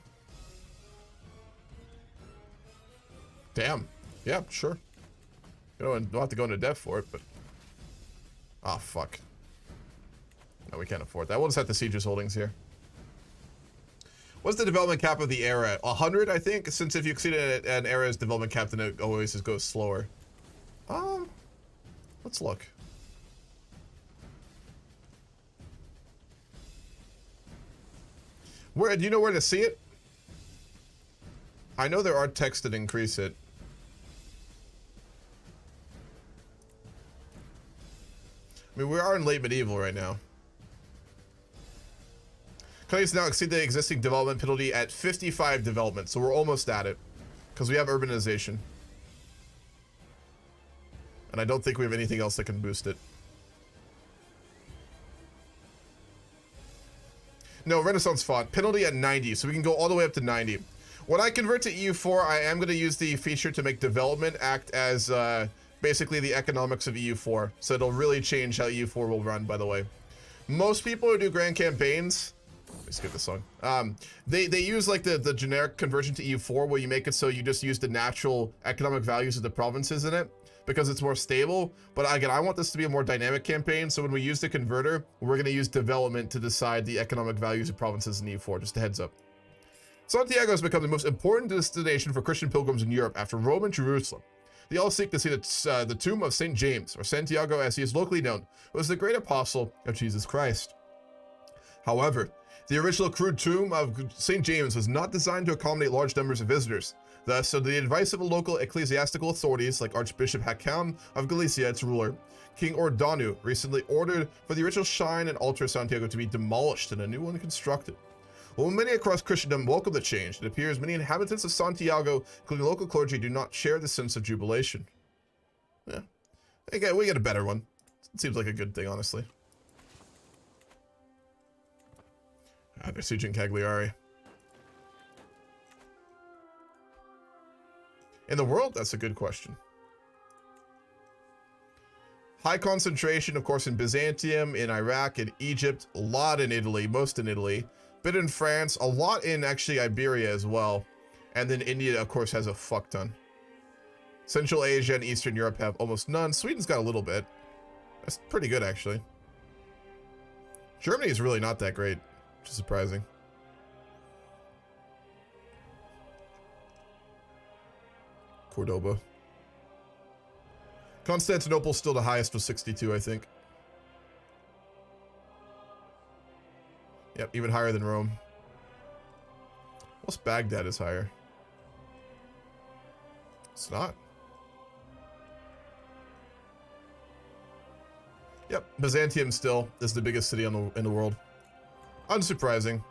Damn. Yeah, sure. You don't have to go into depth for it, but... Ah, fuck. No, we can't afford that. We'll just have to siege his holdings here. What's the development cap of the era? 100, I think? Since if you exceed an era's development cap, then it always just goes slower. Let's look. Where do you know where to see it? I know there are texts that increase it. I mean, we are in late medieval right now. Countries now exceed the existing development penalty at 55 development, so we're almost at it. Because we have urbanization. And I don't think we have anything else that can boost it. No, Renaissance font. Penalty at 90, so we can go all the way up to 90. When I convert to EU4, I am going to use the feature to make development act as basically the economics of EU4. So it'll really change how EU4 will run, by the way. Most people who do grand campaigns... Let me skip this song. They use like the generic conversion to EU4 where you make it so you just use the natural economic values of the provinces in it because it's more stable. But again, I want this to be a more dynamic campaign. So when we use the converter, we're going to use development to decide the economic values of provinces in EU4. Just a heads up. Santiago has become the most important destination for Christian pilgrims in Europe after Rome and Jerusalem. They all seek to see the tomb of St. James, or Santiago as he is locally known, who was the great apostle of Jesus Christ. However, the original crude tomb of St. James was not designed to accommodate large numbers of visitors. Thus, so the advice of local ecclesiastical authorities like Archbishop Hakam of Galicia, its ruler, King Ordanu, recently ordered for the original shrine and altar of Santiago to be demolished and a new one constructed. While many across Christendom welcome the change, it appears many inhabitants of Santiago, including local clergy, do not share the sense of jubilation. Yeah, okay, we get a better one. It seems like a good thing, honestly. They're sieging Cagliari. In the world? That's a good question. High concentration, of course, in Byzantium, in Iraq, in Egypt, a lot in Italy, most in Italy, bit in France, a lot in actually Iberia as well. And then India, of course, has a fuck ton. Central Asia and Eastern Europe have almost none. Sweden's got a little bit. That's pretty good, actually. Germany is really not that great. Which is surprising. Cordoba. Constantinople still the highest with 62, I think. Yep, even higher than Rome. What's Baghdad is higher? It's not. Yep, Byzantium still is the biggest city in the world. Unsurprising.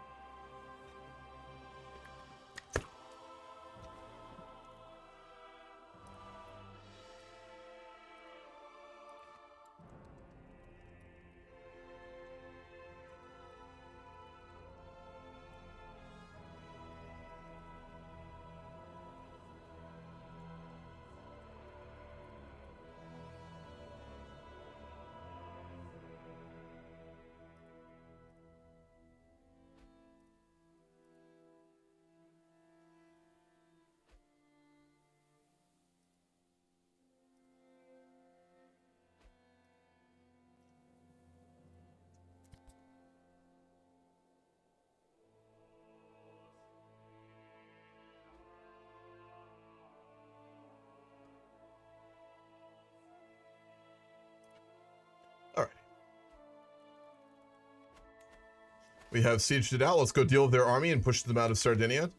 We have sieged it out. Let's go deal with their army and push them out of Sardinia.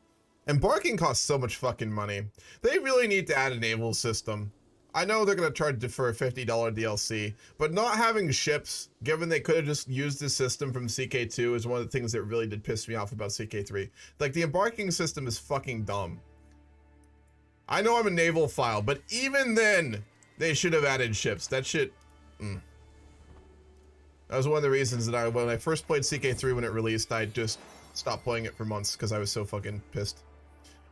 Embarking costs so much fucking money. They really need to add a naval system. I know they're going to charge for a $50 DLC, but not having ships, given they could have just used this system from CK2, is one of the things that really did piss me off about CK3. Like, the embarking system is fucking dumb. I know I'm a naval file, but even then, they should have added ships. That shit... That was one of the reasons that when I first played CK3 when it released, I just stopped playing it for months because I was so fucking pissed.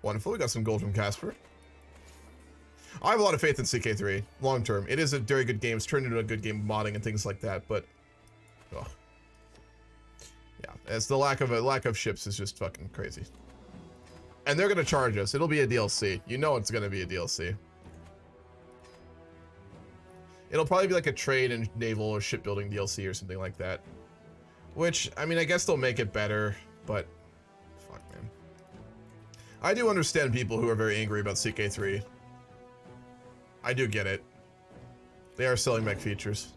Wonderful, we got some gold from Casper. I have a lot of faith in CK3, long term. It is a very good game. It's turned into a good game of modding and things like that, but... Oh. Yeah, it's the lack of ships is just fucking crazy. And they're gonna charge us. It'll be a DLC. You know it's gonna be a DLC. It'll probably be like a trade and naval or shipbuilding DLC or something like that. Which, I mean, I guess they'll make it better, but... Fuck, man. I do understand people who are very angry about CK3. I do get it. They are selling mech features.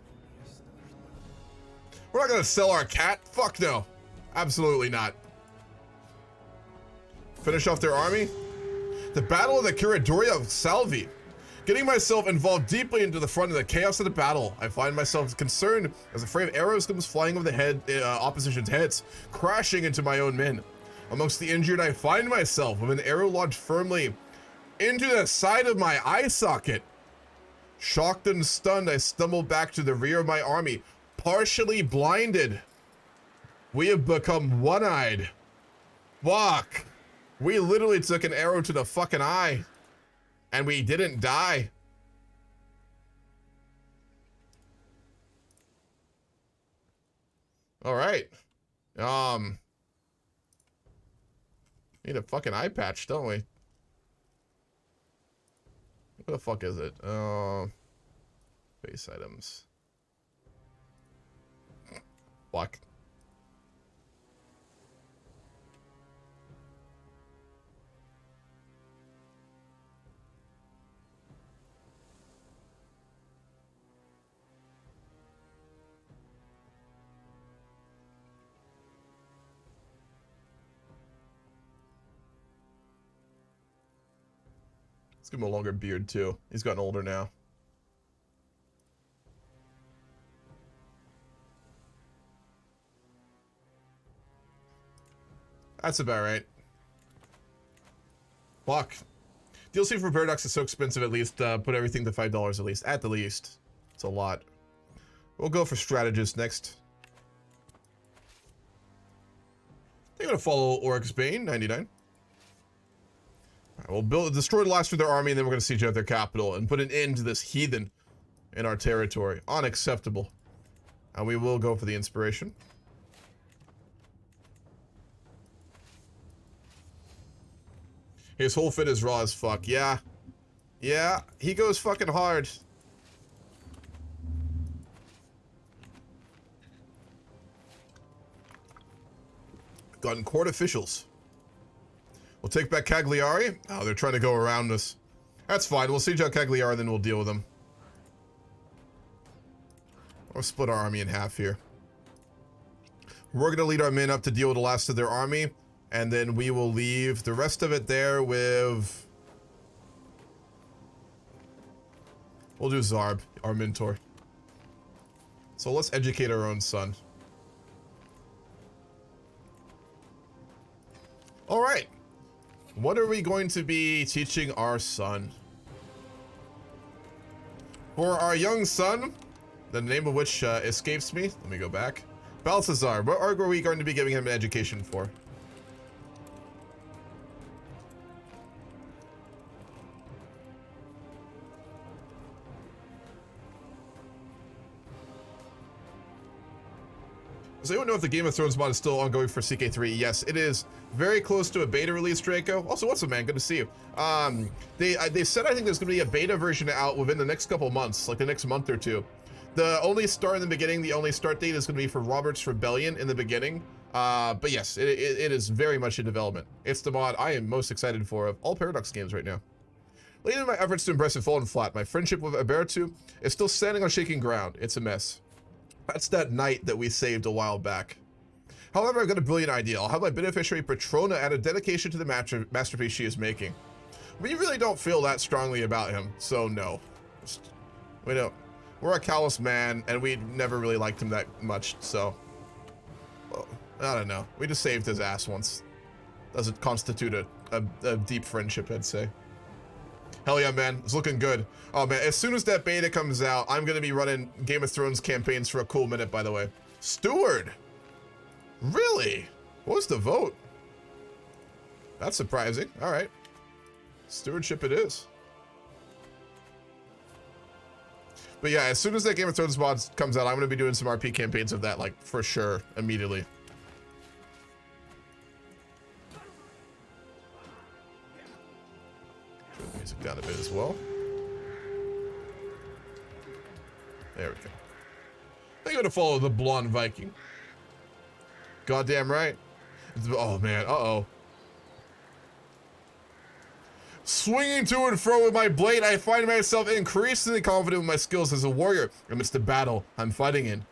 We're not gonna sell our cat? Fuck no. Absolutely not. Finish off their army. The Battle of the Curadoria of Salvi. Getting myself involved deeply into the front of the chaos of the battle, I find myself concerned as a fray of arrows comes flying over the opposition's heads, crashing into my own men. Amongst the injured, I find myself with an arrow lodged firmly into the side of my eye socket. Shocked and stunned, I stumble back to the rear of my army, partially blinded. We have become one-eyed. Fuck. We literally took an arrow to the fucking eye. And we didn't die. All right. Need a fucking eye patch, don't we? What the fuck is it? Base items. Fuck. Let's give him a longer beard, too. He's gotten older now. That's about right. Fuck. DLC for Paradox is so expensive, at least put everything to $5 at least. At the least. It's a lot. We'll go for Strategist next. They're gonna follow Oryx Bane, 99. Alright, we'll destroy the last of their army, and then we're going to siege out their capital and put an end to this heathen in our territory. Unacceptable. And we will go for the inspiration. His whole fit is raw as fuck. Yeah. Yeah, he goes fucking hard. Gotten court officials. We'll take back Cagliari. Oh, they're trying to go around us. That's fine. We'll siege out Cagliari, and then we'll deal with them. Or split our army in half here. We're going to lead our men up to deal with the last of their army, and then we will leave the rest of it there with... We'll do Zarb, our mentor. So let's educate our own son. All right. What are we going to be teaching our son? For our young son, the name of which escapes me. Let me go back. Balthazar. What are we going to be giving him an education for? Does anyone know if the Game of Thrones mod is still ongoing for CK3? Yes, it is. Very close to a beta release, Draco. Also, what's up, man? Good to see you. They said I think there's going to be a beta version out within the next couple months, like the next month or two. The only start in the beginning, the only start date is going to be for Robert's Rebellion in the beginning. But yes, it is very much in development. It's the mod I am most excited for of all Paradox games right now. Late in my efforts to embrace and fallen flat, my friendship with Abertu is still standing on shaking ground. It's a mess. That's that knight that we saved a while back. However, I've got a brilliant idea. I'll have my beneficiary Petrona add a dedication to the masterpiece she is making. We really don't feel that strongly about him, so no. We don't. We're a callous man, and we never really liked him that much, so... Well, I don't know. We just saved his ass once. Doesn't constitute a deep friendship, I'd say. Hell yeah, man. It's looking good. Oh, man. As soon as that beta comes out, I'm going to be running Game of Thrones campaigns for a cool minute, by the way. Steward? Really? What was the vote? That's surprising. All right. Stewardship it is. But yeah, as soon as that Game of Thrones mod comes out, I'm going to be doing some RP campaigns of that, like, for sure, immediately. Turn the music down a bit as well. There we go. They're going to follow the blonde Viking. Goddamn right. Oh, man. Uh-oh. Swinging to and fro with my blade, I find myself increasingly confident with my skills as a warrior amidst the battle I'm fighting in.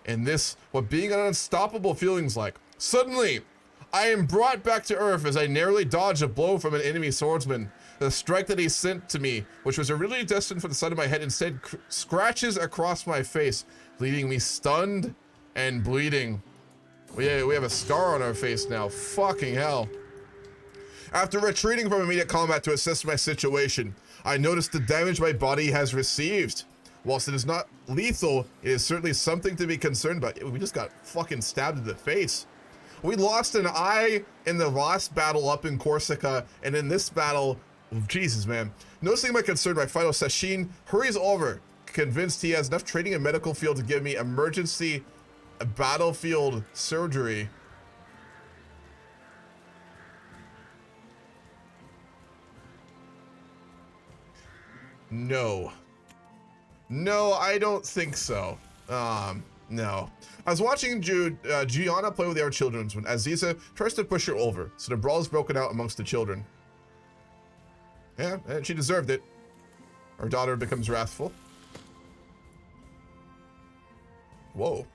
And this, what being an unstoppable feeling's like. Suddenly, I am brought back to Earth as I narrowly dodge a blow from an enemy swordsman. The strike that he sent to me, which was originally destined for the side of my head, instead scratches across my face, leaving me stunned and bleeding. We have a scar on our face now. Fucking hell. After retreating from immediate combat to assess my situation, I noticed the damage my body has received. Whilst it is not lethal, it is certainly something to be concerned about. We just got fucking stabbed in the face. We lost an eye in the last battle up in Corsica, and in this battle, Jesus, man. Noticing my concern, my final Sashin hurries over, convinced he has enough training in medical field to give me emergency battlefield surgery. No. No, I don't think so. No. I was watching Gianna play with our children when Aziza tries to push her over, so the brawl is broken out amongst the children. Yeah, and she deserved it. Our daughter becomes wrathful. Whoa.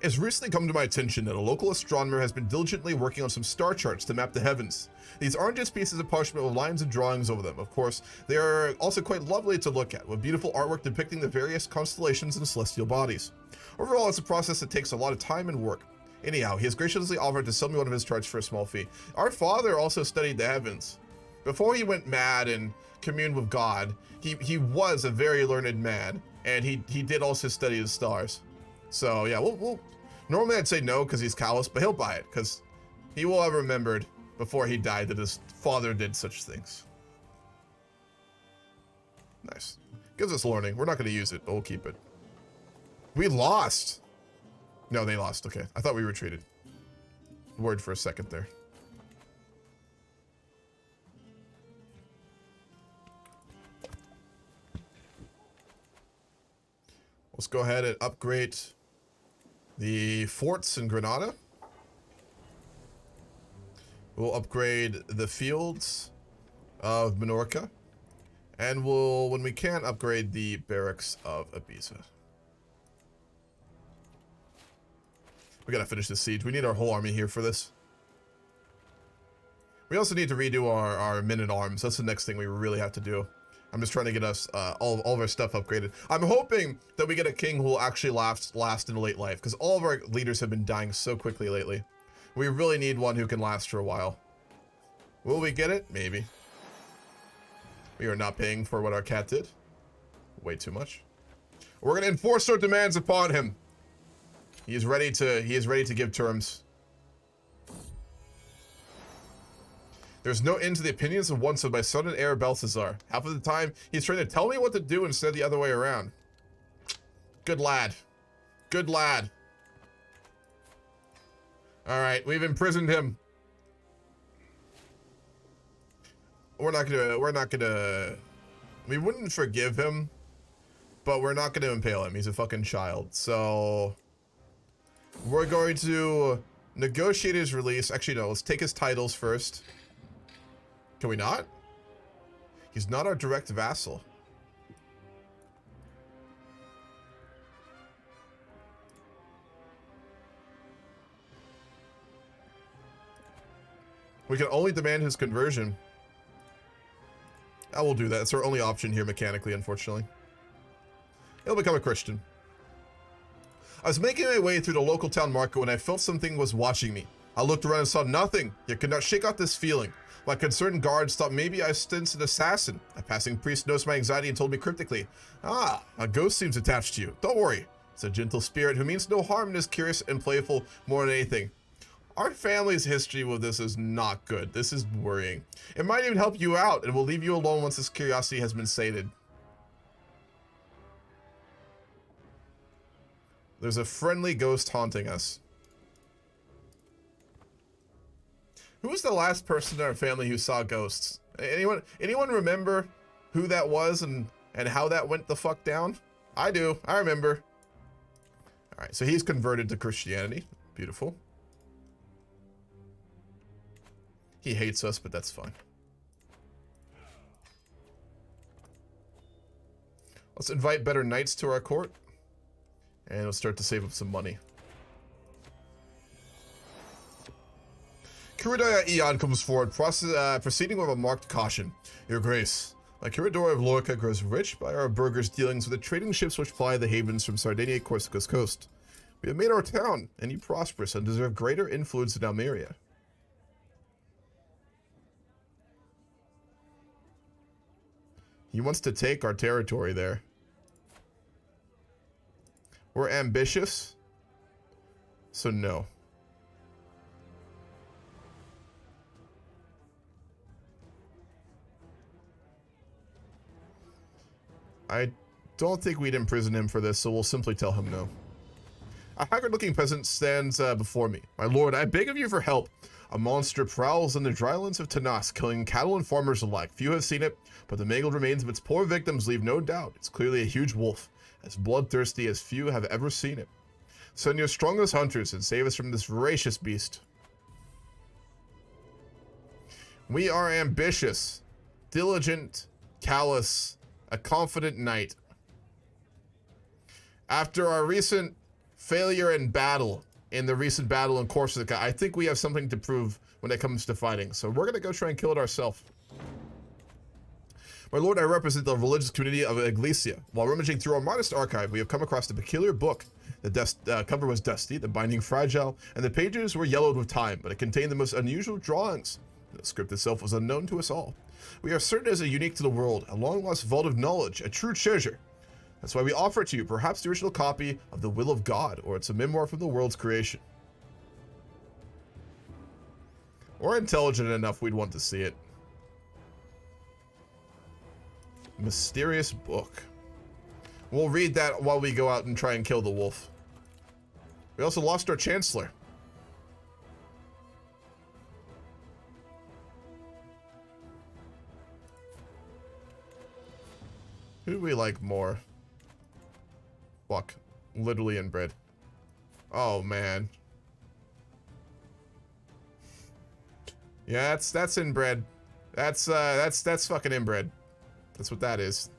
It's recently come to my attention that a local astronomer has been diligently working on some star charts to map the heavens. These aren't just pieces of parchment with lines and drawings over them. Of course, they are also quite lovely to look at, with beautiful artwork depicting the various constellations and celestial bodies. Overall, it's a process that takes a lot of time and work. Anyhow, he has graciously offered to sell me one of his charts for a small fee. Our father also studied the heavens. Before he went mad and communed with God, he was a very learned man, and he did also study the stars. So yeah, we'll normally I'd say no because he's callous, but he'll buy it because he will have remembered before he died that his father did such things. Nice. Gives us learning. We're not going to use it, but we'll keep it. We lost. No, they lost. Okay. I thought we retreated. Word for a second there. Let's go ahead and upgrade the forts in Granada. We'll upgrade the fields of Mallorca. And we'll, when we can, upgrade the barracks of Ibiza. We gotta finish this siege. We need our whole army here for this. We also need to redo our men-at-arms. That's the next thing we really have to do. I'm just trying to get us all of our stuff upgraded. I'm hoping that we get a king who will actually last in late life, because all of our leaders have been dying so quickly lately. We really need one who can last for a while. Will we get it? Maybe. We are not paying for what our cat did. Way too much. We're going to enforce our demands upon him. He is ready to give terms. There's no end to the opinions of wants of my son and heir Balthazar. Half of the time, he's trying to tell me what to do instead of the other way around. Good lad. Good lad. Alright, we've imprisoned him. We wouldn't forgive him, but we're not gonna impale him. He's a fucking child. So we're going to negotiate his release. Actually, no, let's take his titles first. Can we not? He's not our direct vassal. We can only demand his conversion. I will do that. It's our only option here mechanically, unfortunately. He'll become a Christian. I was making my way through the local town market when I felt something was watching me. I looked around and saw nothing, yet could not shake off this feeling. My concerned guards thought maybe I sensed an assassin. A passing priest noticed my anxiety and told me cryptically, "Ah, a ghost seems attached to you. Don't worry. It's a gentle spirit who means no harm and is curious and playful more than anything." Our family's history with this is not good. This is worrying. It might even help you out and will leave you alone once this curiosity has been sated. There's a friendly ghost haunting us. Who was the last person in our family who saw ghosts? Anyone remember who that was and how that went the fuck down? I do. I remember. All right, so he's converted to Christianity. Beautiful. He hates us, but that's fine. Let's invite better knights to our court. And we'll start to save up some money. Curador Eon comes forward, proceeding with a marked caution. Your Grace, my Curador of Lorca grows rich by our burghers' dealings with the trading ships which ply the havens from Sardinia, Corsica's coast. We have made our town, and you prosperous, and deserve greater influence in Almeria. He wants to take our territory there. We're ambitious, so no. I don't think we'd imprison him for this, so we'll simply tell him no. A haggard-looking peasant stands before me. My lord, I beg of you for help. A monster prowls in the drylands of Tanas, killing cattle and farmers alike. Few have seen it, but the mangled remains of its poor victims leave no doubt. It's clearly a huge wolf, as bloodthirsty as few have ever seen it. Send your strongest hunters and save us from this voracious beast. We are ambitious, diligent, callous, a confident knight. After our recent failure in battle, in the recent battle in Corsica, I think we have something to prove when it comes to fighting. So we're gonna go try and kill it ourselves. My lord, I represent the religious community of Iglesia. While rummaging through our modest archive, we have come across a peculiar book. The cover was dusty, the binding fragile, and the pages were yellowed with time, but it contained the most unusual drawings. The script itself was unknown to us all. We are certain it is a unique to the world, a long-lost vault of knowledge, a true treasure. That's why we offer it to you, perhaps the original copy of the Will of God, or it's a memoir from the world's creation. We're intelligent enough we'd want to see it. Mysterious book. We'll read that while we go out and try and kill the wolf. We also lost our chancellor. Who do we like more? Fuck. Literally inbred. Oh, man. Yeah, that's inbred. That's fucking inbred. That's what that is.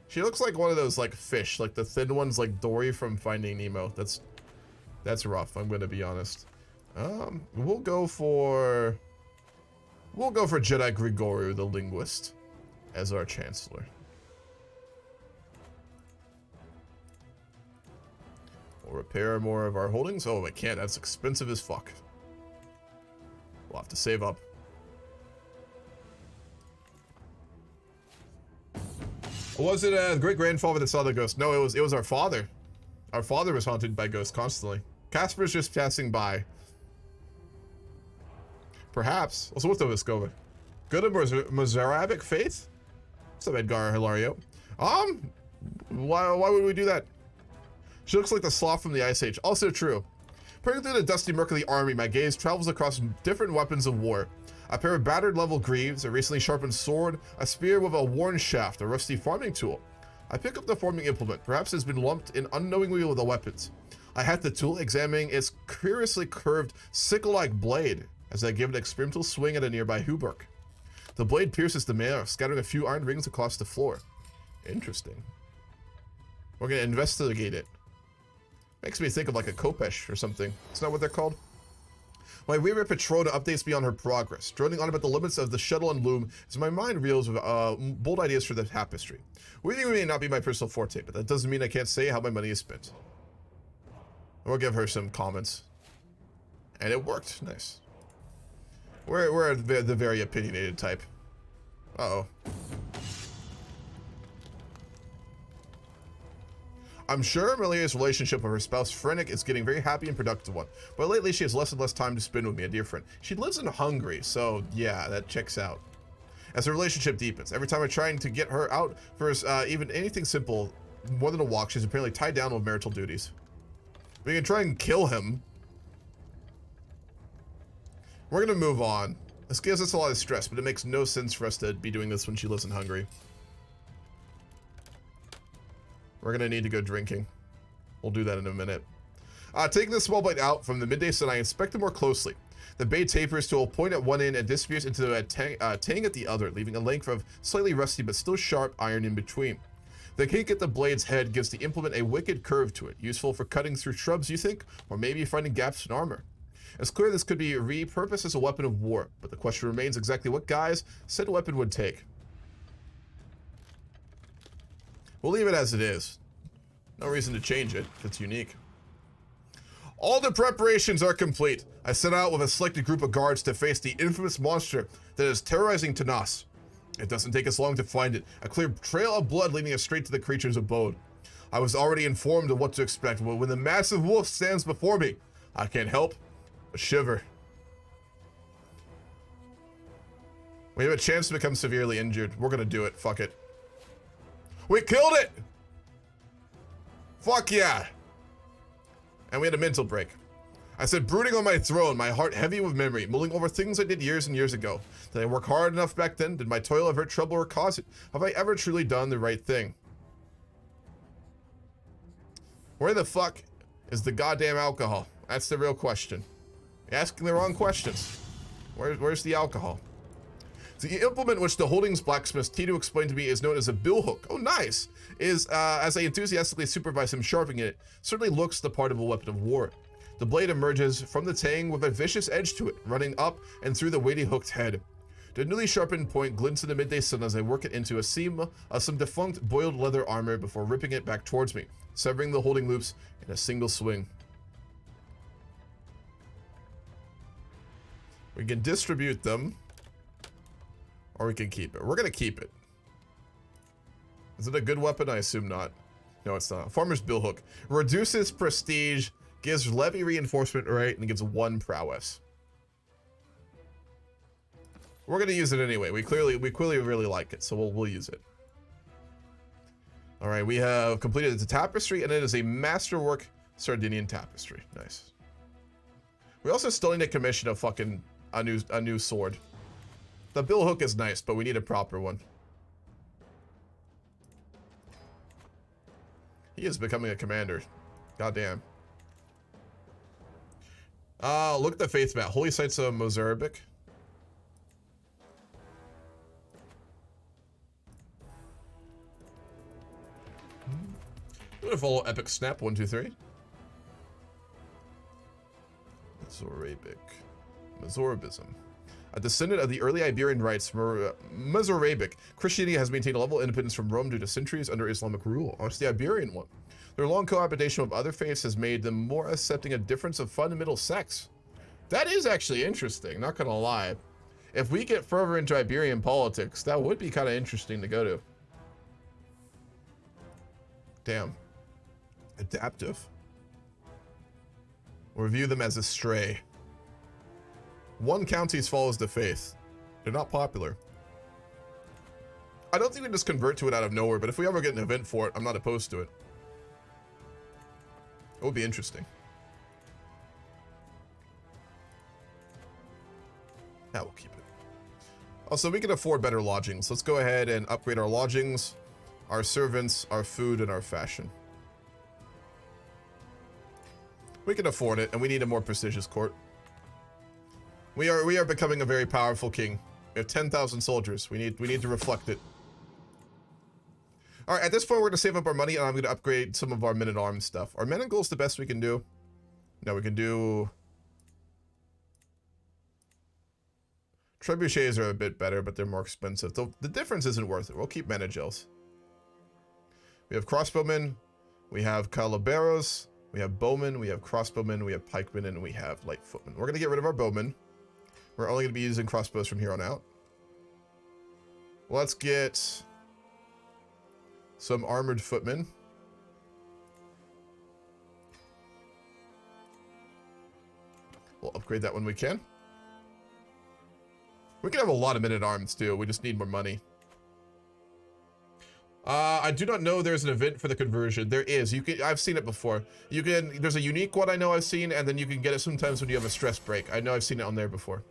She looks like one of those, like, fish. Like, the thin ones, like Dory from Finding Nemo. That's rough, I'm gonna be honest. We'll go for Jedi Grigoru, the linguist, as our chancellor. We'll repair more of our holdings. Oh, I can't. That's expensive as fuck. We'll have to save up. Was it a great-grandfather that saw the ghost? No, it was our father. Our father was haunted by ghosts constantly. Casper's just passing by. Perhaps. Also, what's this going? Good of Mozarabic faith? What's up, Edgar Hilario? Why would we do that? She looks like the sloth from the Ice Age. Also true. Peering through the dusty murk of the army, my gaze travels across different weapons of war. A pair of battered level greaves, a recently sharpened sword, a spear with a worn shaft, a rusty farming tool. I pick up the farming implement. Perhaps it's been lumped in unknowingly with the weapons. I hack the tool, examining its curiously curved, sickle-like blade, as I give an experimental swing at a nearby hauberk. The blade pierces the mail, scattering a few iron rings across the floor. Interesting. We're gonna investigate it. Makes me think of like a Kopesh or something. Isn't that what they're called? My weary Petrona updates me on her progress, droning on about the limits of the shuttle and loom as my mind reels with bold ideas for the tapestry. Weaving may not be my personal forte, but that doesn't mean I can't say how my money is spent. We'll give her some comments. And it worked. Nice. We're the very opinionated type. Uh-oh. I'm sure Amelia's relationship with her spouse, Frennick, is getting very happy and productive one, but lately she has less and less time to spend with me, a dear friend. She lives in Hungary, so yeah, that checks out. As the relationship deepens, every time I'm trying to get her out for even anything simple, more than a walk, she's apparently tied down with marital duties. We can try and kill him. We're gonna move on. This gives us a lot of stress, but it makes no sense for us to be doing this when she lives in Hungary. We're gonna need to go drinking. We'll do that in a minute. Taking the small blade out from the midday sun, I inspect it more closely. The blade tapers to a point at one end and disappears into a tang at the other, leaving a length of slightly rusty but still sharp iron in between. The kink at the blade's head gives the implement a wicked curve to it, useful for cutting through shrubs, you think, or maybe finding gaps in armor. It's clear this could be repurposed as a weapon of war, but the question remains exactly what guise said weapon would take. We'll leave it as it is. No reason to change it. It's unique. All the preparations are complete. I set out with a selected group of guards to face the infamous monster that is terrorizing Tanas. It doesn't take us long to find it. A clear trail of blood leading us straight to the creature's abode. I was already informed of what to expect, but when the massive wolf stands before me, I can't help but shiver. We have a chance to become severely injured. We're gonna do it. Fuck it. We killed it! Fuck yeah! And we had a mental break. I sat brooding on my throne, my heart heavy with memory, mulling over things I did years and years ago. Did I work hard enough back then? Did my toil avert trouble or cause it? Have I ever truly done the right thing? Where the fuck is the goddamn alcohol? That's the real question. You're asking the wrong questions. Where's the alcohol? The implement which the Holdings blacksmith Tito explained to me is known as a billhook. Oh, nice. As I enthusiastically supervise him sharpening it, certainly looks the part of a weapon of war. The blade emerges from the tang with a vicious edge to it, running up and through the weighty hooked head. The newly sharpened point glints in the midday sun as I work it into a seam of some defunct boiled leather armor before ripping it back towards me, severing the holding loops in a single swing. We can distribute them, or we can keep it. We're gonna keep it. Is it a good weapon? I assume not. No, it's not. Farmer's billhook. Reduces prestige, gives levy reinforcement rate, and gives 1 prowess. We're gonna use it anyway. We clearly really like it, so we'll use it. All right, we have completed the tapestry, and it is a masterwork Sardinian tapestry. Nice. We also still need to commission a fucking a new sword. The billhook is nice, but we need a proper one. He is becoming a commander. Goddamn. Look at the faith map. Holy sites of Mozambique. I'm gonna follow Epic Snap 1, 2, 3. Mozorabism. A descendant of the early Iberian rites, Mozarabic, Christianity has maintained a level of independence from Rome due to centuries under Islamic rule. It's the Iberian one. Their long cohabitation with other faiths has made them more accepting of difference of fundamental sects. That is actually interesting, not gonna lie. If we get further into Iberian politics, that would be kind of interesting to go to. Damn. Adaptive. We'll review them as a stray. 1 counties follows the faith. They're not popular. I don't think we just convert to it out of nowhere, but if we ever get an event for it, I'm not opposed to it. It would be interesting. Yeah, we'll keep it. Also, we can afford better lodgings. Let's go ahead and upgrade our lodgings, our servants, our food, and our fashion. We can afford it, and we need a more prestigious court. We are becoming a very powerful king. We have 10,000 soldiers. We need to reflect it. All right, at this point, we're going to save up our money, and I'm going to upgrade some of our men-at-arms stuff. Are men and goals the best we can do? No, we can do... Trebuchets are a bit better, but they're more expensive. The difference isn't worth it. We'll keep men-at-gels. We have crossbowmen. We have calaberos. We have bowmen. We have crossbowmen. We have pikemen, and we have light footmen. We're going to get rid of our bowmen. We're only going to be using crossbows from here on out. Let's get some armored footmen. We'll upgrade that when we can. We can have a lot of men-at-arms too. We just need more money. I do not know there's an event for the conversion. There is. I've seen it before. There's a unique one I know I've seen, and then you can get it sometimes when you have a stress break. I know I've seen it on there before.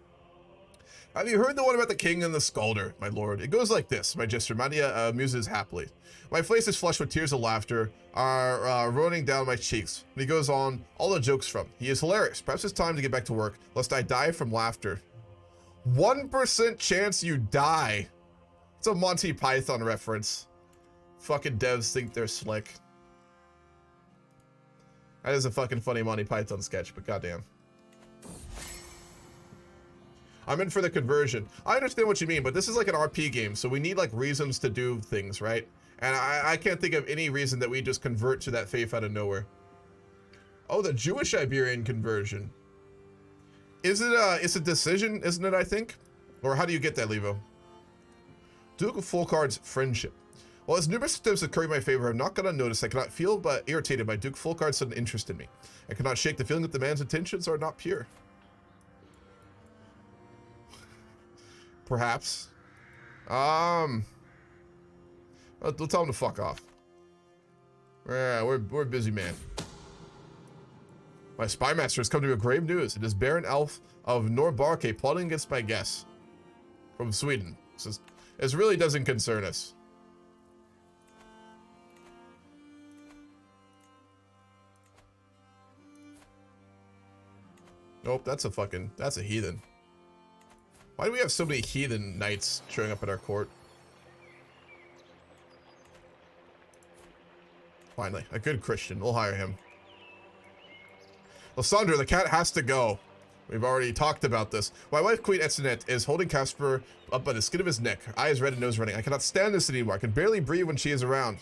Have you heard the one about the king and the scalder, my lord? It goes like this. My jester Mania muses happily. My face is flushed with tears of laughter are running down my cheeks. And he goes on all the jokes from. He is hilarious. Perhaps it's time to get back to work, lest I die from laughter. 1% chance you die. It's a Monty Python reference. Fucking devs think they're slick. That is a fucking funny Monty Python sketch, but goddamn. I'm in for the conversion. I understand what you mean, but this is like an RP game, so we need like reasons to do things, right? And I can't think of any reason that we just convert to that faith out of nowhere. Oh, the Jewish Iberian conversion. Is it it's a decision, isn't it, I think? Or how do you get that, Levo? Duke of Fulcard's friendship. While his numerous attempts to curry my favor have not gone unnoticed, I cannot feel but irritated by Duke Fulcard's sudden interest in me. I cannot shake the feeling that the man's intentions are not pure. Perhaps. We'll tell him to fuck off. Yeah, we're a busy man. My spy master has come to me with grave news. It is Baron Alf of Norrbarke plotting against my guests. From Sweden. This really doesn't concern us. Nope, that's a heathen. Why do we have so many heathen knights showing up at our court? Finally, a good Christian. We'll hire him. Alessandro, the cat has to go. We've already talked about this. My wife, Queen Etzinet, is holding Casper up by the skin of his neck. Her eyes red and nose running. I cannot stand this anymore. I can barely breathe when she is around.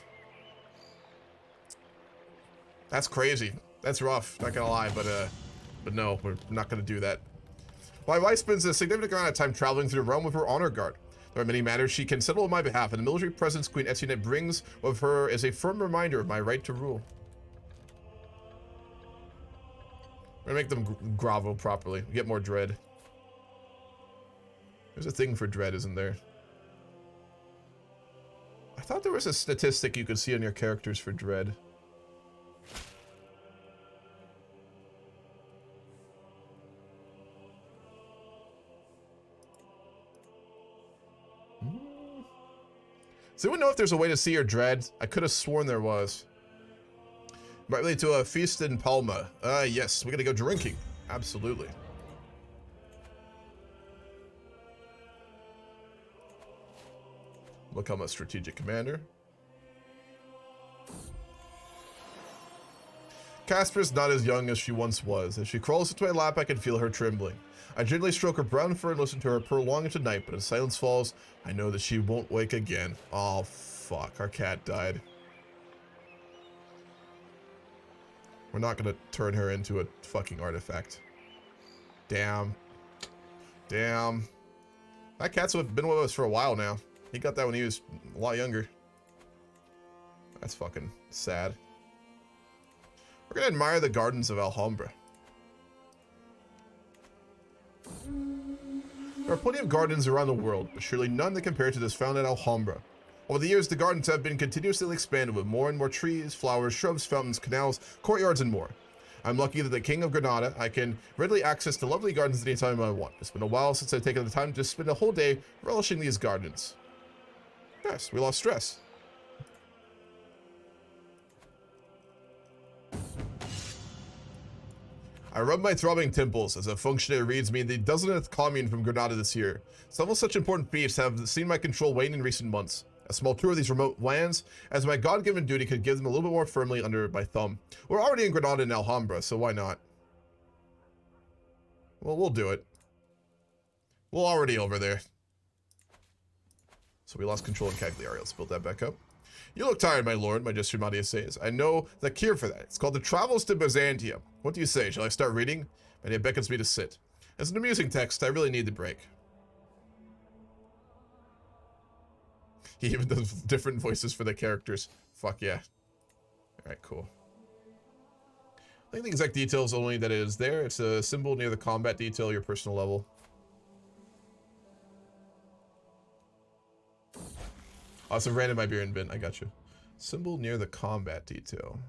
That's crazy. That's rough. Not gonna lie, but no, we're not gonna do that. My wife spends a significant amount of time traveling through the realm with her honor guard. There are many matters she can settle on my behalf, and the military presence Queen Etzinet brings with her is a firm reminder of my right to rule. We're gonna make them grovel properly. Get more dread. There's a thing for dread, isn't there? I thought there was a statistic you could see on your characters for dread. Does anyone know if there's a way to see your dread? I could have sworn there was. Might lead to a feast in Palma. Yes, we're gonna go drinking. Absolutely. Become a strategic commander. Casper's not as young as she once was. As she crawls into my lap, I can feel her trembling. I gently stroke her brown fur and listen to her purr long into night, but as silence falls, I know that she won't wake again. Oh, fuck. Our cat died. We're not gonna turn her into a fucking artifact. Damn. Damn. That cat's been with us for a while now. He got that when he was a lot younger. That's fucking sad. We're gonna admire the gardens of Alhambra. There are plenty of gardens around the world, but surely none that compare to this found at Alhambra. Over the years, the gardens have been continuously expanded with more and more trees, flowers, shrubs, fountains, canals, courtyards, and more. I'm lucky that the King of Granada, I can readily access the lovely gardens anytime I want. It's been a while since I've taken the time to spend a whole day relishing these gardens. Yes, we lost stress. I rub my throbbing temples as a functionary reads me the dozenth commune from Granada this year. Several such important feats have seen my control wane in recent months. A small tour of these remote lands, as my God-given duty, could give them a little bit more firmly under my thumb. We're already in Granada and Alhambra, so why not? Well, we'll do it. We're already over there. So we lost control of Cagliari. Let's build that back up. You look tired, my lord, my Majesty Madia says. I know the cure for that. It's called the Travels to Byzantium. What do you say? Shall I start reading? Madia beckons me to sit. It's an amusing text. I really need the break. He even does different voices for the characters. Fuck yeah. Alright, cool. I think the exact details only that it is there. It's a symbol near the combat detail, your personal level. Oh, it's a random Iberian bin. I got you. Symbol near the combat detail.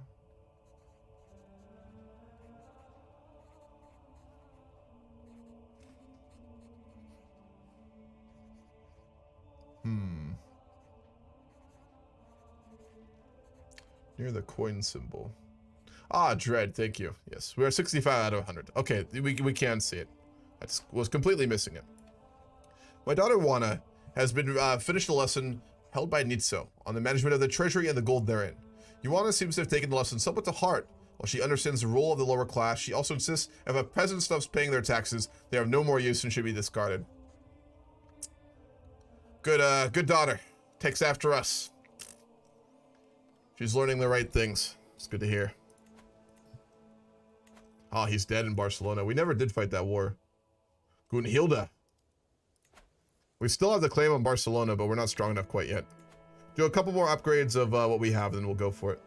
Near the coin symbol. Ah, dread. Thank you. Yes, we are 65 out of 100. Okay, we can see it. I just was completely missing it. My daughter Juana has been finished a lesson held by Nitso on the management of the treasury and the gold therein. Juana seems to have taken the lesson somewhat to heart, While she understands the role of the lower class, she also insists if a peasant stops paying their taxes, they have no more use and should be discarded. Good daughter. Takes after us. She's learning the right things. It's good to hear. Oh, he's dead in Barcelona. We never did fight that war. Gunhilda. We still have the claim on Barcelona, but we're not strong enough quite yet. Do a couple more upgrades of what we have, and then we'll go for it.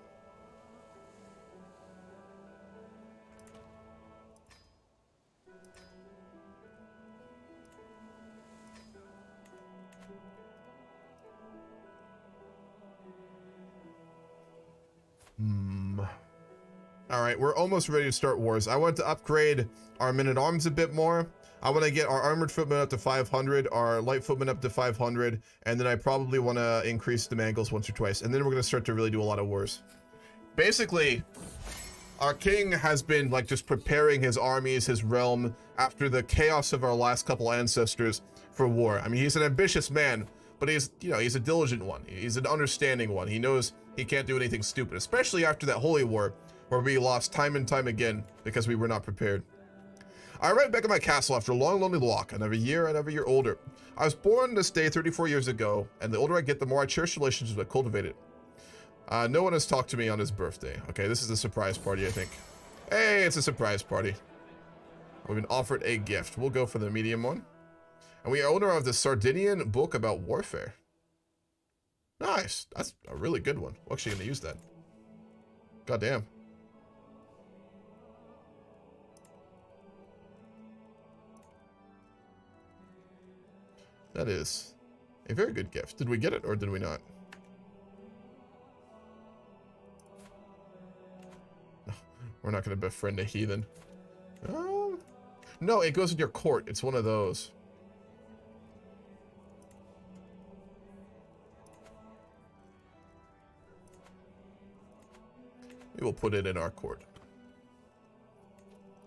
Alright, we're almost ready to start wars. I want to upgrade our men-at-arms a bit more. I want to get our armored footmen up to 500, our light footmen up to 500, and then I probably want to increase the Mongols once or twice. And then we're going to start to really do a lot of wars. Basically, our king has been like just preparing his armies, his realm, after the chaos of our last couple ancestors for war. I mean, he's an ambitious man, but he's a diligent one. He's an understanding one. He knows he can't do anything stupid, especially after that Holy War, where we lost time and time again because we were not prepared. I arrived back at my castle after a long, lonely walk, and every year older. I was born this day 34 years ago, and the older I get, the more I cherish relationships I cultivated. No one has talked to me on his birthday. Okay, this is a surprise party, I think. Hey, it's a surprise party. We've been offered a gift. We'll go for the medium one. And we are owner of the Sardinian book about warfare. Nice. That's a really good one. We're actually going to use that. Goddamn. That is a very good gift. Did we get it or did we not? No, we're not going to befriend a heathen. No, it goes in your court. It's one of those. We will put it in our court.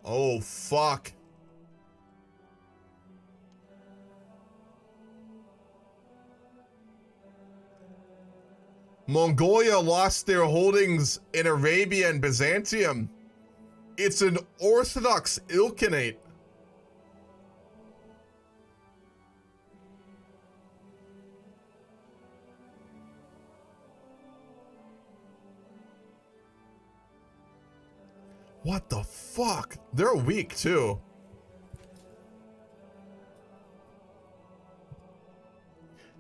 Oh, fuck. Mongolia lost their holdings in Arabia and Byzantium. It's an Orthodox Ilkhanate. What the fuck? They're weak too.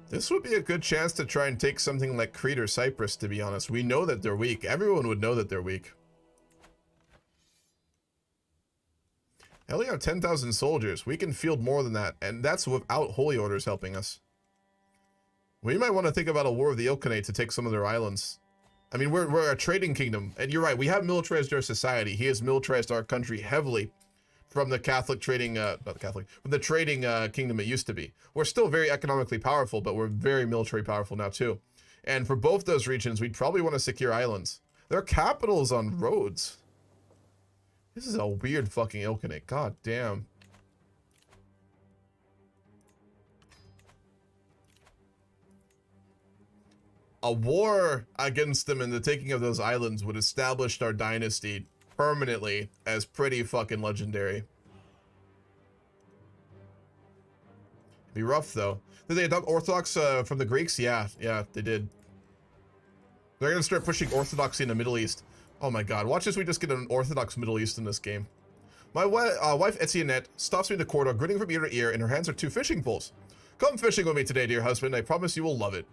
This would be a good chance to try and take something like Crete or Cyprus, to be honest. We know that they're weak. Everyone would know that they're weak. Hell, we have 10,000 soldiers. We can field more than that, and that's without holy orders helping us. We might want to think about a war of the Ilkhanate to take some of their islands. I mean, we're a trading kingdom, and you're right, we have militarized our society. He has militarized our country heavily from the Catholic trading, from the trading kingdom it used to be. We're still very economically powerful, but we're very military powerful now too. And for both those regions, we'd probably want to secure islands. Their capitals on roads. This is a weird fucking Ilkhanate. God damn. A war against them and the taking of those islands would establish our dynasty permanently as pretty fucking legendary. Be rough though. Did they adopt Orthodox from the Greeks? Yeah, they did. They're gonna start pushing Orthodoxy in the Middle East. Oh my god, watch as we just get an Orthodox Middle East in this game. My wife Etienne stops me in the corridor, grinning from ear to ear, and her hands are 2 fishing poles. Come fishing with me today, dear husband. I promise you will love it.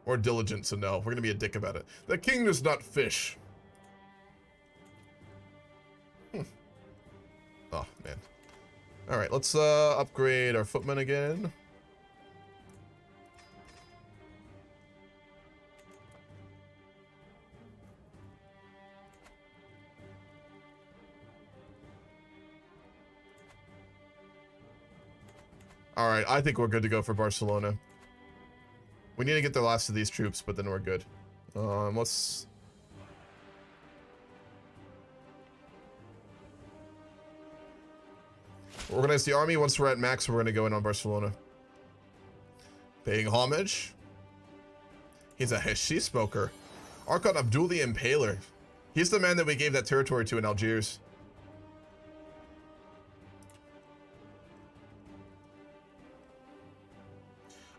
Or diligent, so no, we're gonna be a dick about it. The king does not fish. Oh, man. Alright, let's upgrade our footmen again. Alright, I think we're good to go for Barcelona. We need to get the last of these troops, but then we're good. Let's... organize the army. Once we're at max, we're going to go in on Barcelona. Paying homage. He's a hashish smoker. Archon Abdul the Impaler. He's the man that we gave that territory to in Algiers.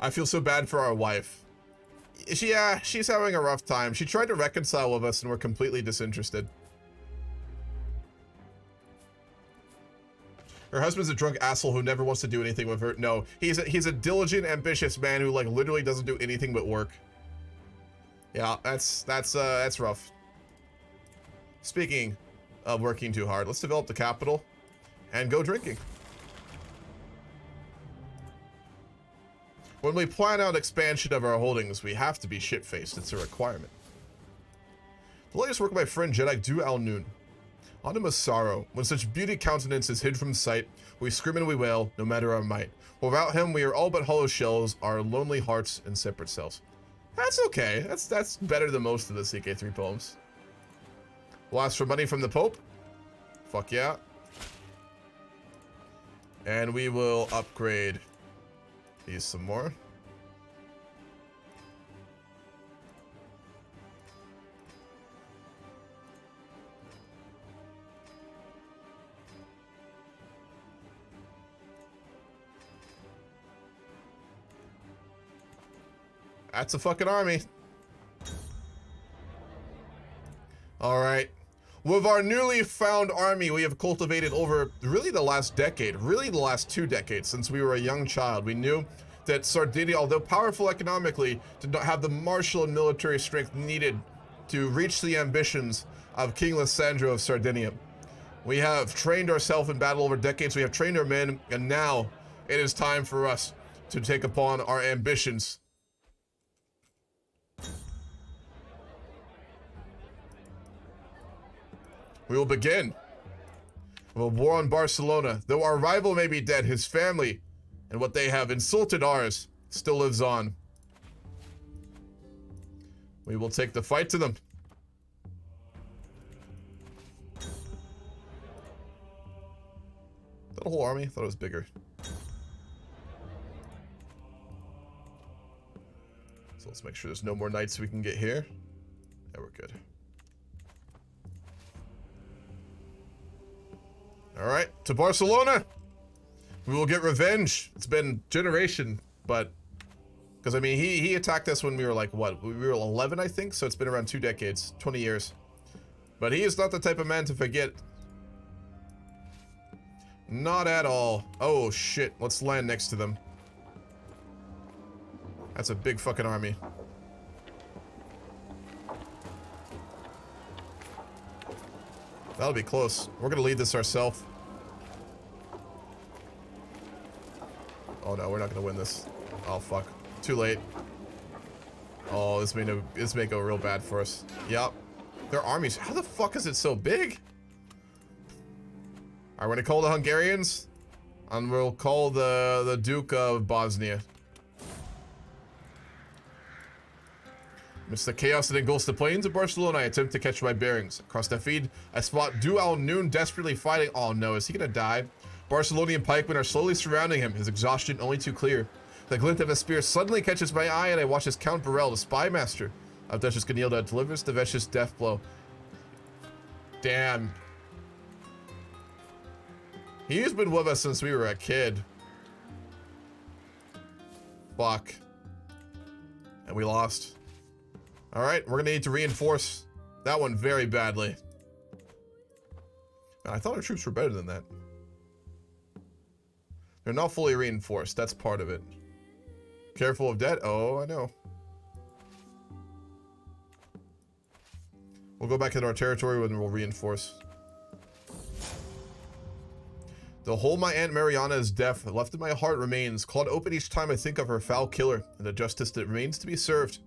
I feel so bad for our wife. Yeah, she's having a rough time. She tried to reconcile with us and we're completely disinterested. Her husband's a drunk asshole who never wants to do anything with her. No, he's a diligent, ambitious man who like literally doesn't do anything but work. Yeah, that's rough. Speaking of working too hard, let's develop the capital and go drinking. When we plan out expansion of our holdings, we have to be shit-faced. It's a requirement. The latest work of my friend Jedi Du Al-Nun. Autumn of sorrow. When such beauty countenance is hid from sight, we scream and we wail, no matter our might. Without him, we are all but hollow shells, our lonely hearts in separate cells. That's okay. That's better than most of the CK3 poems. We'll ask for money from the Pope. Fuck yeah. And we will upgrade these some more. That's a fucking army. All right. With our newly found army, we have cultivated over really the last decade, really the last 2 decades since we were a young child. We knew that Sardinia, although powerful economically, did not have the martial and military strength needed to reach the ambitions of King Alessandro of Sardinia. We have trained ourselves in battle over decades. We have trained our men, and now it is time for us to take upon our ambitions. We will begin with a war on Barcelona. Though our rival may be dead, his family and what they have insulted ours still lives on. We will take the fight to them. Is that a whole army? I thought it was bigger. So let's make sure there's no more knights we can get here. Yeah, we're good. All right, to Barcelona. We will get revenge. It's been generation, but because I mean, he attacked us when we were like what? We were 11, I think. So it's been around 2 decades, 20 years. But he is not the type of man to forget. Not at all. Oh shit! Let's land next to them. That's a big fucking army. That'll be close. We're gonna lead this ourselves. Oh no, we're not gonna win this. Oh fuck. Too late. Oh, this may go real bad for us. Yep. Their armies. How the fuck is it so big? Alright, we're gonna call the Hungarians. And we'll call the Duke of Bosnia. Amidst the chaos that engulfs the plains of Barcelona, I attempt to catch my bearings. Across the feed, I spot Du Al-Nun desperately fighting. Oh no, is he gonna die? Barcelonian pikemen are slowly surrounding him, his exhaustion only too clear. The glint of a spear suddenly catches my eye, and I watch as Count Burrell, the spy master of Duchess Gunilda, delivers the vicious death blow. Damn. He's been with us since we were a kid. Fuck. And we lost. Alright, we're gonna need to reinforce that one very badly. I thought our troops were better than that. They're not fully reinforced, that's part of it. Careful of debt? Oh, I know. We'll go back into our territory when we'll reinforce. The hole my Aunt Mariana's death left in my heart remains, clawed open each time I think of her foul killer, and the justice that remains to be served.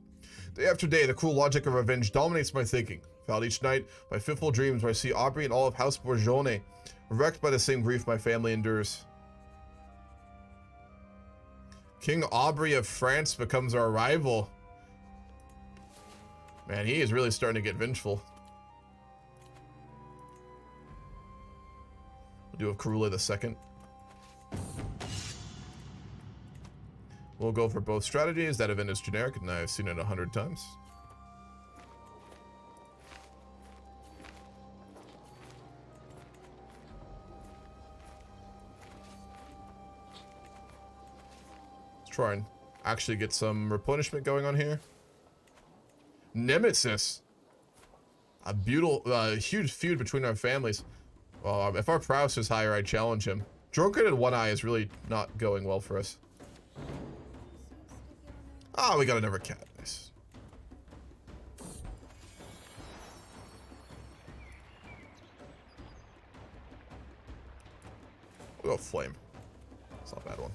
Day after day, the cruel logic of revenge dominates my thinking. Fouled each night by fitful dreams where I see Aubrey and all of House Bourgeonnet, wrecked by the same grief my family endures. King Aubrey of France becomes our rival. Man, he is really starting to get vengeful. We'll do a Karula II. We'll go for both strategies. That event is generic, and I've seen it 100 times. Let's try and actually get some replenishment going on here. Nemesis. A beautiful, huge feud between our families. If our prowess is higher, I challenge him. Drunkard and One Eye is really not going well for us. Ah, we got another cat. Nice. We'll go Flame. It's not a bad one.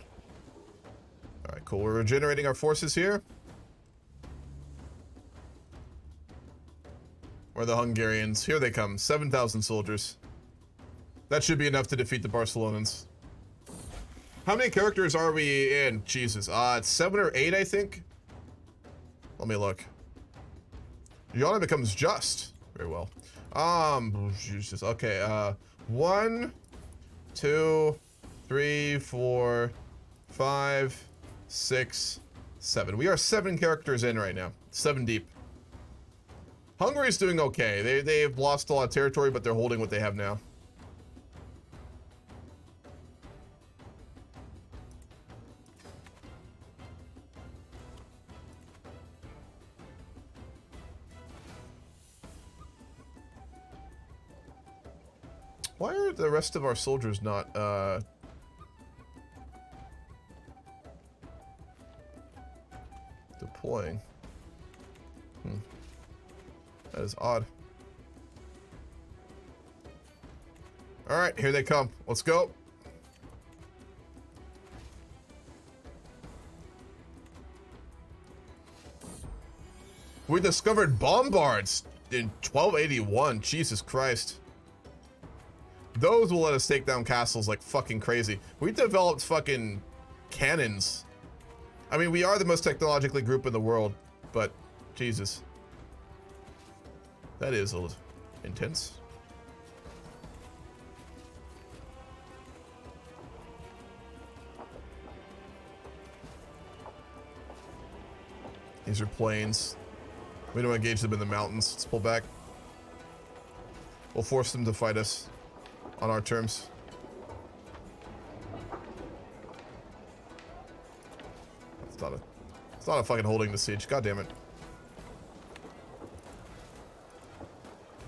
Alright, cool. We're regenerating our forces here. Where are the Hungarians? Here they come. 7,000 soldiers. That should be enough to defeat the Barcelonans. How many characters are we in? Jesus. It's 7 or 8, I think. Let me look. Yana becomes just. Very well. Jesus. Okay, 1, 2, 3, 4, 5, 6, 7. We are 7 characters in right now. 7 deep. Hungary's doing okay. They've lost a lot of territory, but they're holding what they have now. Why are the rest of our soldiers not, deploying? That is odd. Alright, here they come. Let's go. We discovered bombards in 1281. Jesus Christ. Those will let us take down castles like fucking crazy. We developed fucking cannons. I mean, we are the most technologically group in the world, but Jesus. That is a little intense. These are plains. We don't engage them in the mountains. Let's pull back. We'll force them to fight us on our terms. It's not a fucking holding the siege. God damn it.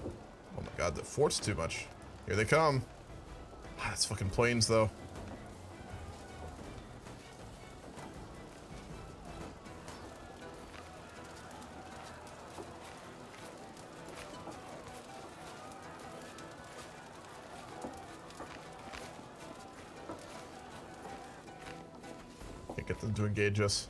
Oh my god, the fort's too much. Here they come. That's fucking plains though. Can't get them to engage us.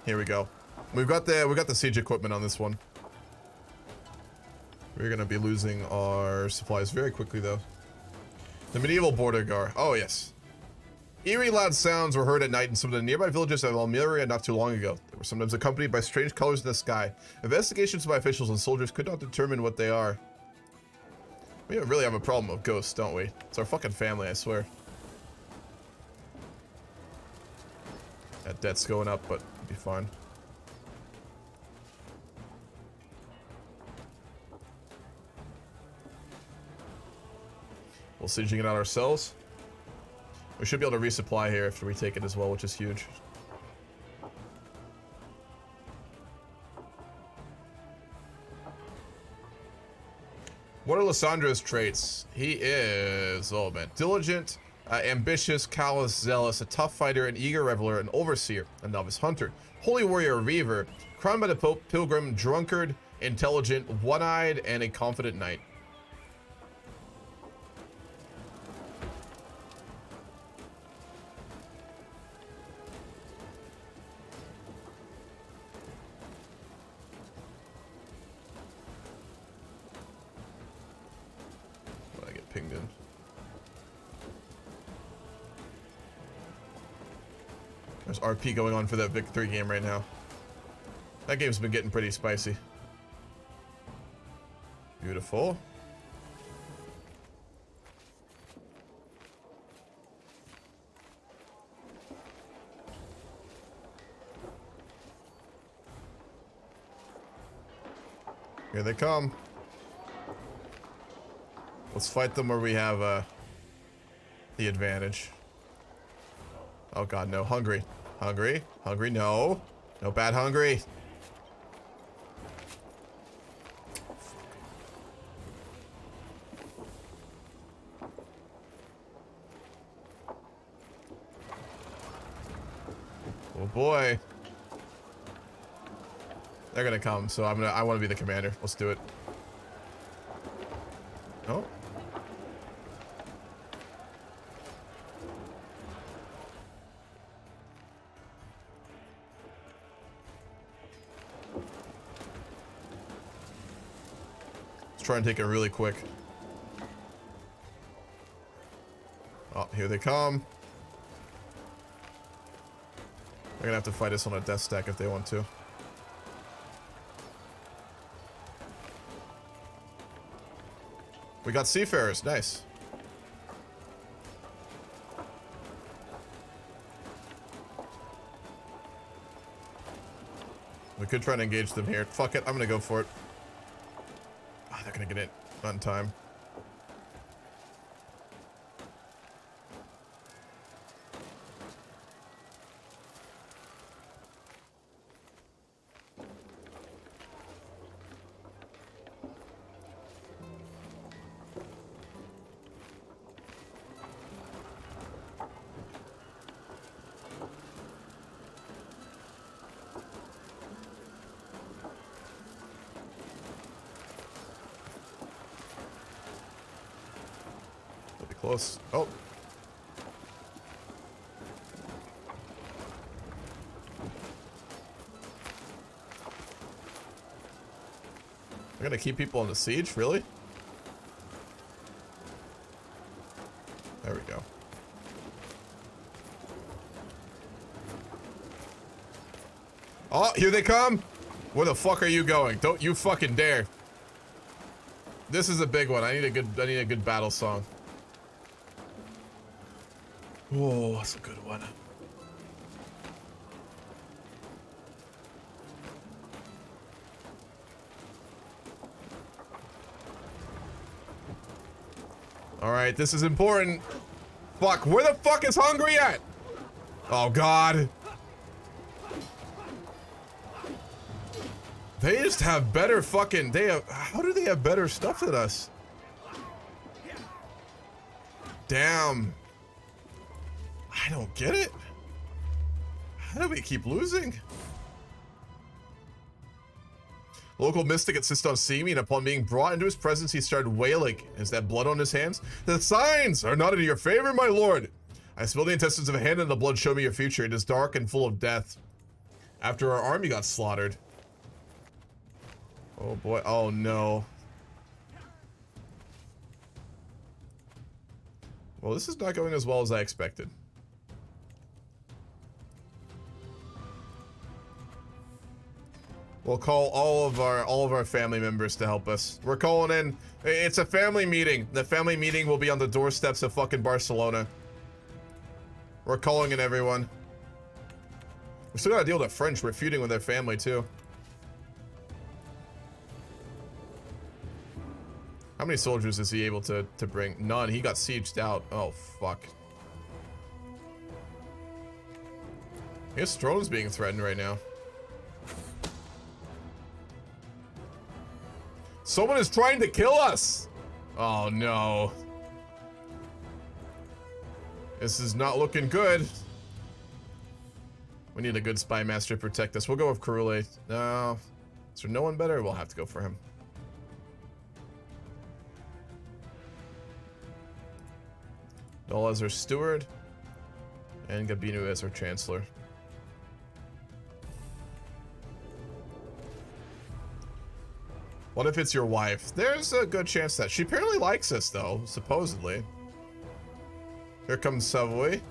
Here we go. We got the siege equipment on this one. We're gonna be losing our supplies very quickly though. The medieval border guard. Oh yes. Eerie loud sounds were heard at night in some of the nearby villages of Almeria not too long ago. They were sometimes accompanied by strange colors in the sky. Investigations by officials and soldiers could not determine what they are. We really have a problem with ghosts, don't we? It's our fucking family, I swear. That debt's going up, but it'll be fine. We'll sieging it out ourselves. We should be able to resupply here after we take it as well, which is huge. What are Alessandro's traits? He is, oh man, diligent, ambitious, callous, zealous, a tough fighter, an eager reveler, an overseer, a novice hunter, holy warrior, reaver, crowned by the Pope, pilgrim, drunkard, intelligent, one-eyed, and a confident knight. Pinged in. There's RP going on for that victory game right now. That game's been getting pretty spicy. Beautiful. Here they come. Let's fight them where we have the advantage. Oh god, no. Hungry. Hungry. Hungry, no. No bad hungry. Oh boy. They're gonna come, so I wanna be the commander. Let's do it. Oh. Let's try and take it really quick. Oh, here they come. They're gonna have to fight us on a death stack if they want to. We got seafarers, nice. We could try and engage them here. Fuck it, I'm gonna go for it. Oh, they're gonna get it on time. Close. Oh. We're gonna keep people on the siege, really? There we go. Oh, here they come! Where the fuck are you going? Don't you fucking dare. This is a big one. I need a good battle song. Oh, that's a good one. Alright, this is important. Fuck, where the fuck is Hungry at? Oh god. They just have better fucking, how do they have better stuff than us? Damn. I don't get it. How do we keep losing? Local mystic insists on seeing me, and upon being brought into his presence, he started wailing. Is that blood on his hands? The signs are not in your favor, my lord. I smell the intestines of a hand, and the blood show me your future. It is dark and full of death. After our army got slaughtered. Oh boy, oh no. Well, this is not going as well as I expected. We'll call all of our family members to help us. We're calling in. It's a family meeting. The family meeting will be on the doorsteps of fucking Barcelona. We're calling in everyone. We still gotta deal with the French. We're feuding with their family too. How many soldiers is he able to bring? None. He got sieged out. Oh fuck. His throne is being threatened right now. Someone is trying to kill us! Oh no. This is not looking good. We need a good spy master to protect us. We'll go with Crusade. No. Is there no one better? We'll have to go for him. Null as our steward. And Gabinu as our chancellor. What if it's your wife? There's a good chance that she apparently likes us, though, supposedly. Here comes Savoy.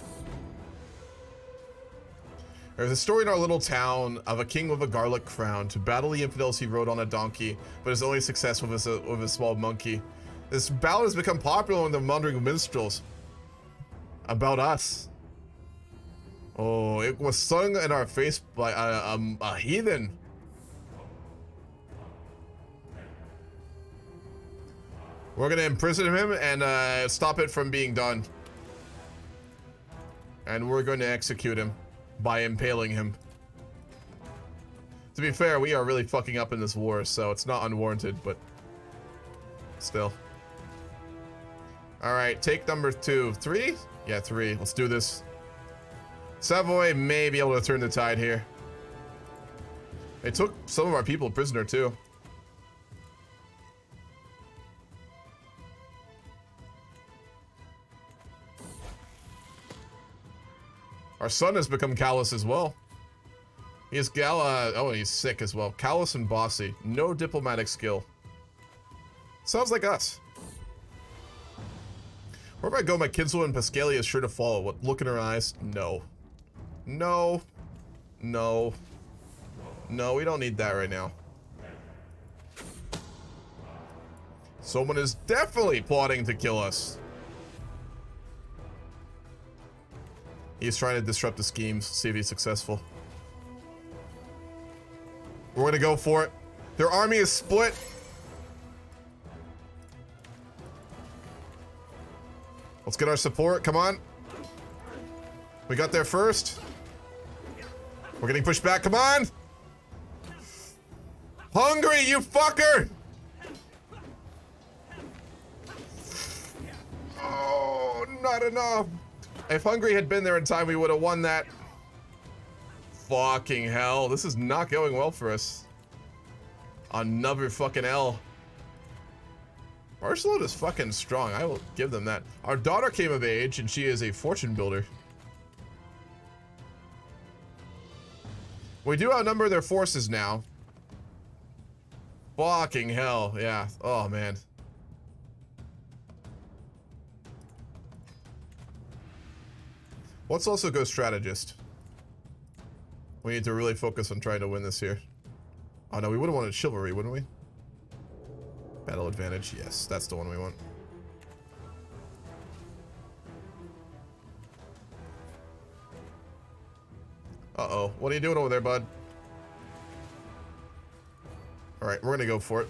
There's a story in our little town of a king with a garlic crown. To battle the infidels, he rode on a donkey, but his only success was with a small monkey. This ballad has become popular among the wandering minstrels. About us. Oh, it was sung in our face by a heathen. We're gonna imprison him and stop it from being done. And we're going to execute him by impaling him. To be fair, we are really fucking up in this war, so it's not unwarranted, but still. Alright, take number 2. 3? Yeah, 3. Let's do this. Savoy may be able to turn the tide here. They took some of our people prisoner, too. Our son has become callous as well. He is oh, he's sick as well. Callous and bossy. No diplomatic skill. Sounds like us. Wherever I go, my kinswoman Pascalia is sure to follow. What look in her eyes? No. No. No. No, we don't need that right now. Someone is definitely plotting to kill us. He's trying to disrupt the schemes, see if he's successful. We're gonna go for it. Their army is split. Let's get our support, come on. We got there first. We're getting pushed back, come on. Hungry, you fucker! Oh, not enough. If Hungary had been there in time, we would have won that. Fucking hell. This is not going well for us. Another fucking L. Barcelona's fucking strong. I will give them that. Our daughter came of age, and she is a fortune builder. We do outnumber their forces now. Fucking hell. Yeah. Oh, man. Let's also go strategist. We need to really focus on trying to win this here. Oh no, we would have wanted chivalry, wouldn't we? Battle advantage, yes, that's the one we want. Uh-oh, what are you doing over there, bud? Alright, we're gonna go for it.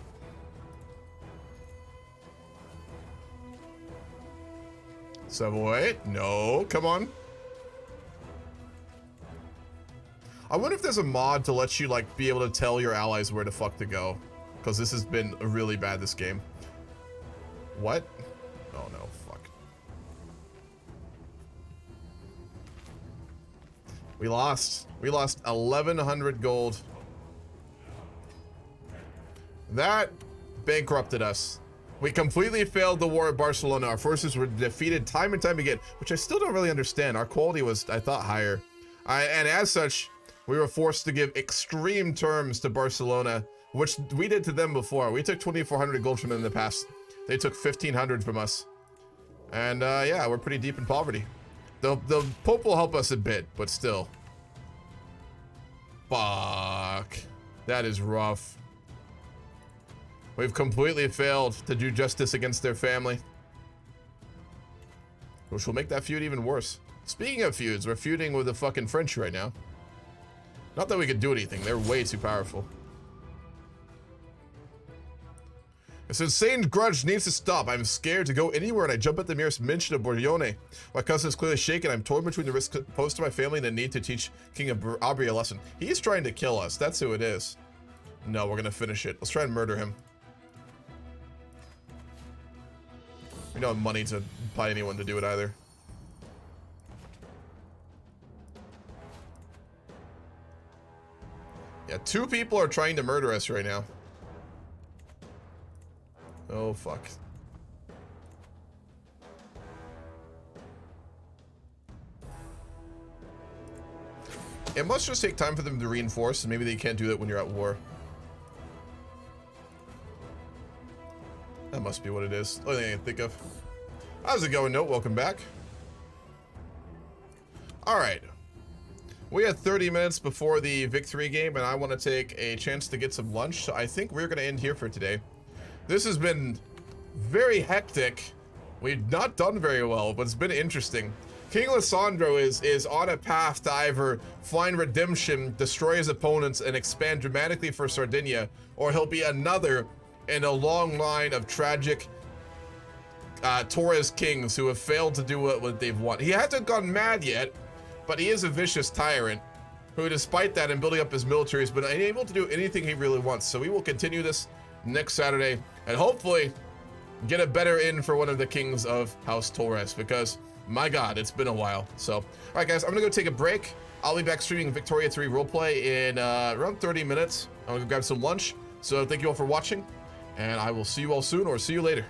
Savoy, no, come on. I wonder if there's a mod to let you, like, be able to tell your allies where the fuck to go. Because this has been really bad, this game. What? Oh, no, fuck. We lost. We lost 1,100 gold. That bankrupted us. We completely failed the war at Barcelona. Our forces were defeated time and time again, which I still don't really understand. Our quality was, I thought, higher. And as such, we were forced to give extreme terms to Barcelona, which we did to them before. We took 2,400 gold from them in the past. They took 1,500 from us. And yeah, we're pretty deep in poverty. The Pope will help us a bit, but still. Fuck. That is rough. We've completely failed to do justice against their family. Which will make that feud even worse. Speaking of feuds, we're feuding with the fucking French right now. Not that we could do anything, they're way too powerful. This insane grudge needs to stop. I'm scared to go anywhere and I jump at the merest mention of Borgione. My cousin is clearly shaken. I'm torn between the risk posed to my family and the need to teach King Aubrey a lesson. He's trying to kill us, that's who it is. No, we're gonna finish it. Let's try and murder him. We don't have money to buy anyone to do it either. Yeah, 2 people are trying to murder us right now. Oh, fuck. It must just take time for them to reinforce, and maybe they can't do that when you're at war. That must be what it is. Only thing I can think of. How's it going, Note? Welcome back. Alright. We had 30 minutes before the victory game, and I want to take a chance to get some lunch. So I think we're going to end here for today. This has been very hectic. We've not done very well, but it's been interesting. King Alessandro is on a path to either find redemption, destroy his opponents, and expand dramatically for Sardinia, or he'll be another in a long line of tragic Torres kings who have failed to do what they've wanted. He hasn't gone mad yet, but he is a vicious tyrant who, despite that and building up his military, has been unable to do anything he really wants. So we will continue this next Saturday and hopefully get a better in for one of the kings of House Torres, because my God, it's been a while. So, all right, guys, I'm gonna go take a break. I'll be back streaming Victoria 3 roleplay in around 30 minutes. I'm gonna grab some lunch. So thank you all for watching, and I will see you all soon, or see you later.